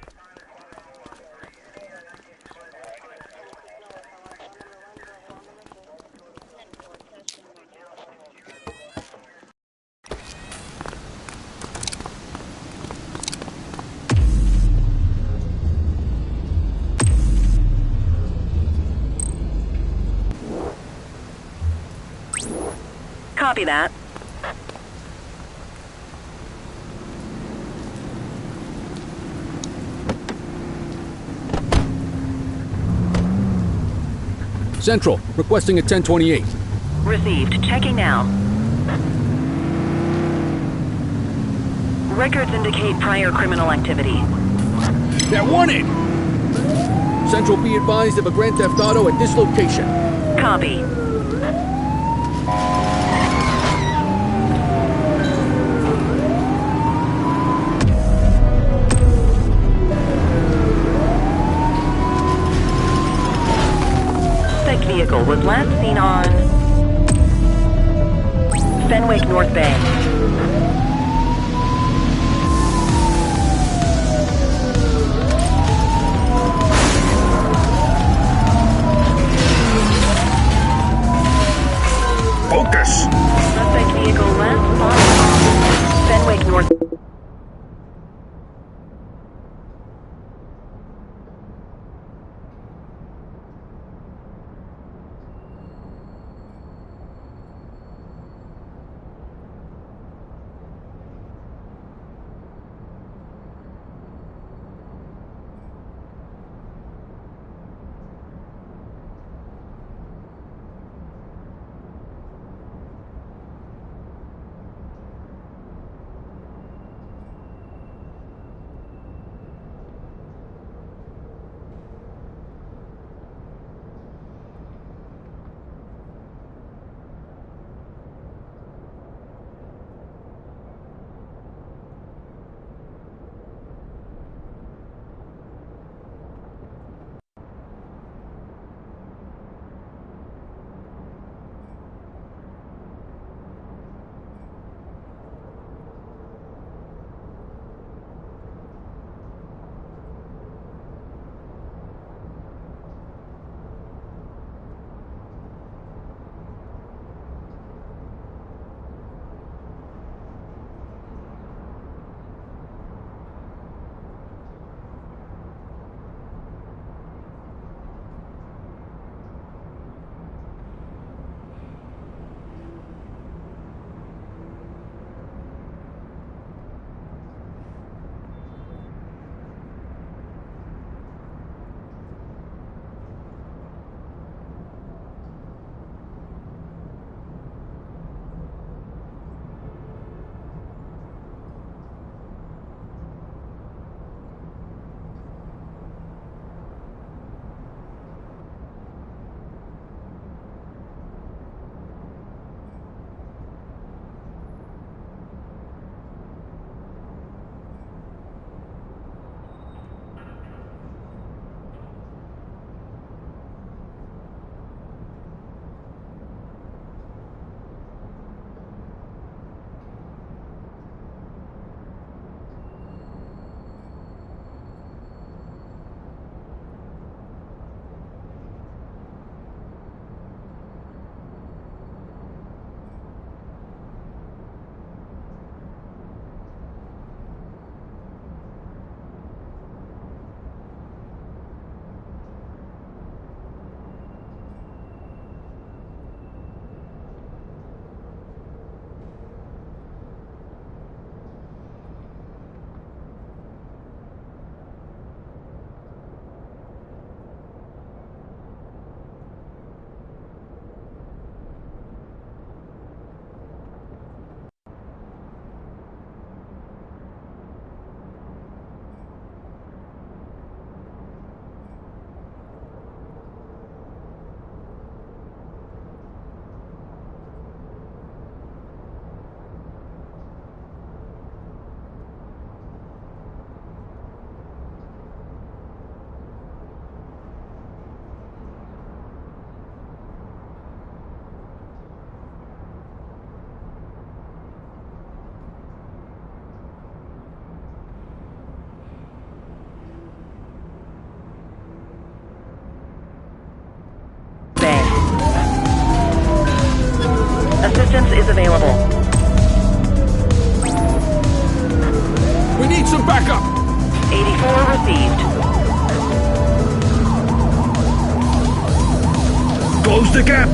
Copy that. Central, requesting a 1028. Received. Checking now. Records indicate prior criminal activity. They're wanted! Central, be advised of a Grand Theft Auto at this location. Copy. Suspect vehicle was last seen on Fenwick North Bay. Focus! Suspect vehicle last spotted on Fenwick North.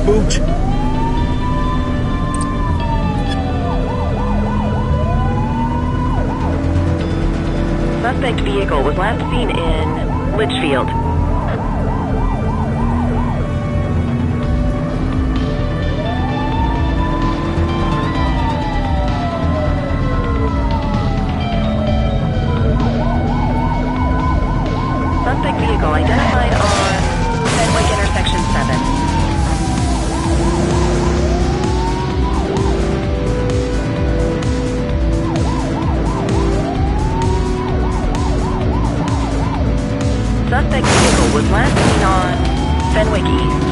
Booch? Suspect vehicle was last seen in Litchfield. Suspect vehicle identified on Fenwick intersection 7. Suspect vehicle was last seen on Fenwick East.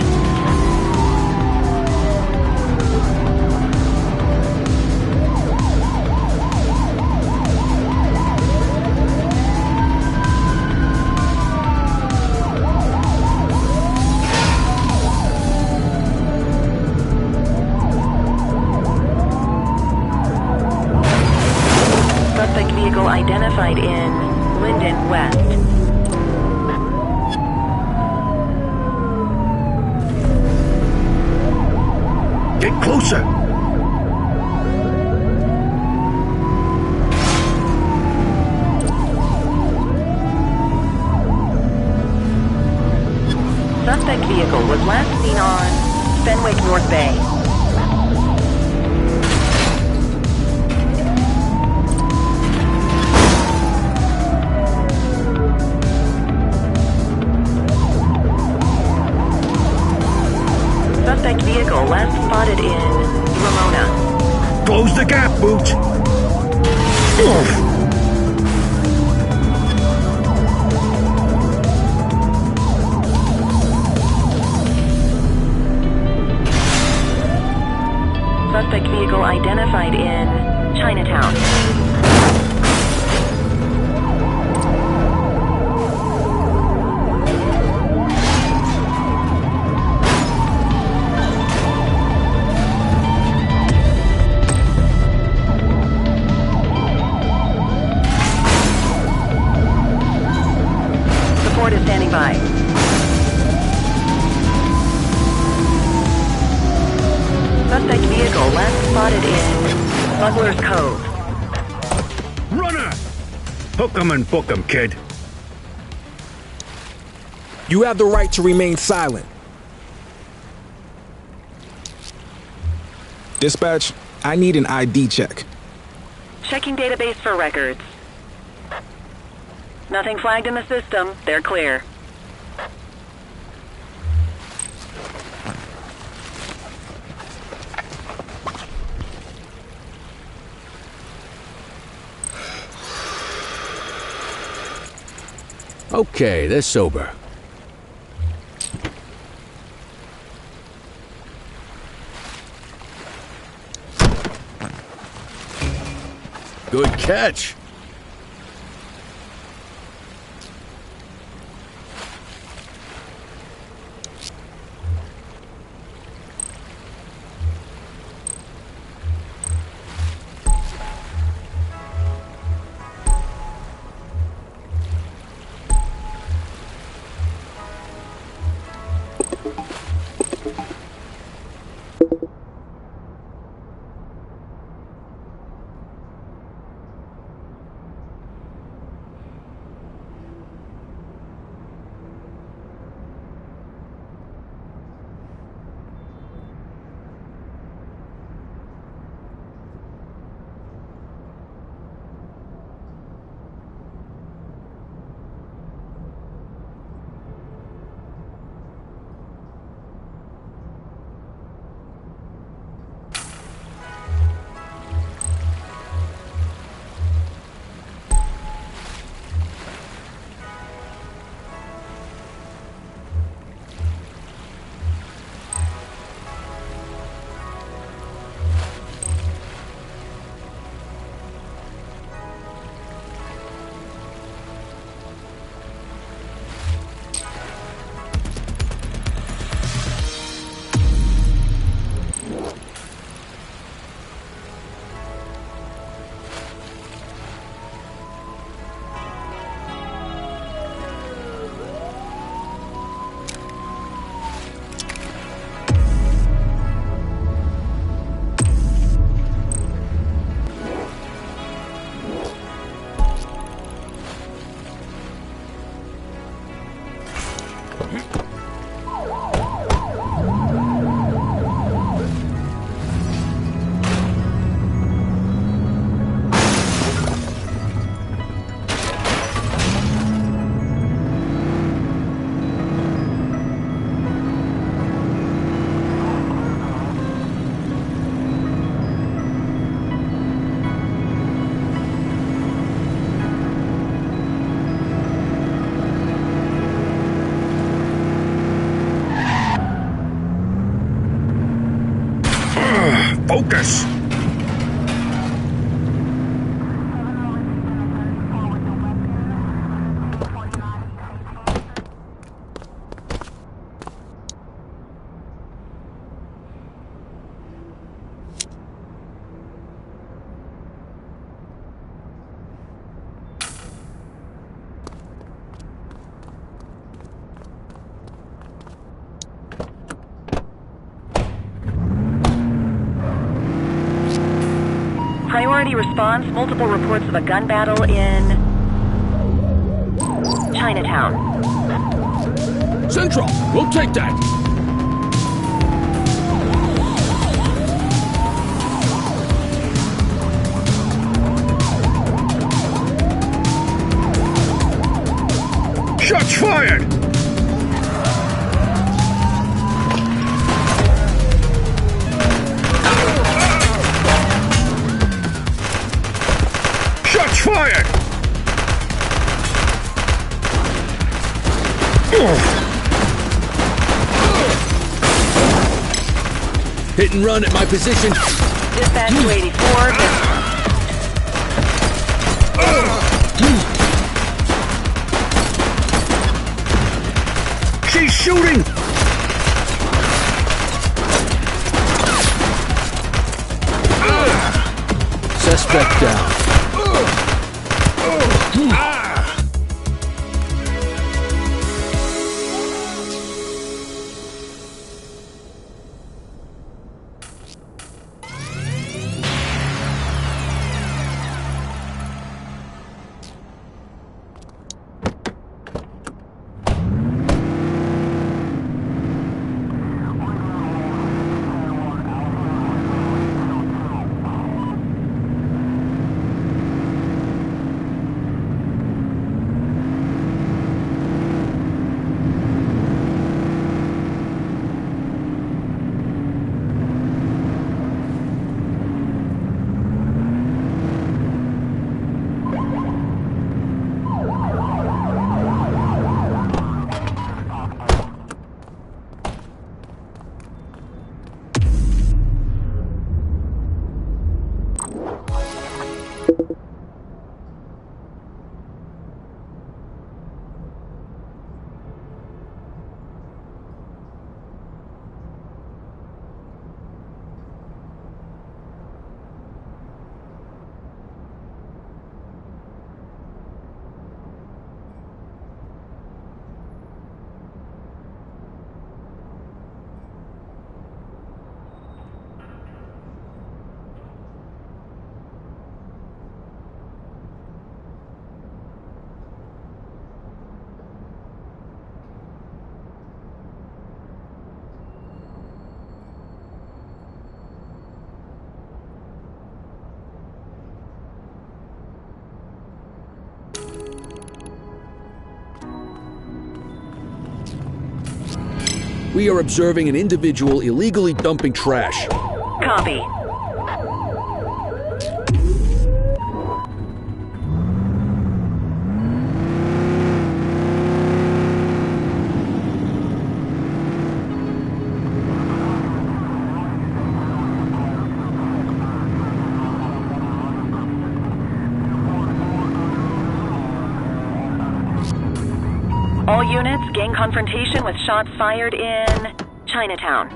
Suspect vehicle identified in Linden West. Get closer! Suspect vehicle was last seen on Fenwick North Bay. Suspect vehicle last spotted in Ramona. Close the gap, Booch! Oof. Suspect vehicle identified in Chinatown. Support is standing by. Suspect vehicle last spotted in Smuggler's Cove. Runner! Hook 'em and book 'em, kid. You have the right to remain silent. Dispatch, I need an ID check. Checking database for records. Nothing flagged in the system. They're clear. Okay, they're sober. Good catch. Priority response, multiple reports of a gun battle in Chinatown. Central, we'll take that. Shots fired! Shots fired! Hit and run at my position. Dispatch 284. She's shooting! Suspect down. We are observing an individual illegally dumping trash. Copy. All units, gang confrontation with shots fired in Chinatown.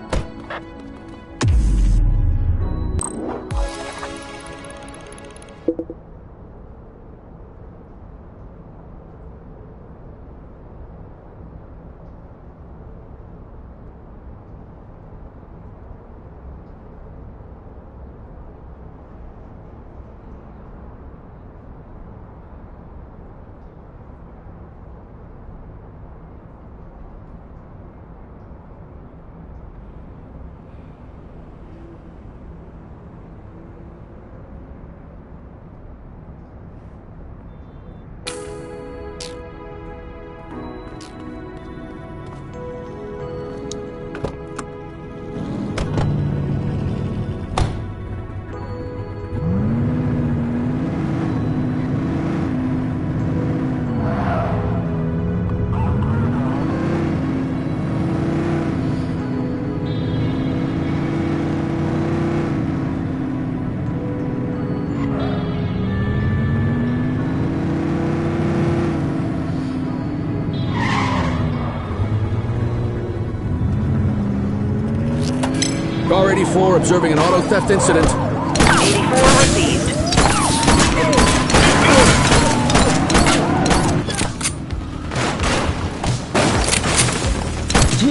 Car 84 observing an auto theft incident. 84 received.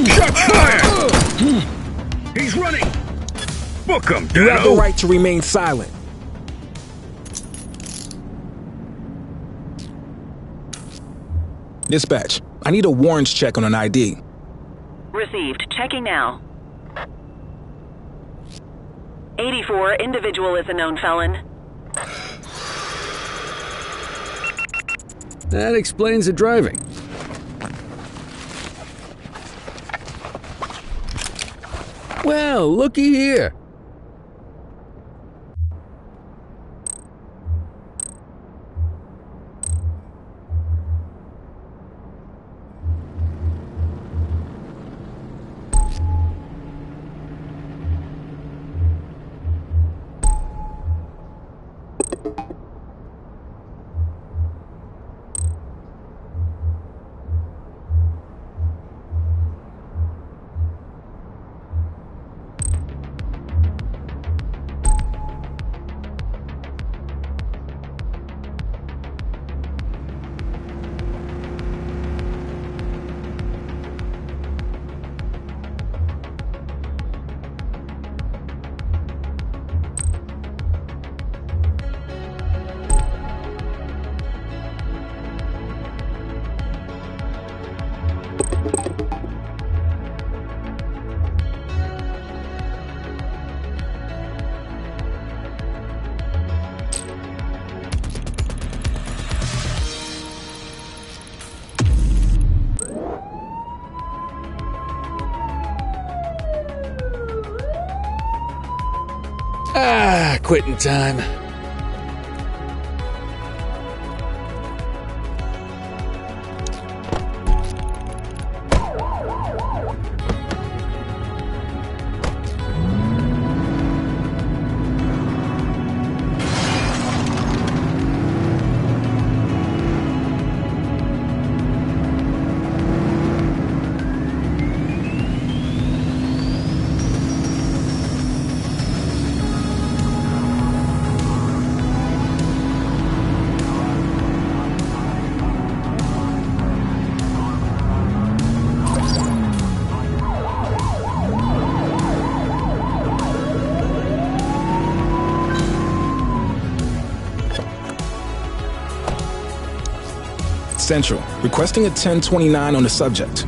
Shots fired! He's running! Book him, You have the Dano! right to remain silent. Dispatch, I need a warrants check on an ID. Received. Checking now. 84, individual is a known felon. That explains the driving. Well, looky here. Quitting time. Central, requesting a 1029 on the subject.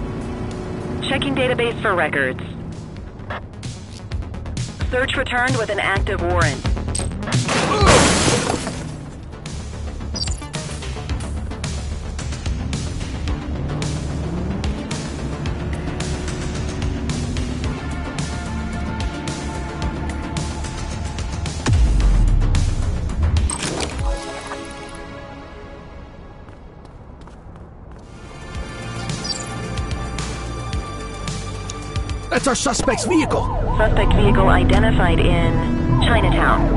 Checking database for records. Search returned with an active warrant. That's our suspect's vehicle. Suspect vehicle identified in Chinatown.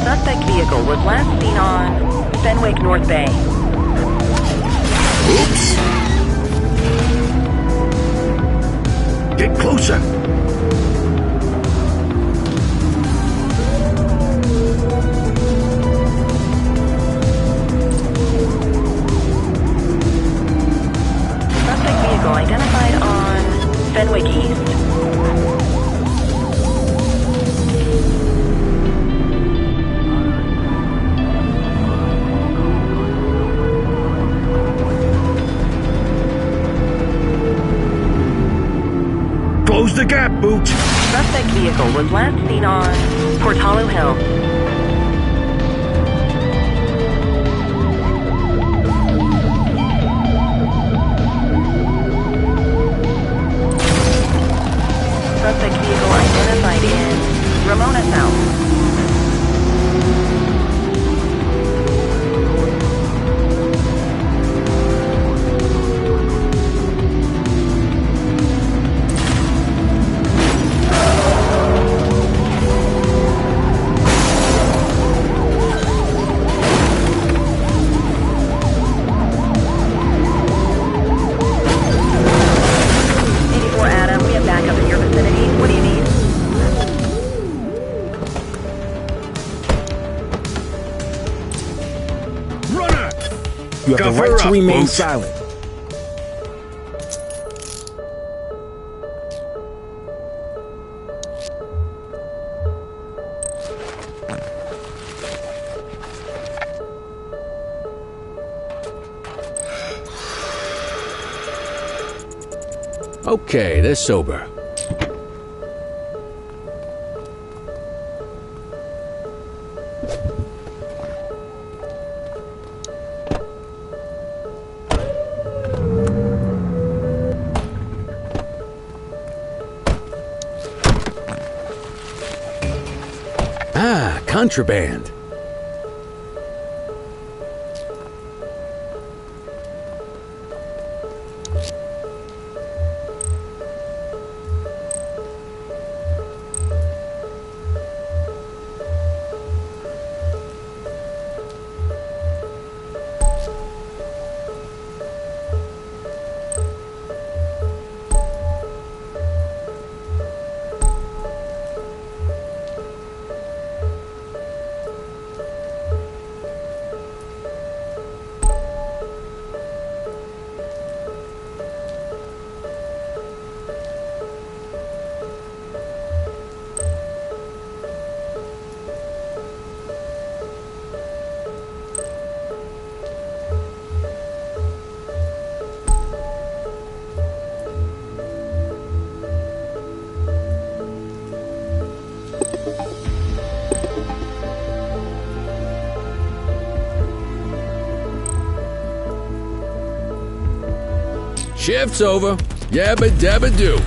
Suspect vehicle was last seen on Fenwick North Bay. Oops! Get closer. Identified on Fenwick East. Close the gap, Boots. Suspect vehicle was last seen on Portalo Hill. Suspect vehicle identified in Ramona South. You have the right to remain silent. Okay, they're sober. Ah, contraband. Shift's over. Yabba dabba do.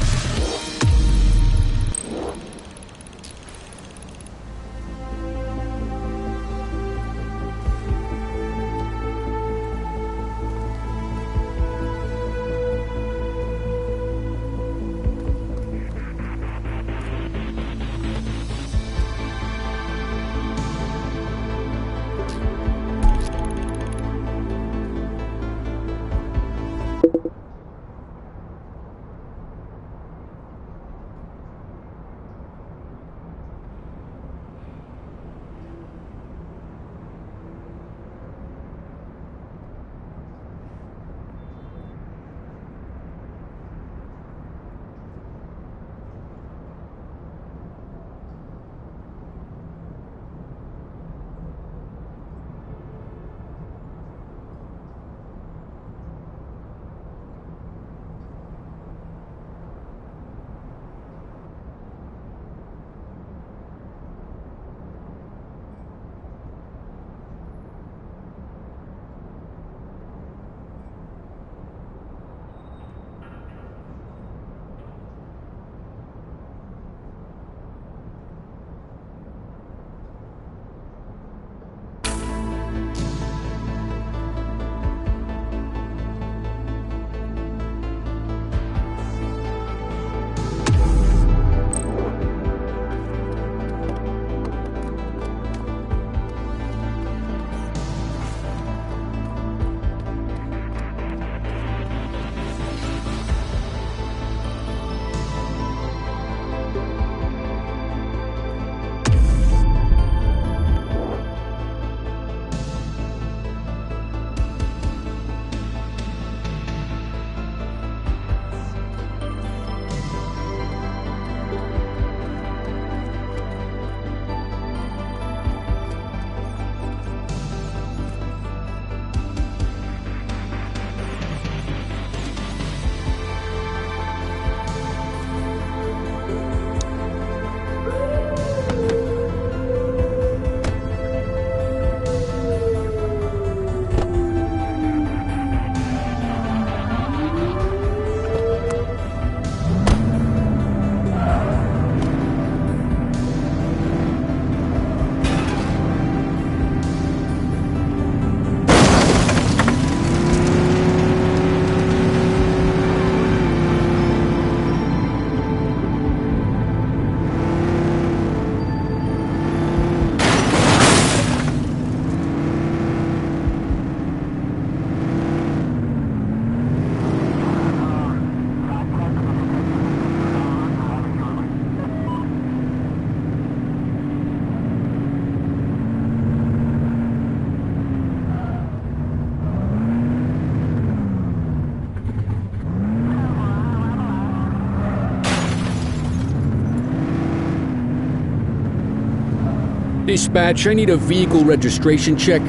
Dispatch, I need a vehicle registration check.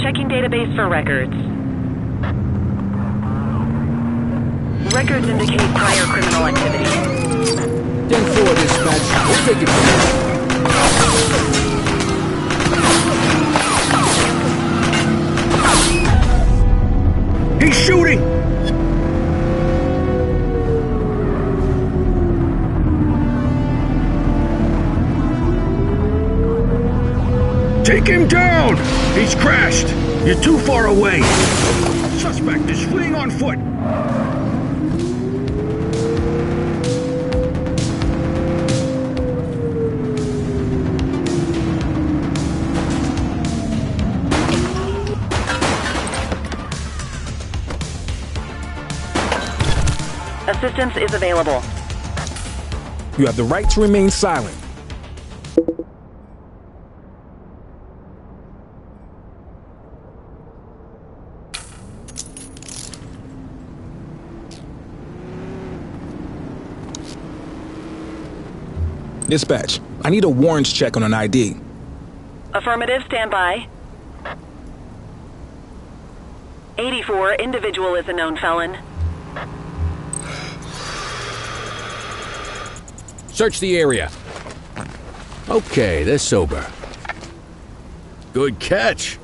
Checking database for records. Records indicate prior criminal activity. 10-4, dispatch. We'll take it from there. He's shooting! Take him down! He's crashed! You're too far away! Suspect is fleeing on foot! Assistance is available. You have the right to remain silent. Dispatch, I need a warrants check on an ID. Affirmative, stand by. 84, individual is a known felon. Search the area. Okay, they're sober. Good catch.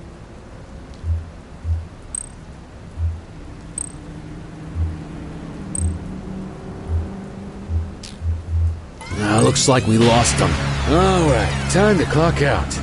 Looks like we lost them. All right, time to clock out.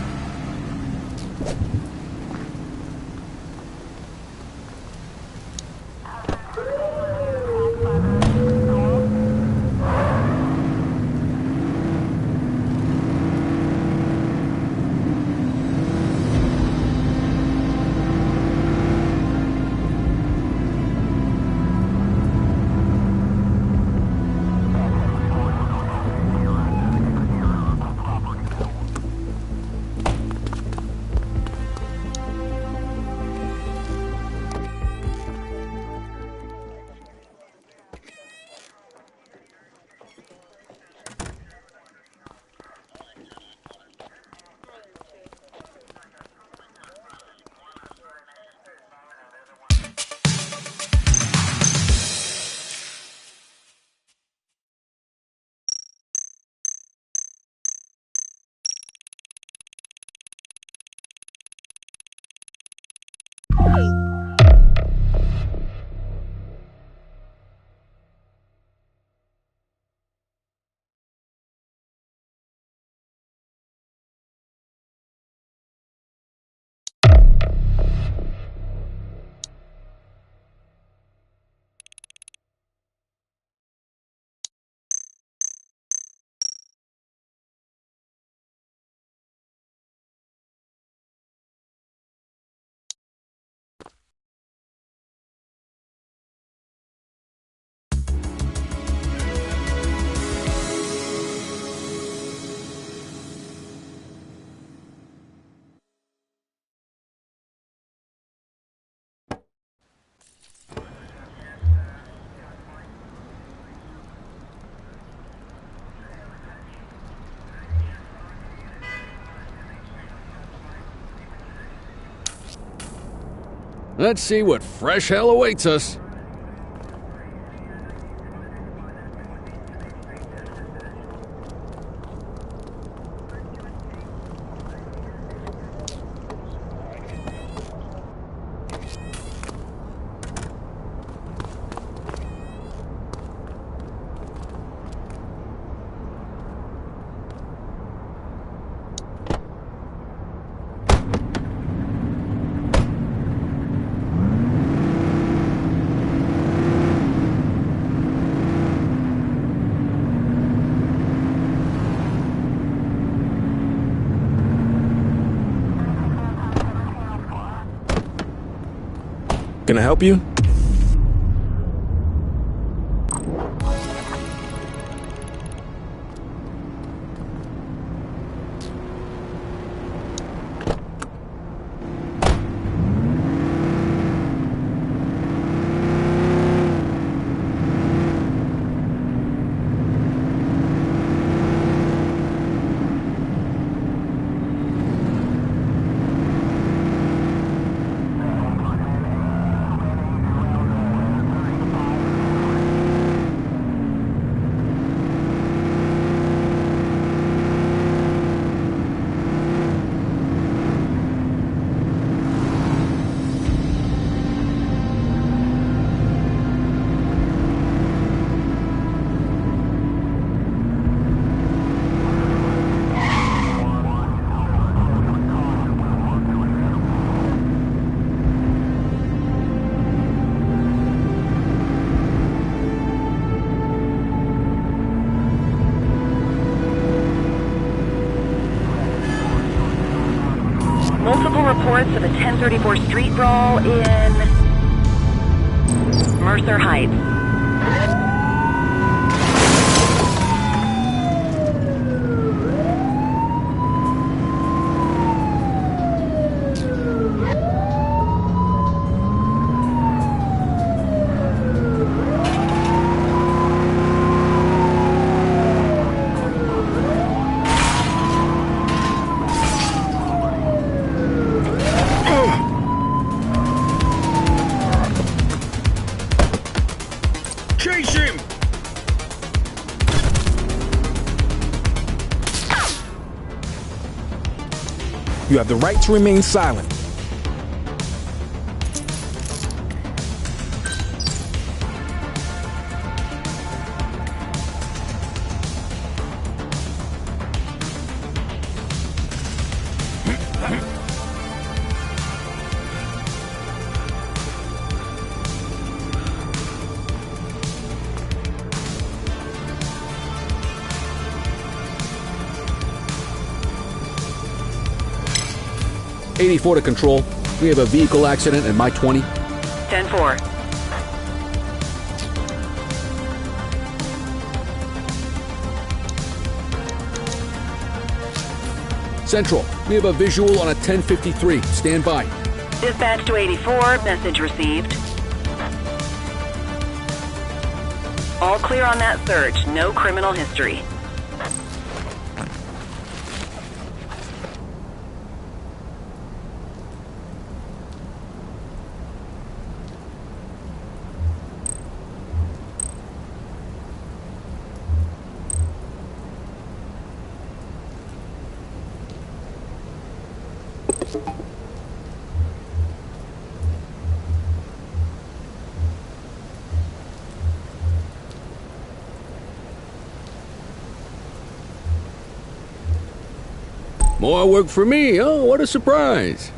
Let's see what fresh hell awaits us. Can I help you? 134th Street brawl in Mercer Heights. Chase him! You have the right to remain silent. '84 to control. We have a vehicle accident in my 20. 10-4. Central, we have a visual on a 1053. Stand by. Dispatch to 84, message received. All clear on that search, no criminal history. More work for me, oh, what a surprise.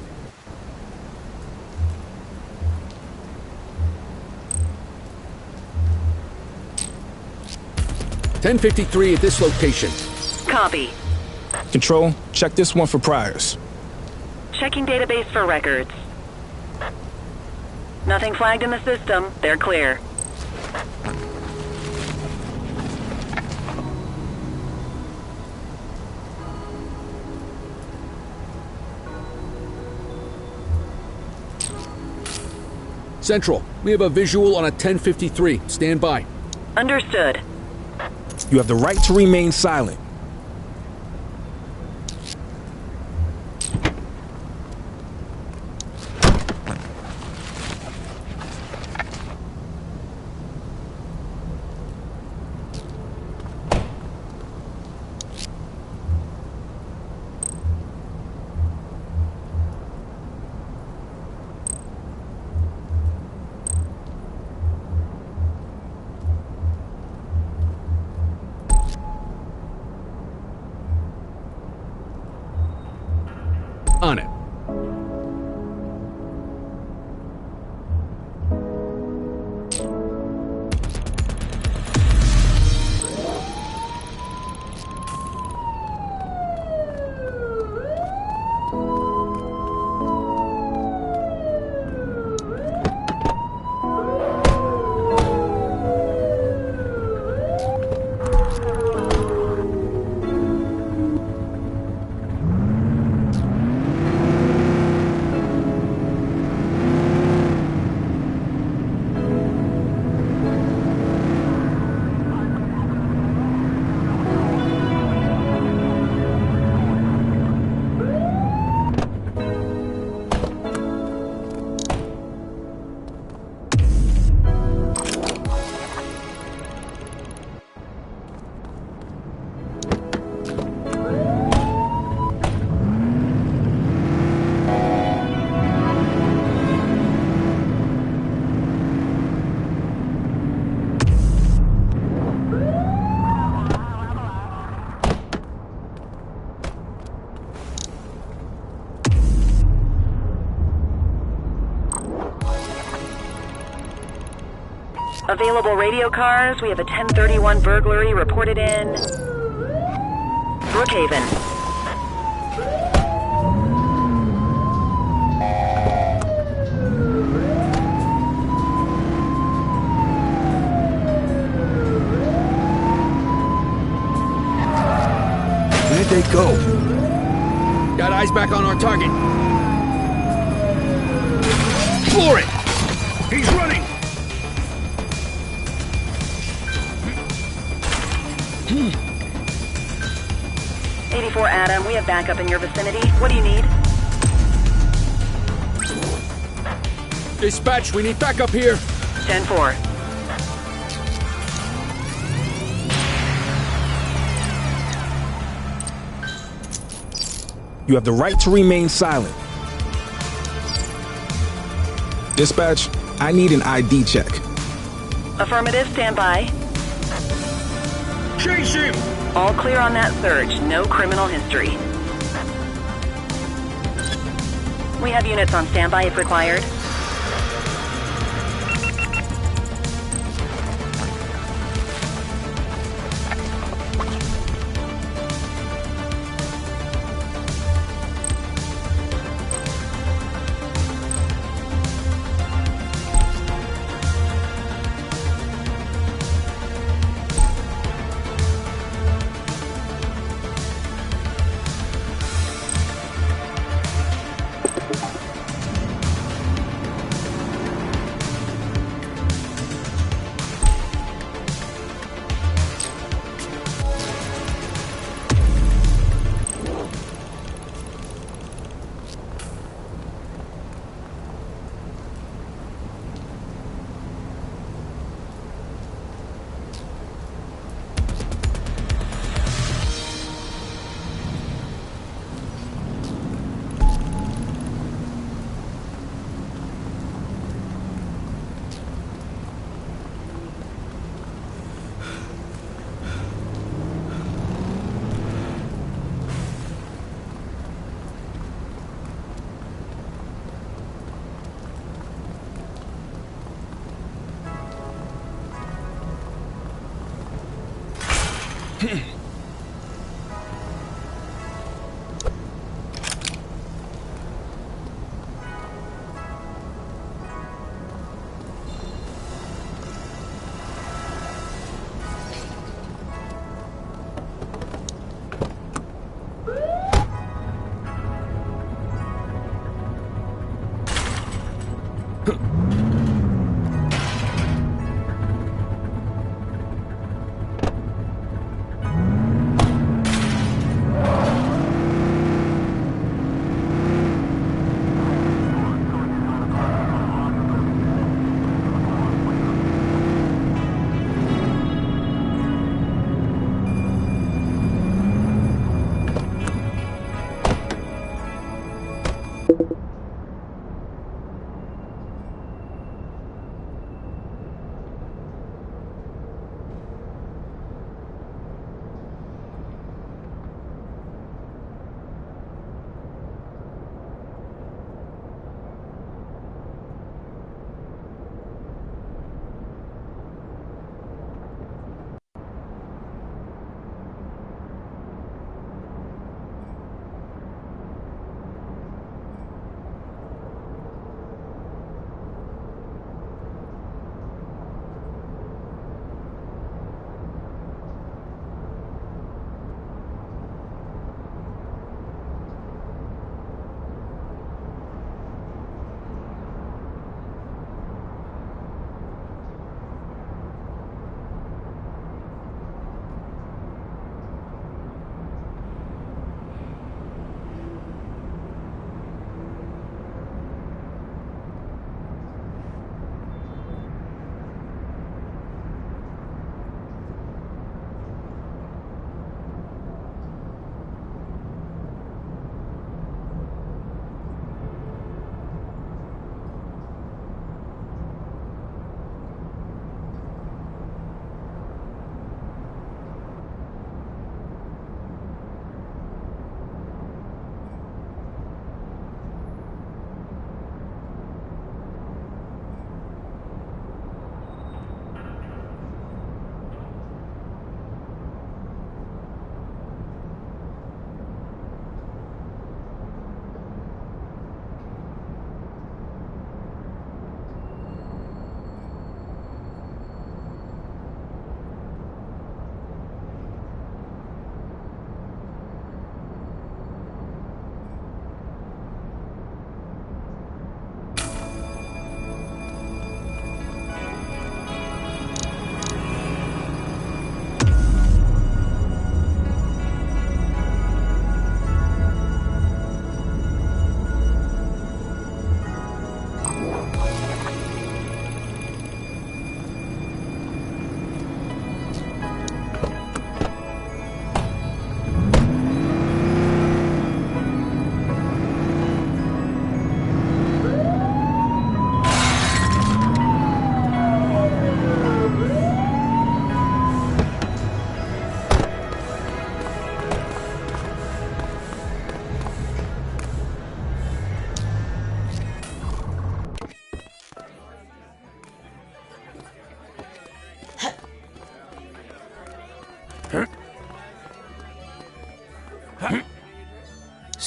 .1053 at this location. Copy. Control, check this one for priors. Checking database for records. Nothing flagged in the system. They're clear. Central, we have a visual on a 1053. Stand by. Understood. You have the right to remain silent. On it. Available radio cars. We have a 1031 burglary reported in Brookhaven. Go. Got eyes back on our target. Floor it! He's running! 84 Adam, we have backup in your vicinity. What do you need? Dispatch, we need backup here. 10-4. You have the right to remain silent. Dispatch, I need an ID check. Affirmative, stand by. Chase him! All clear on that search. No criminal history. We have units on standby if required.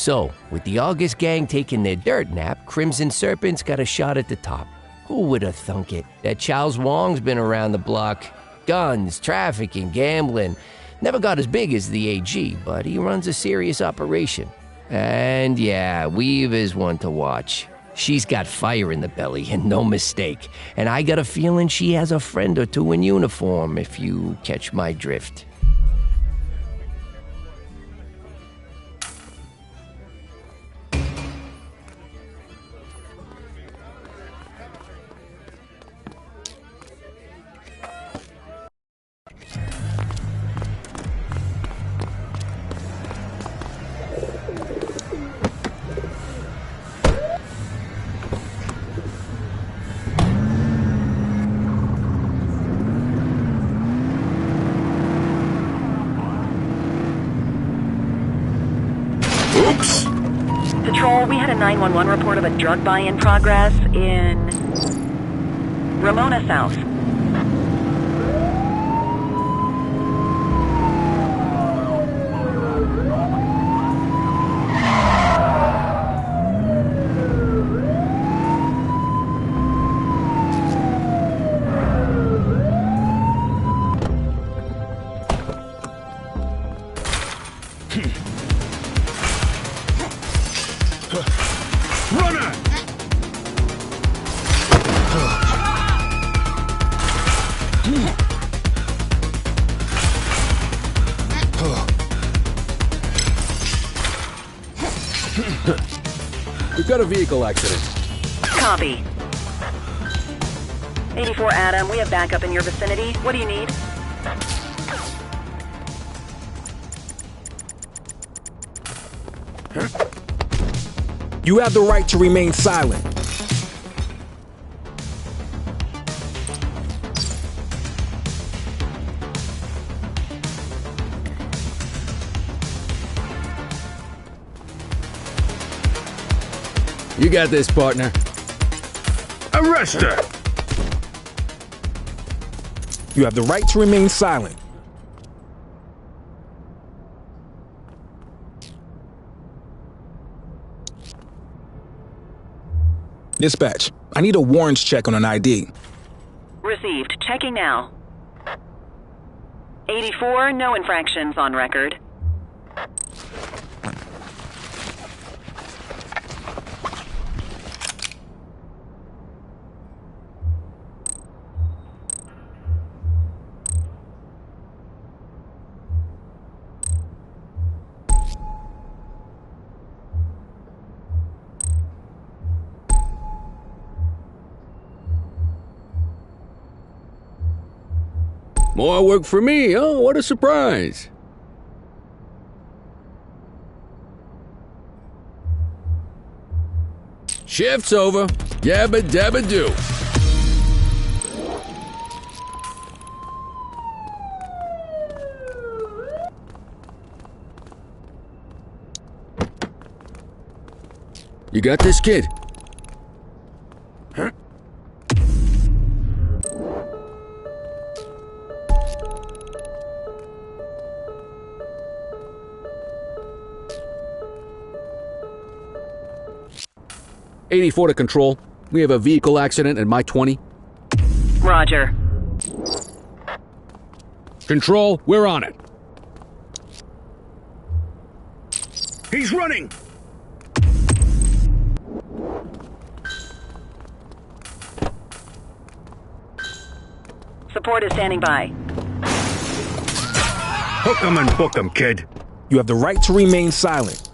So, with the August gang taking their dirt nap, Crimson Serpent's got a shot at the top. Who would have thunk it? That Charles Wong's been around the block. Guns, trafficking, gambling. Never got as big as the AG, but he runs a serious operation. And yeah, Weave is one to watch. She's got fire in the belly, and no mistake. And I got a feeling she has a friend or two in uniform, if you catch my drift. Patrol, we had a 911 report of a drug buy in progress in Ramona South. We've got a vehicle accident. Copy. 84 Adam, we have backup in your vicinity. What do you need? You have the right to remain silent. You got this, partner. Arrest her! You have the right to remain silent. Dispatch, I need a warrants check on an ID. Received. Checking now. 84, no infractions on record. More work for me, oh, what a surprise. Shift's over. Yabba dabba do. You got this, kid? Huh? '84 to control. We have a vehicle accident at my 20. Roger. Control, we're on it. He's running! Support is standing by. Hook 'em and book 'em, kid. You have the right to remain silent.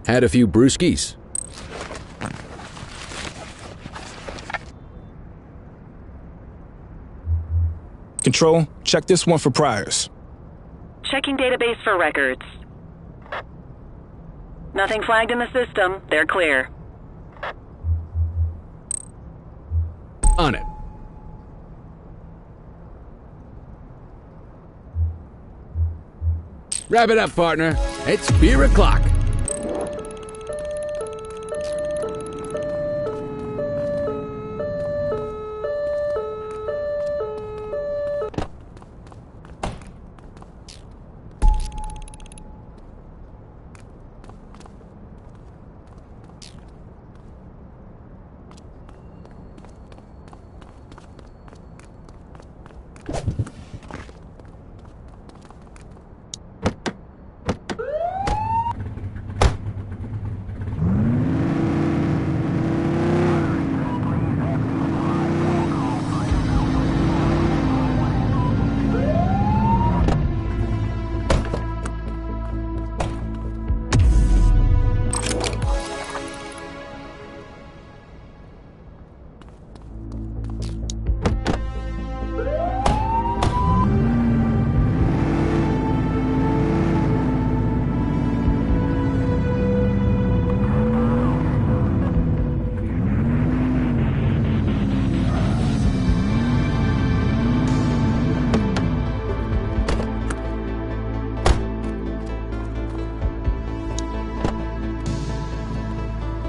Had a few brewskis. Control, check this one for priors. Checking database for records. Nothing flagged in the system. They're clear. On it. Wrap it up, partner. It's beer o'clock.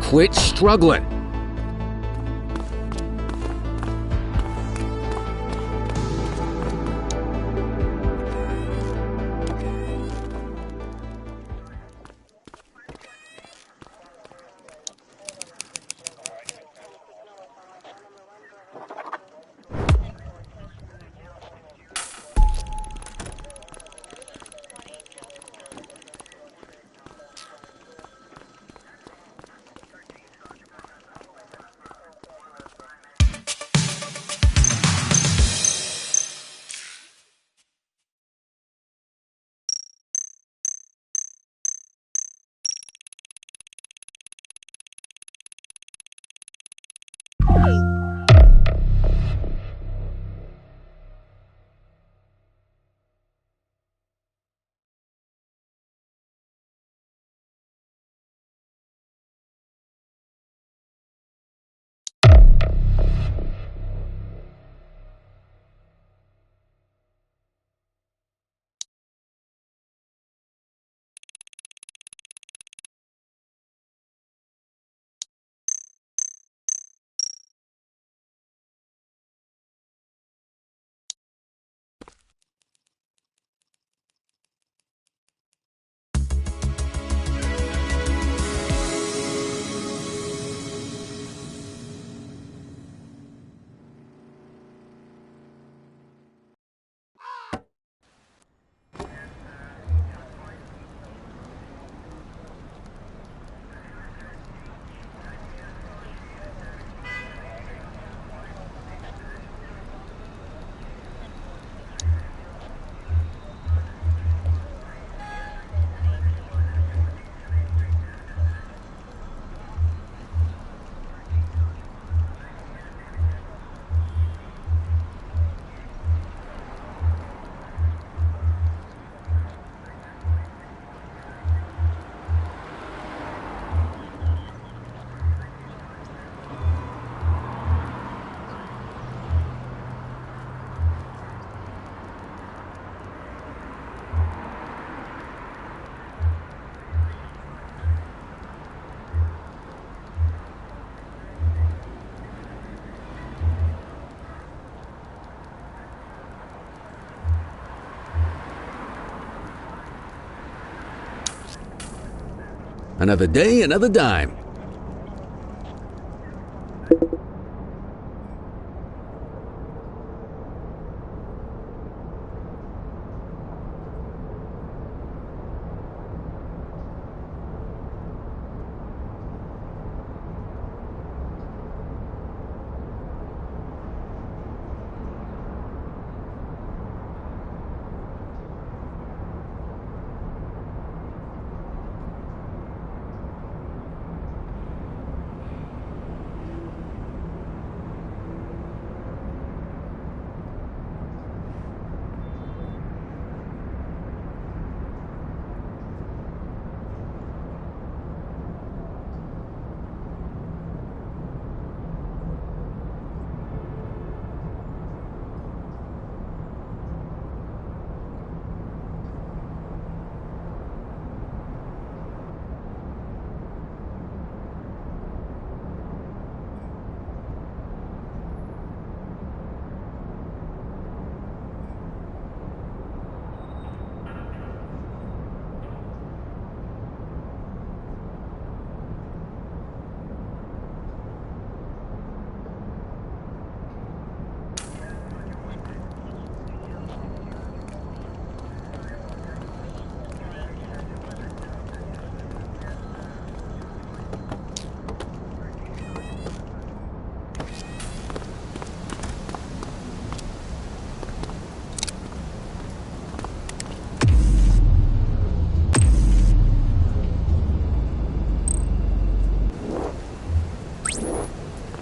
quit struggling. Another day, another dime.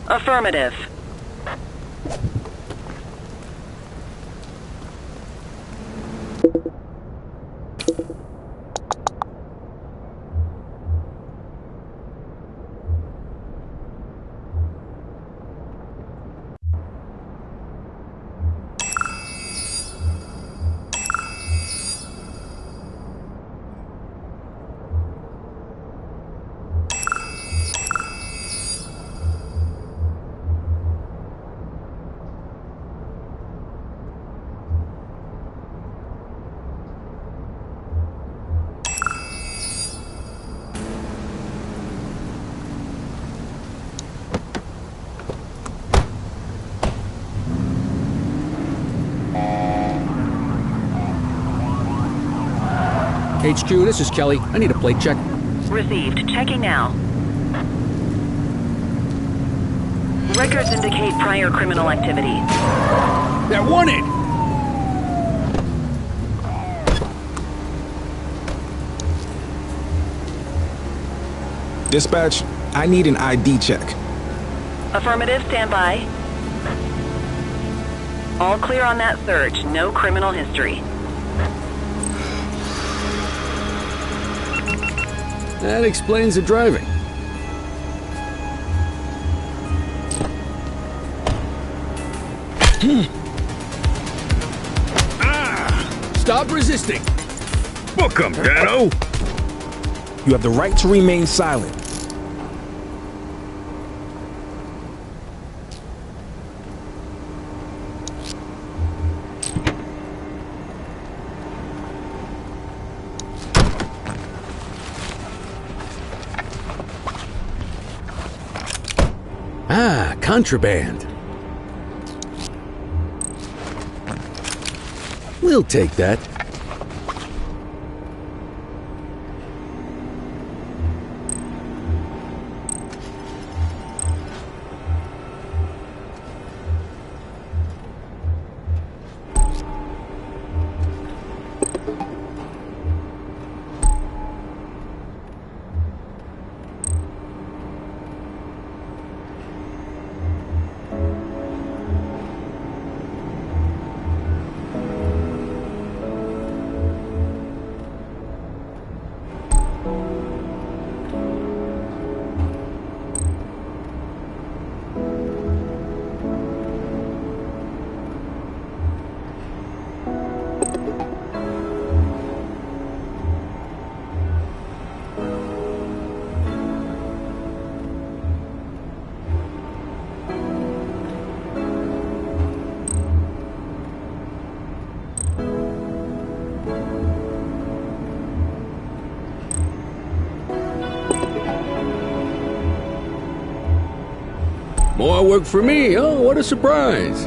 Affirmative. HQ, this is Kelly. I need a plate check. Received. Checking now. Records indicate prior criminal activity. They're wanted! Dispatch, I need an ID check. Affirmative, stand by. All clear on that search. No criminal history. That explains the driving. Stop resisting! Book 'em, Dano! You have the right to remain silent. Ah, contraband. We'll take that. More work for me, oh, what a surprise.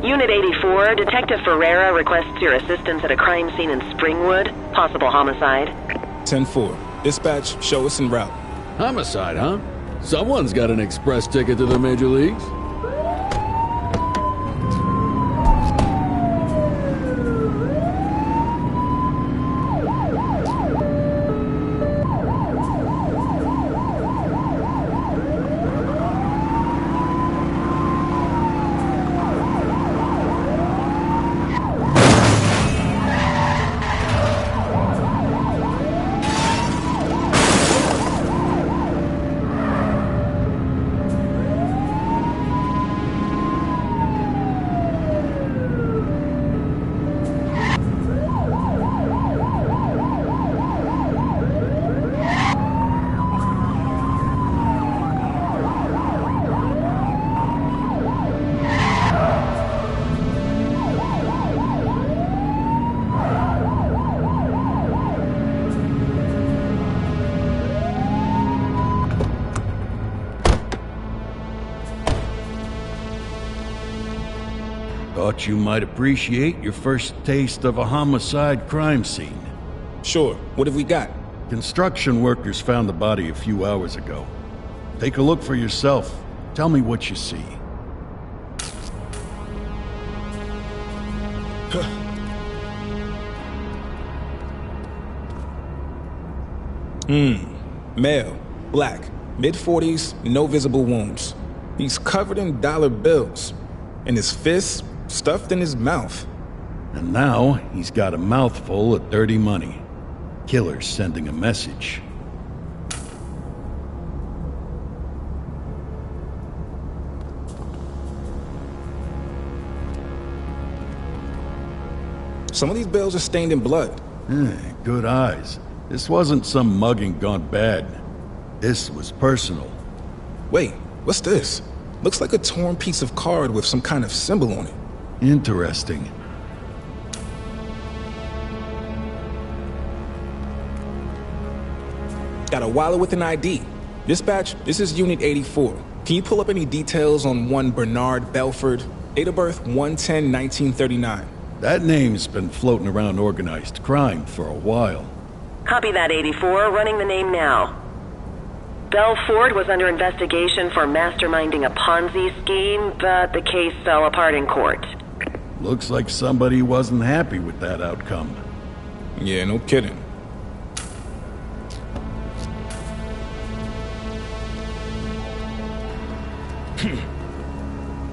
Unit 84, Detective Ferreira requests your assistance at a crime scene in Springwood. Possible homicide. 10-4. Dispatch, show us en route. Homicide, huh? Someone's got an express ticket to the major leagues. Thought you might appreciate your first taste of a homicide crime scene. Sure. What have we got? Construction workers found the body a few hours ago. Take a look for yourself. Tell me what you see. Male, black, mid-40s, no visible wounds. He's covered in dollar bills, and his fists stuffed in his mouth. And now he's got a mouthful of dirty money. Killer's sending a message. Some of these bills are stained in blood. Good eyes. This wasn't some mugging gone bad. This was personal. Wait, what's this? Looks like a torn piece of card with some kind of symbol on it. Interesting. Got a wallet with an ID. Dispatch, this is Unit 84. Can you pull up any details on one Bernard Belford? Date of birth 1/10/1939. That name's been floating around organized crime for a while. Copy that, 84. Running the name now. Belford was under investigation for masterminding a Ponzi scheme, but the case fell apart in court. Looks like somebody wasn't happy with that outcome. Yeah, no kidding.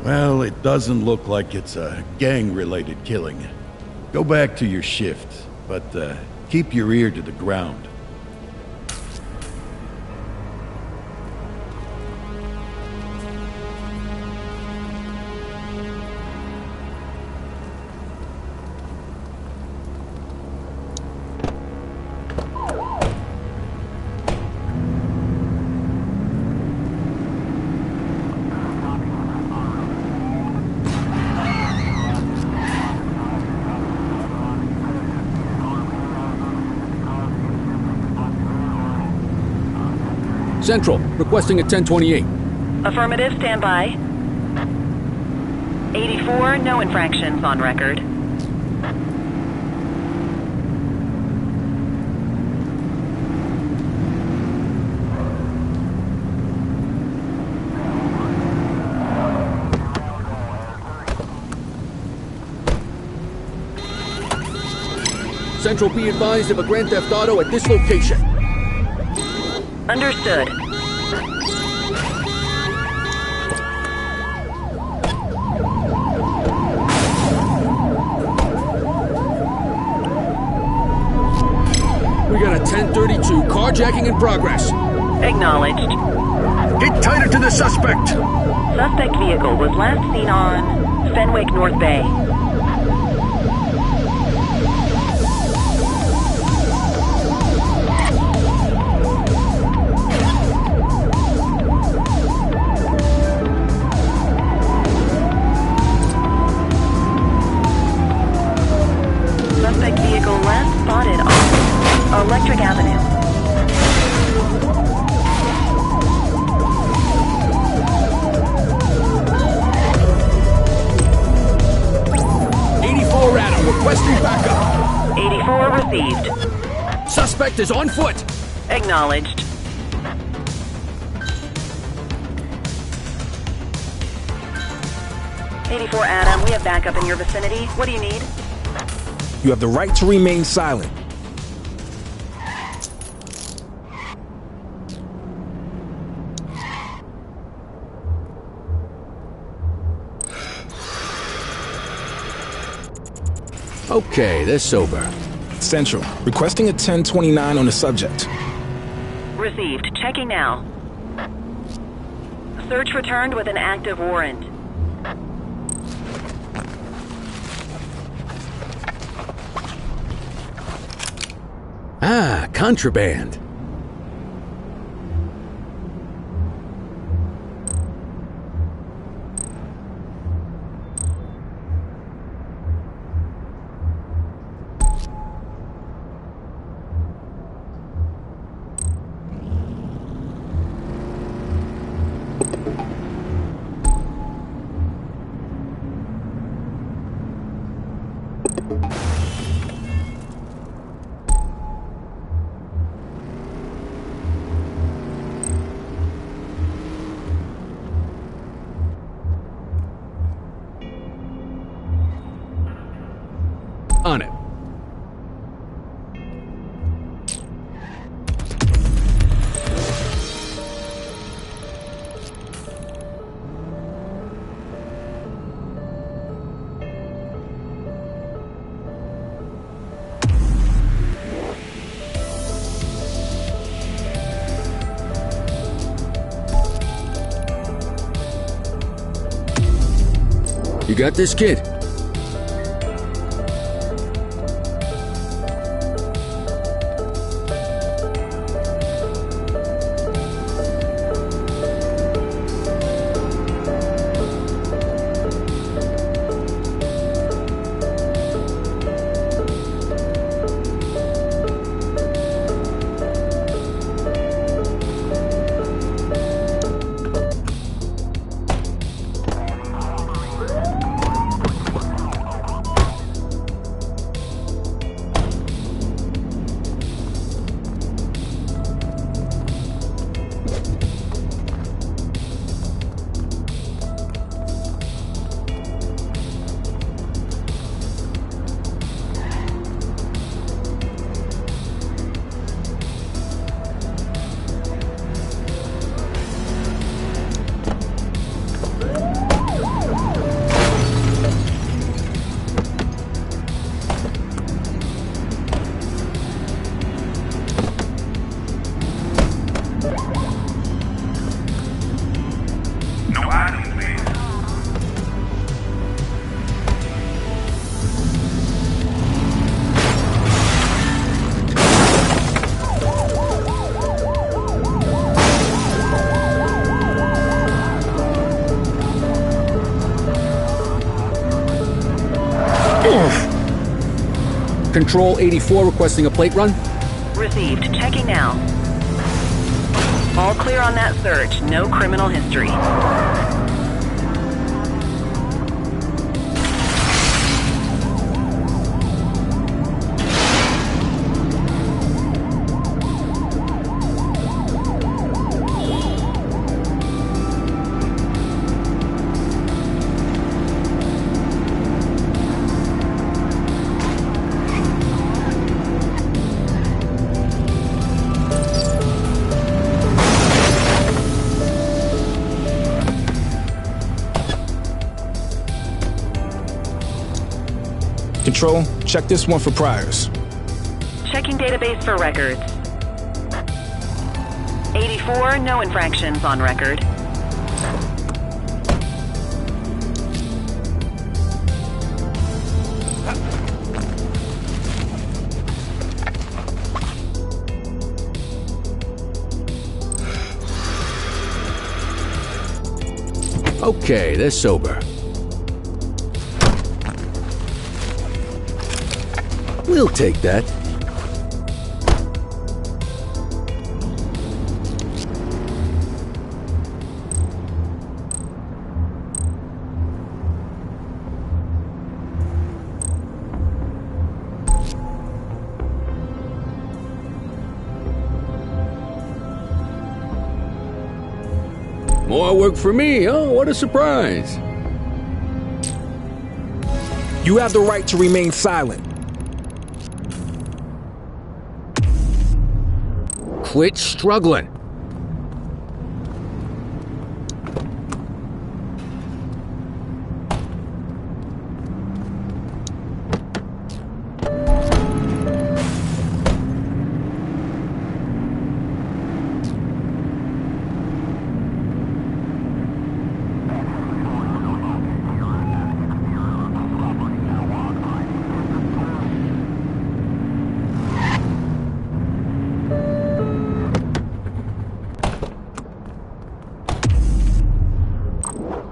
Well, it doesn't look like it's a gang-related killing. Go back to your shift, but keep your ear to the ground. Central, requesting a 1028. Affirmative, stand by. 84, no infractions on record. Central, be advised of a Grand Theft Auto at this location. Understood. We got a 1032 carjacking in progress. Acknowledged. Get tighter to the suspect. Suspect vehicle was last seen on Fenwick North Bay. Suspect vehicle last spotted on Electric Avenue. Adam, requesting backup. 84 received. Suspect is on foot. Acknowledged. '84 Adam, we have backup in your vicinity. What do you need? You have the right to remain silent. Okay, they're sober. Central, requesting a 1029 on the subject. Received. Checking now. Search returned with an active warrant. Ah, contraband. On it. You got this, kid? Control 84 requesting a plate run. Received. Checking now. All clear on that search. No criminal history. Control, check this one for priors. Checking database for records. 84, no infractions on record. Okay, they're sober. We'll take that. More work for me, oh, what a surprise. You have the right to remain silent. Quit struggling.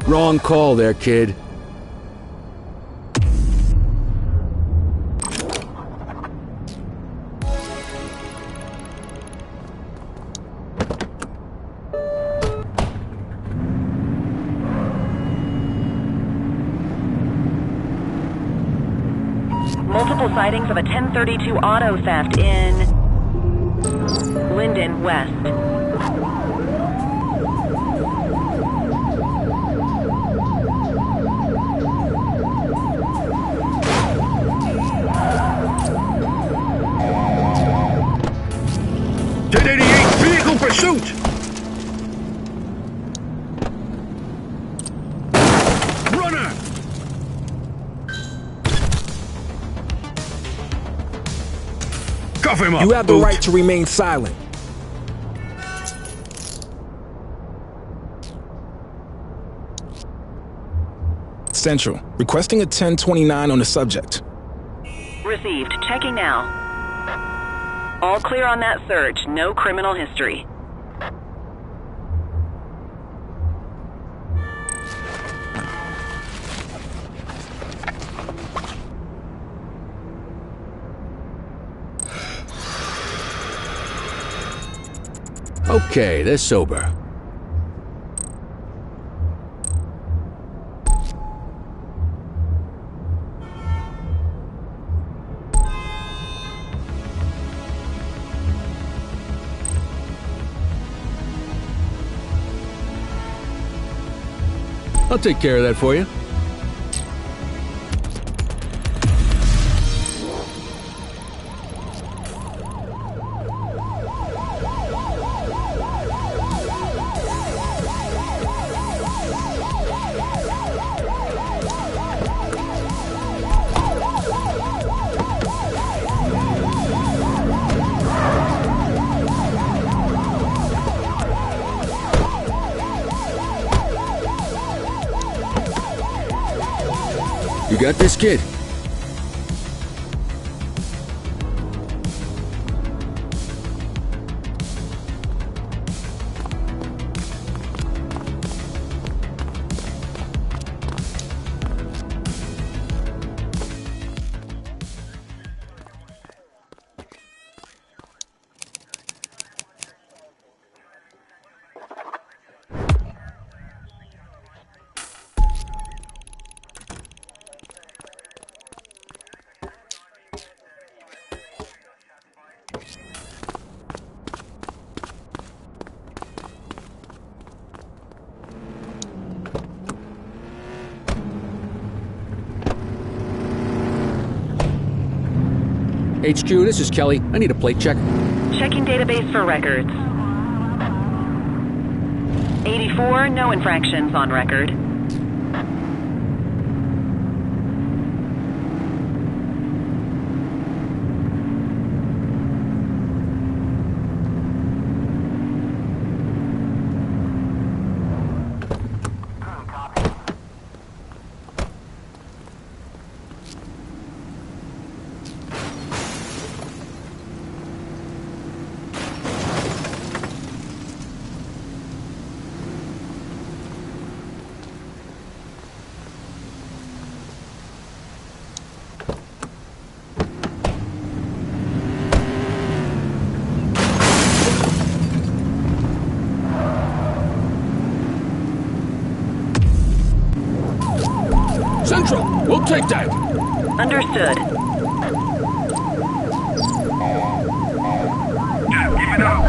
Wrong call there, kid. Multiple sightings of a 1032 auto theft in Linden West. Vehicle pursuit! Runner! Cuff him up! You have the Boot. right to remain silent. Central, requesting a 1029 on the subject. Received. Checking now. All clear on that search. No criminal history. Okay, they're sober. I'll take care of that for you. You got this, kid? HQ, this is Kelly. I need a plate check. Checking database for records. 84, no infractions on record. Central, we'll take that. Understood. Give it up.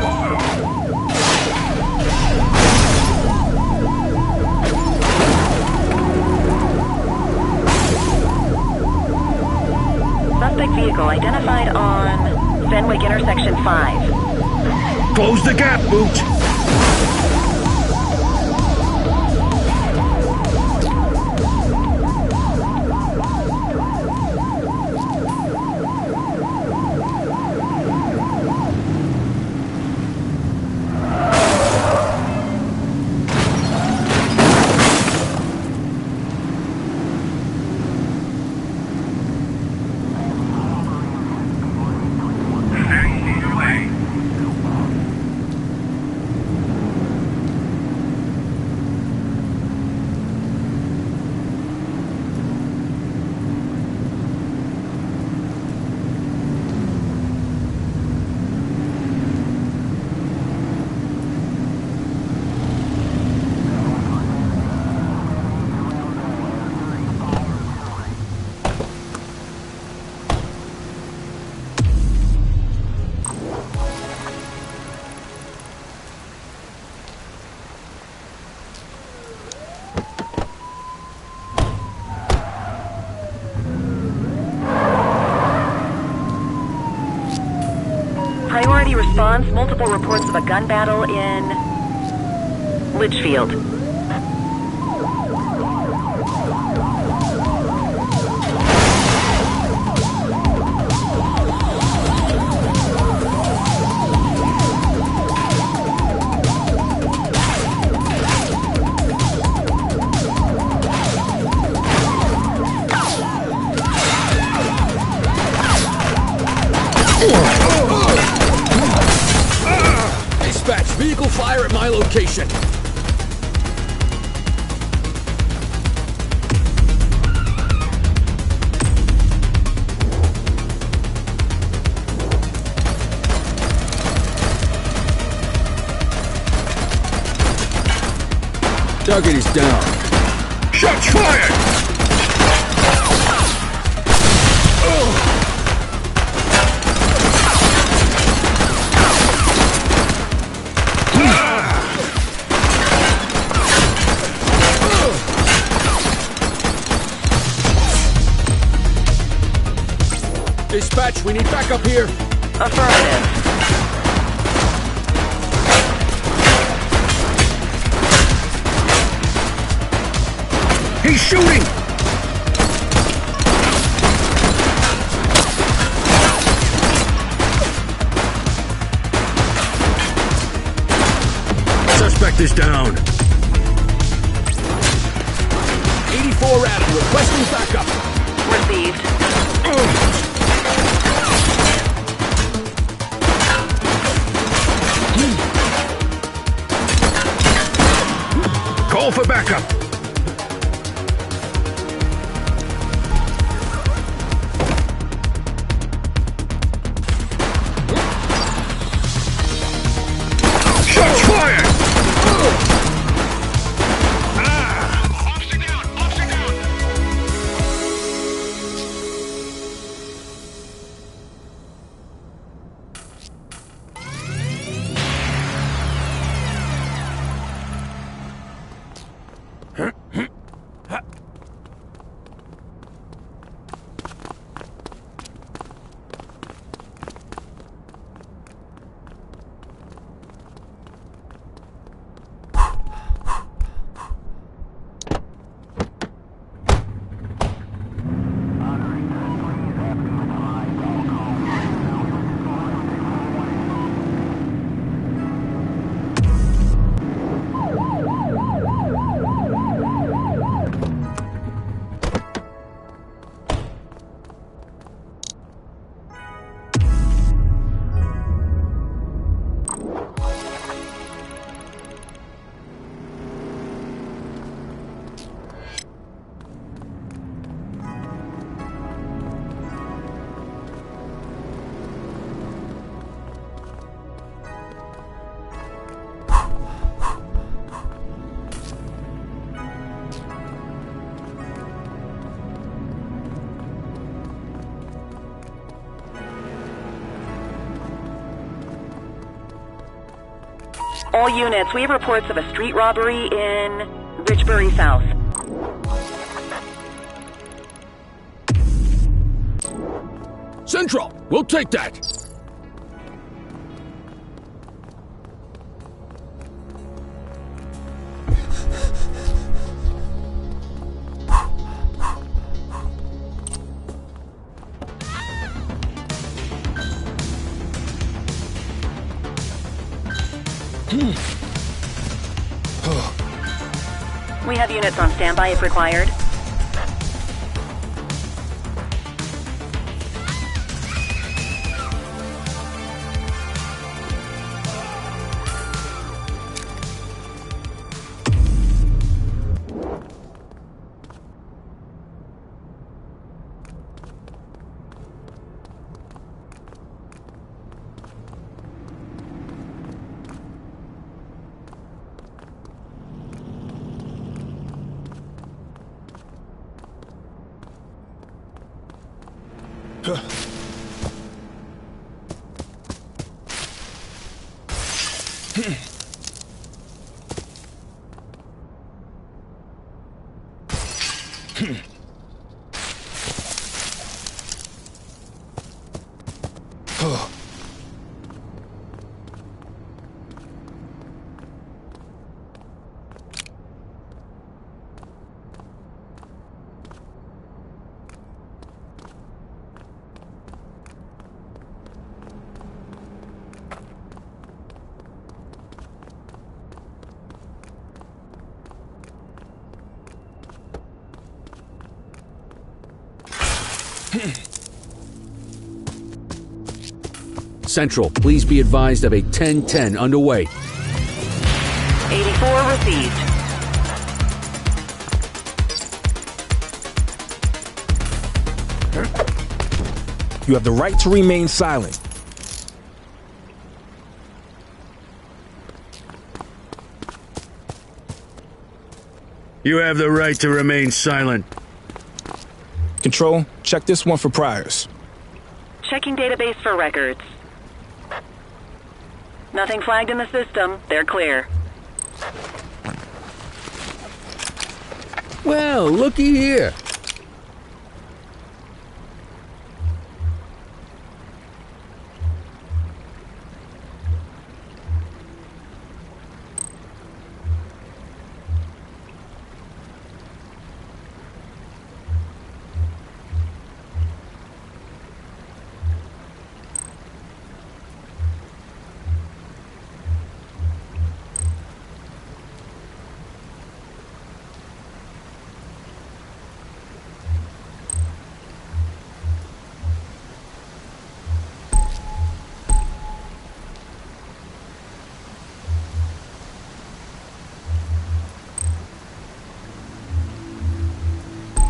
Suspect vehicle identified on Fenwick intersection 5. Close the gap, Booch! Priority response, multiple reports of a gun battle in Litchfield. Dispatch, vehicle fire at my location. Target is down. Shots fired! Dispatch, we need backup here. Affirmative. He's shooting! Suspect is down. 84 Adam, requesting backup. Received. Call for backup. Shots fired! All units, we have reports of a street robbery in Richbury South. Central, we'll take that. We have units on standby if required. Central, please be advised of a 10-10 underway. 84 received. You have the right to remain silent. You have the right to remain silent. Control, check this one for priors. Checking database for records. Nothing flagged in the system. They're clear. Well, looky here.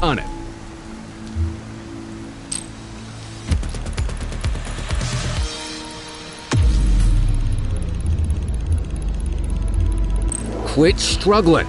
On it. Quit struggling.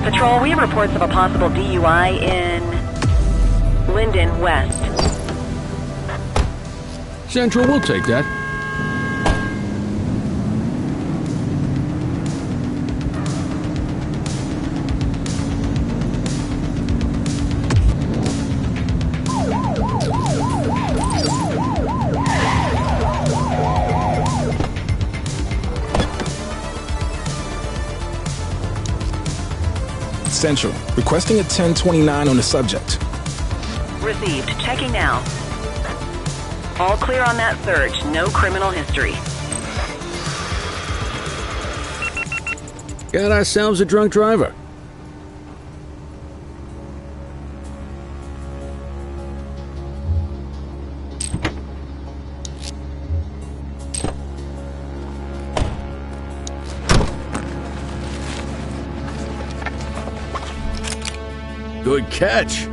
Patrol, we have reports of a possible DUI in Linden West. Central, we'll take that. Central, requesting a 1029 on the subject. Received. Checking now. All clear on that search. No criminal history. Got ourselves a drunk driver. Good catch.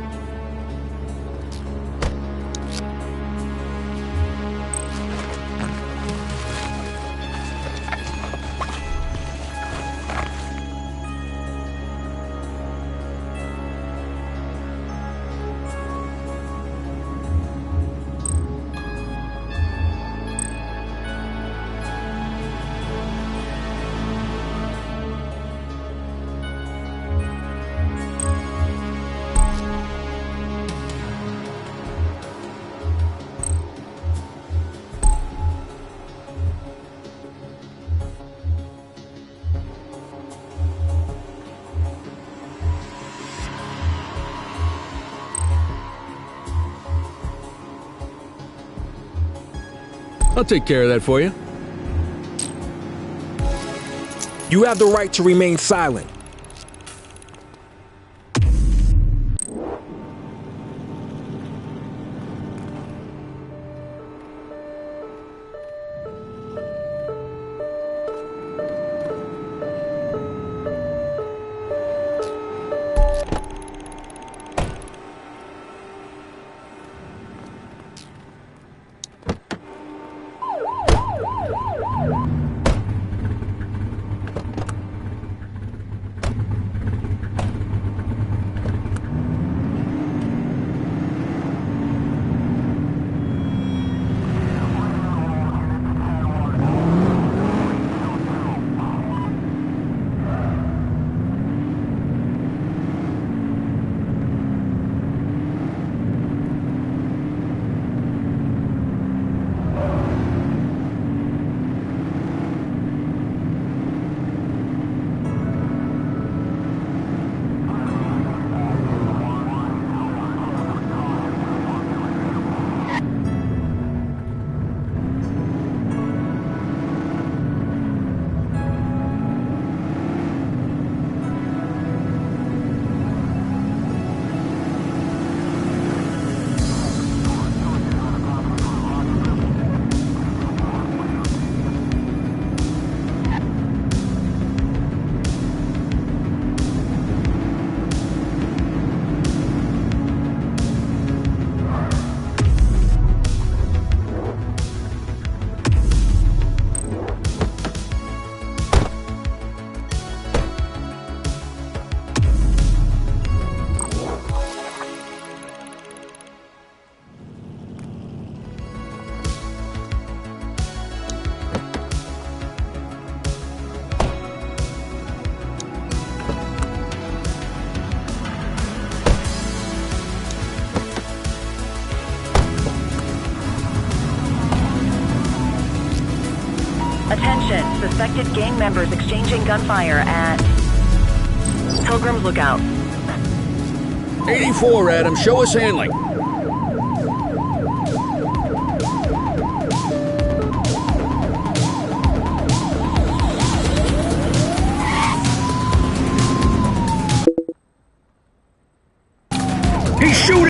I'll take care of that for you. You have the right to remain silent. Attention, suspected gang members exchanging gunfire at Pilgrim's Lookout. 84, Adam. Show us handling. He's shooting!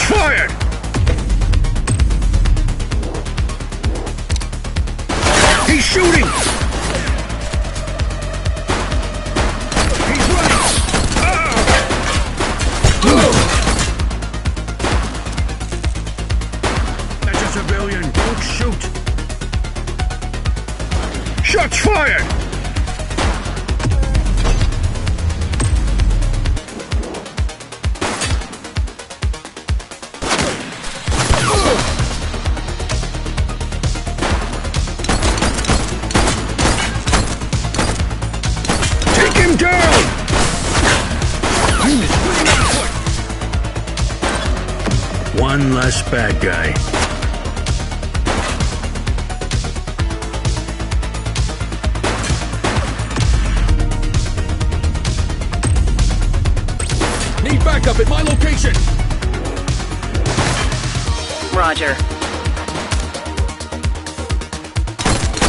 fired! He's shooting! He's running! That's a civilian. Don't shoot! Shots fired! One less bad guy. Need backup at my location! Roger.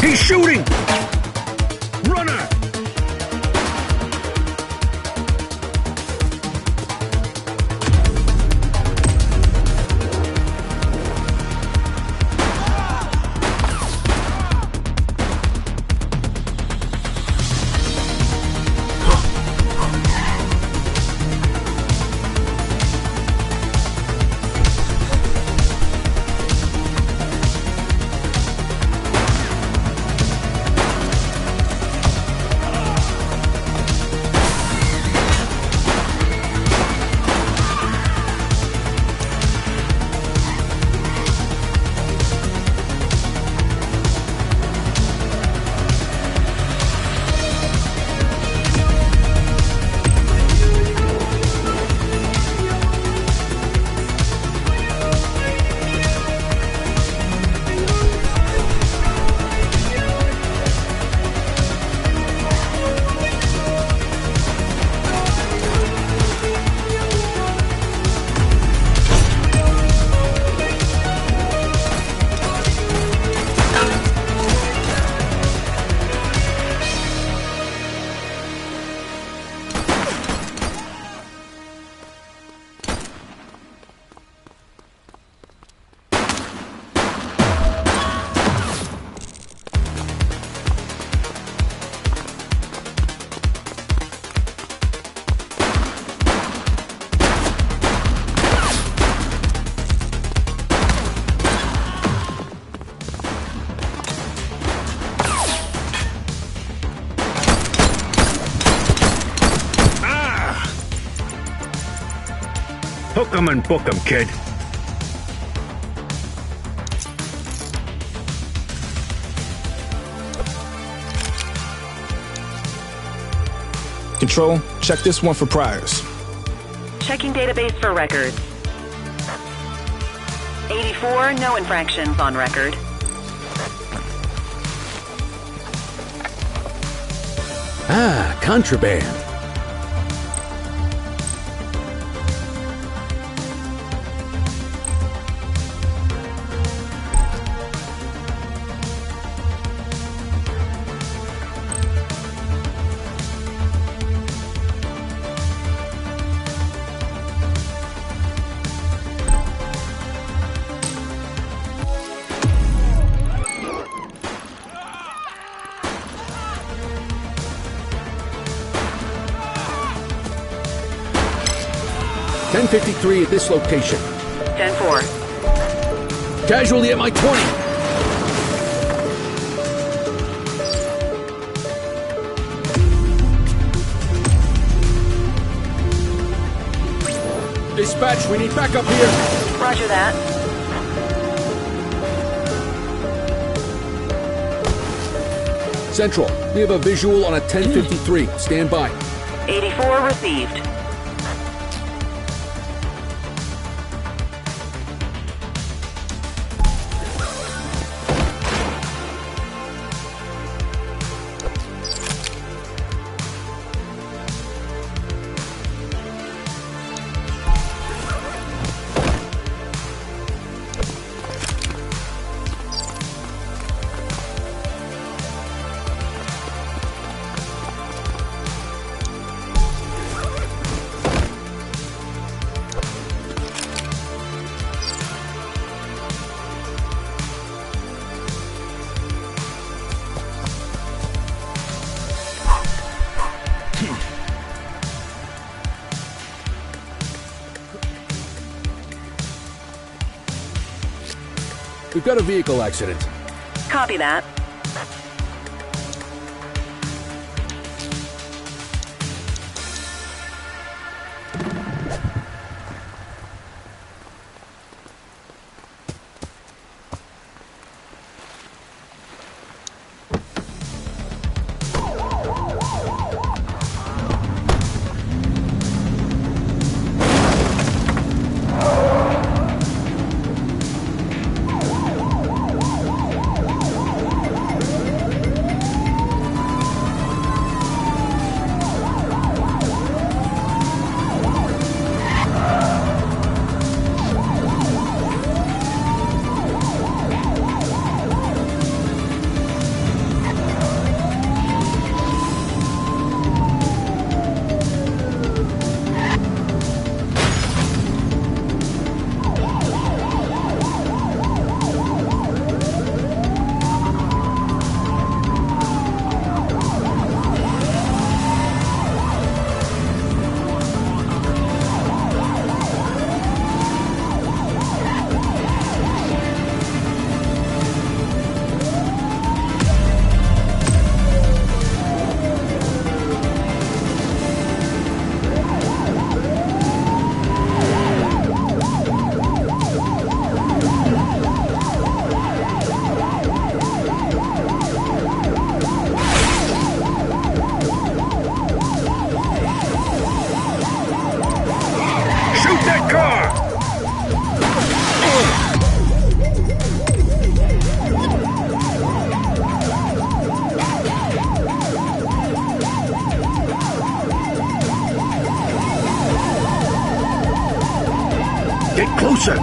He's shooting! Runner! Hook 'em and book 'em, kid. Control, check this one for priors. Checking database for records. 84, no infractions on record. Ah, contraband. .1053 at this location. 10-4. Casualty at my 20. Dispatch, we need backup here. Roger that. Central, we have a visual on a 1053. Stand by. 84 received. We've got a vehicle accident. Copy that. Get closer!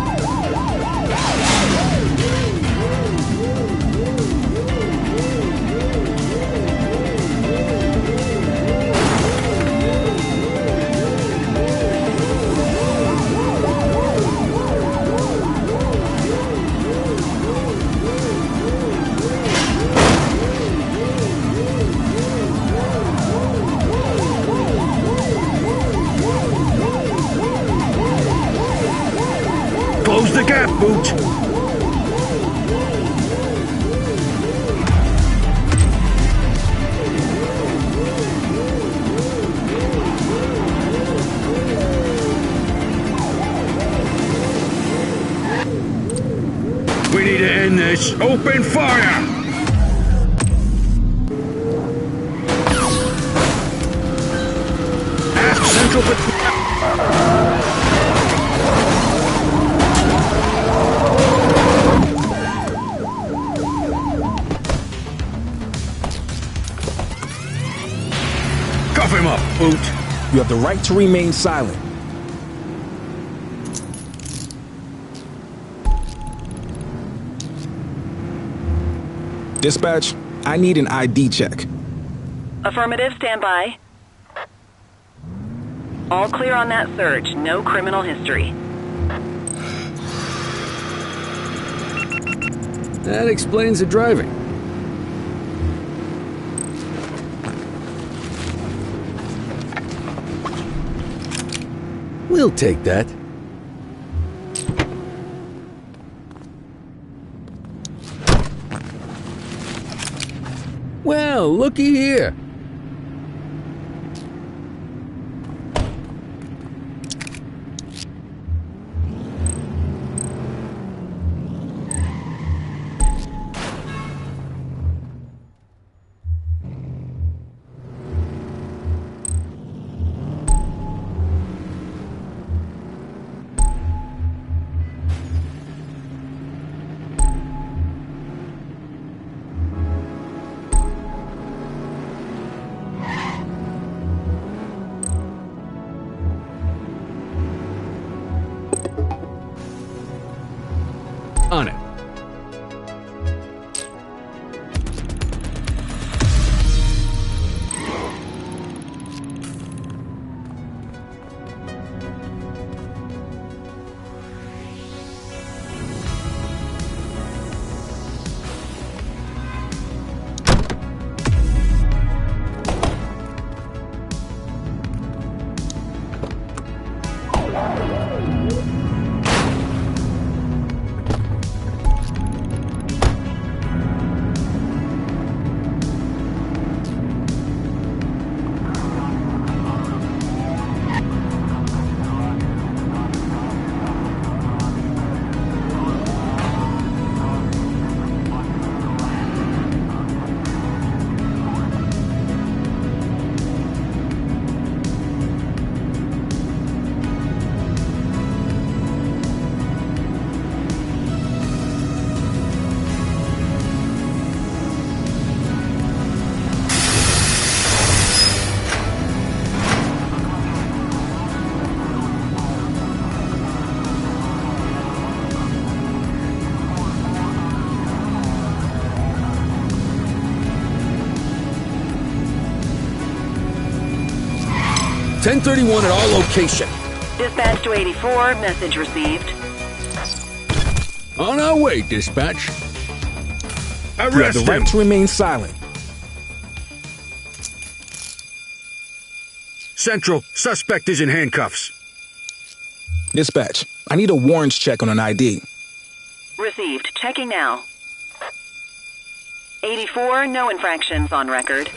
Close the gap, Boots! We need to end this. Open fire! Ask Central Cuff him up, Boot. You have the right to remain silent. Dispatch, I need an ID check. Affirmative, stand by. All clear on that search. No criminal history. That explains the driving. We'll take that. Well, looky here. On it. 1031 at our location. Dispatch to 84, message received. On our way, dispatch. You have the right to remain silent. Central, suspect is in handcuffs. Dispatch, I need a warrants check on an ID. Received. Checking now. 84, no infractions on record.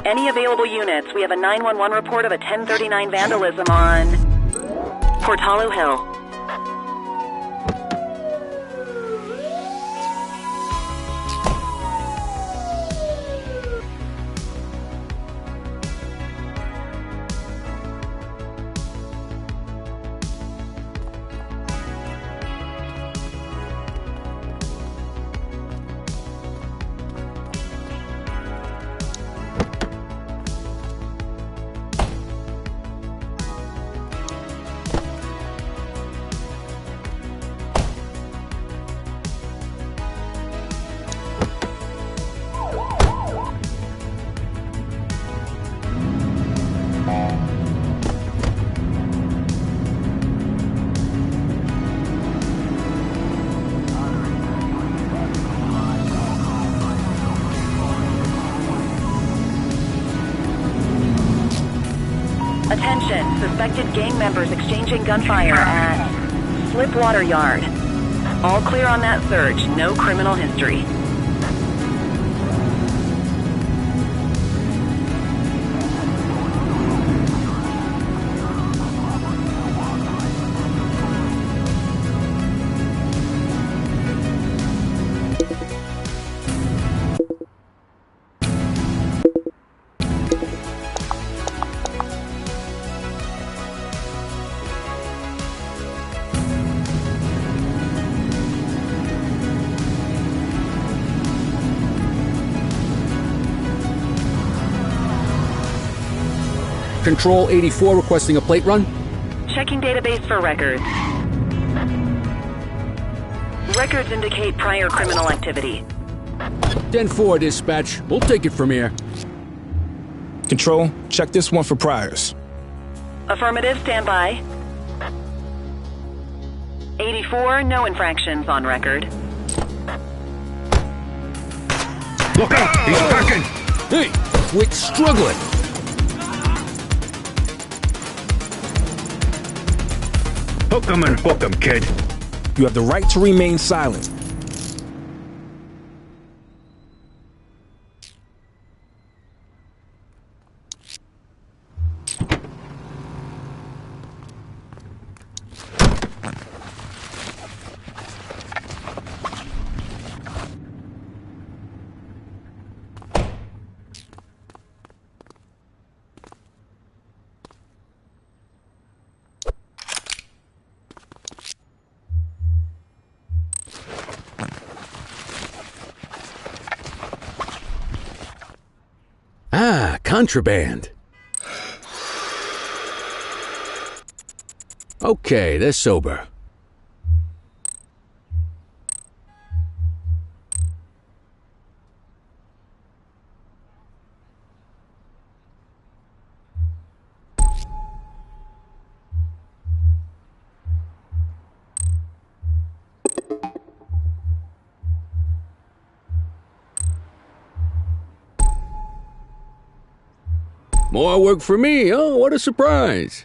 Any available units? We have a 911 report of a 1039 vandalism on Portalo Hill. Attention, suspected gang members exchanging gunfire at Slipwater Yard. All clear on that search, no criminal history. Control 84 requesting a plate run. Checking database for records. Records indicate prior criminal activity. 10-4, dispatch. We'll take it from here. Control, check this one for priors. Affirmative, stand by. 84, no infractions on record. Look out! He's backing! Hey, quit struggling! Hook 'em and book 'em, kid. You have the right to remain silent. Ah, contraband. Okay, they're sober. More work for me, oh, what a surprise.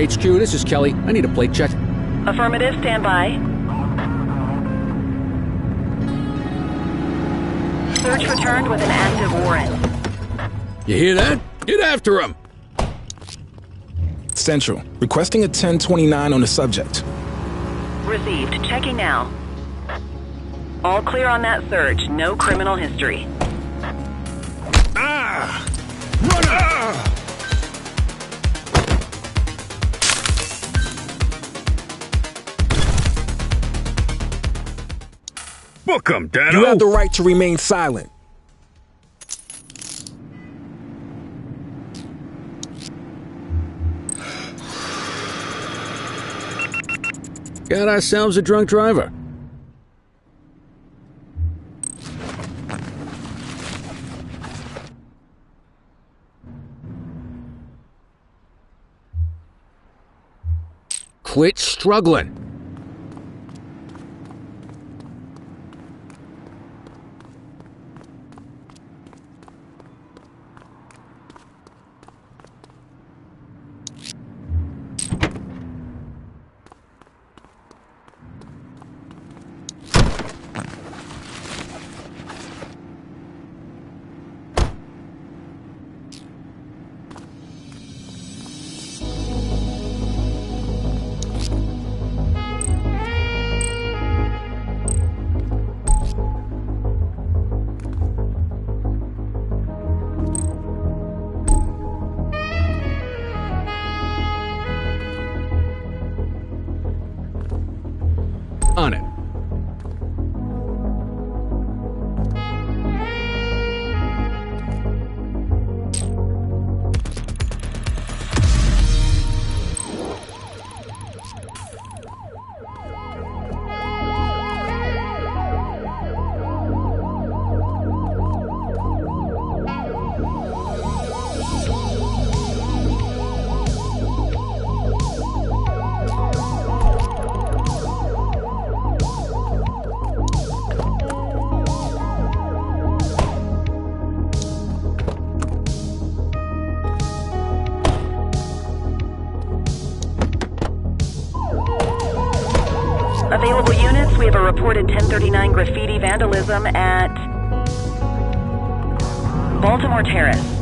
HQ, this is Kelly. I need a plate check. Affirmative, stand by. Search returned with an active warrant. You hear that? Get after him! Central, requesting a 1029 on the subject. Received. Checking now. All clear on that search. No criminal history. Ah! Run! Ah! Book him, Dano! You have the right to remain silent. Got ourselves a drunk driver. Quit struggling. On it. Available units, we have a reported 1039 graffiti vandalism at Baltimore Terrace.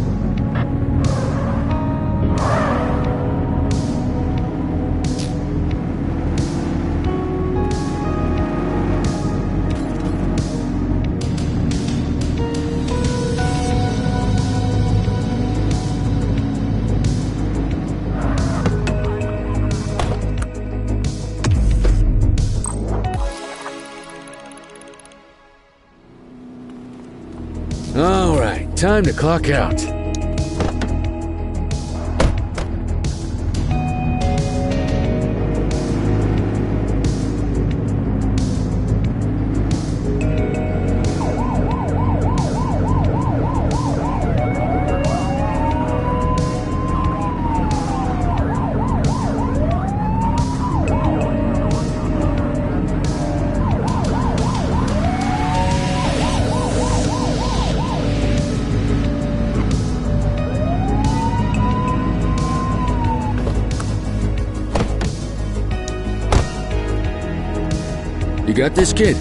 All right, time to clock out. You got this, kid?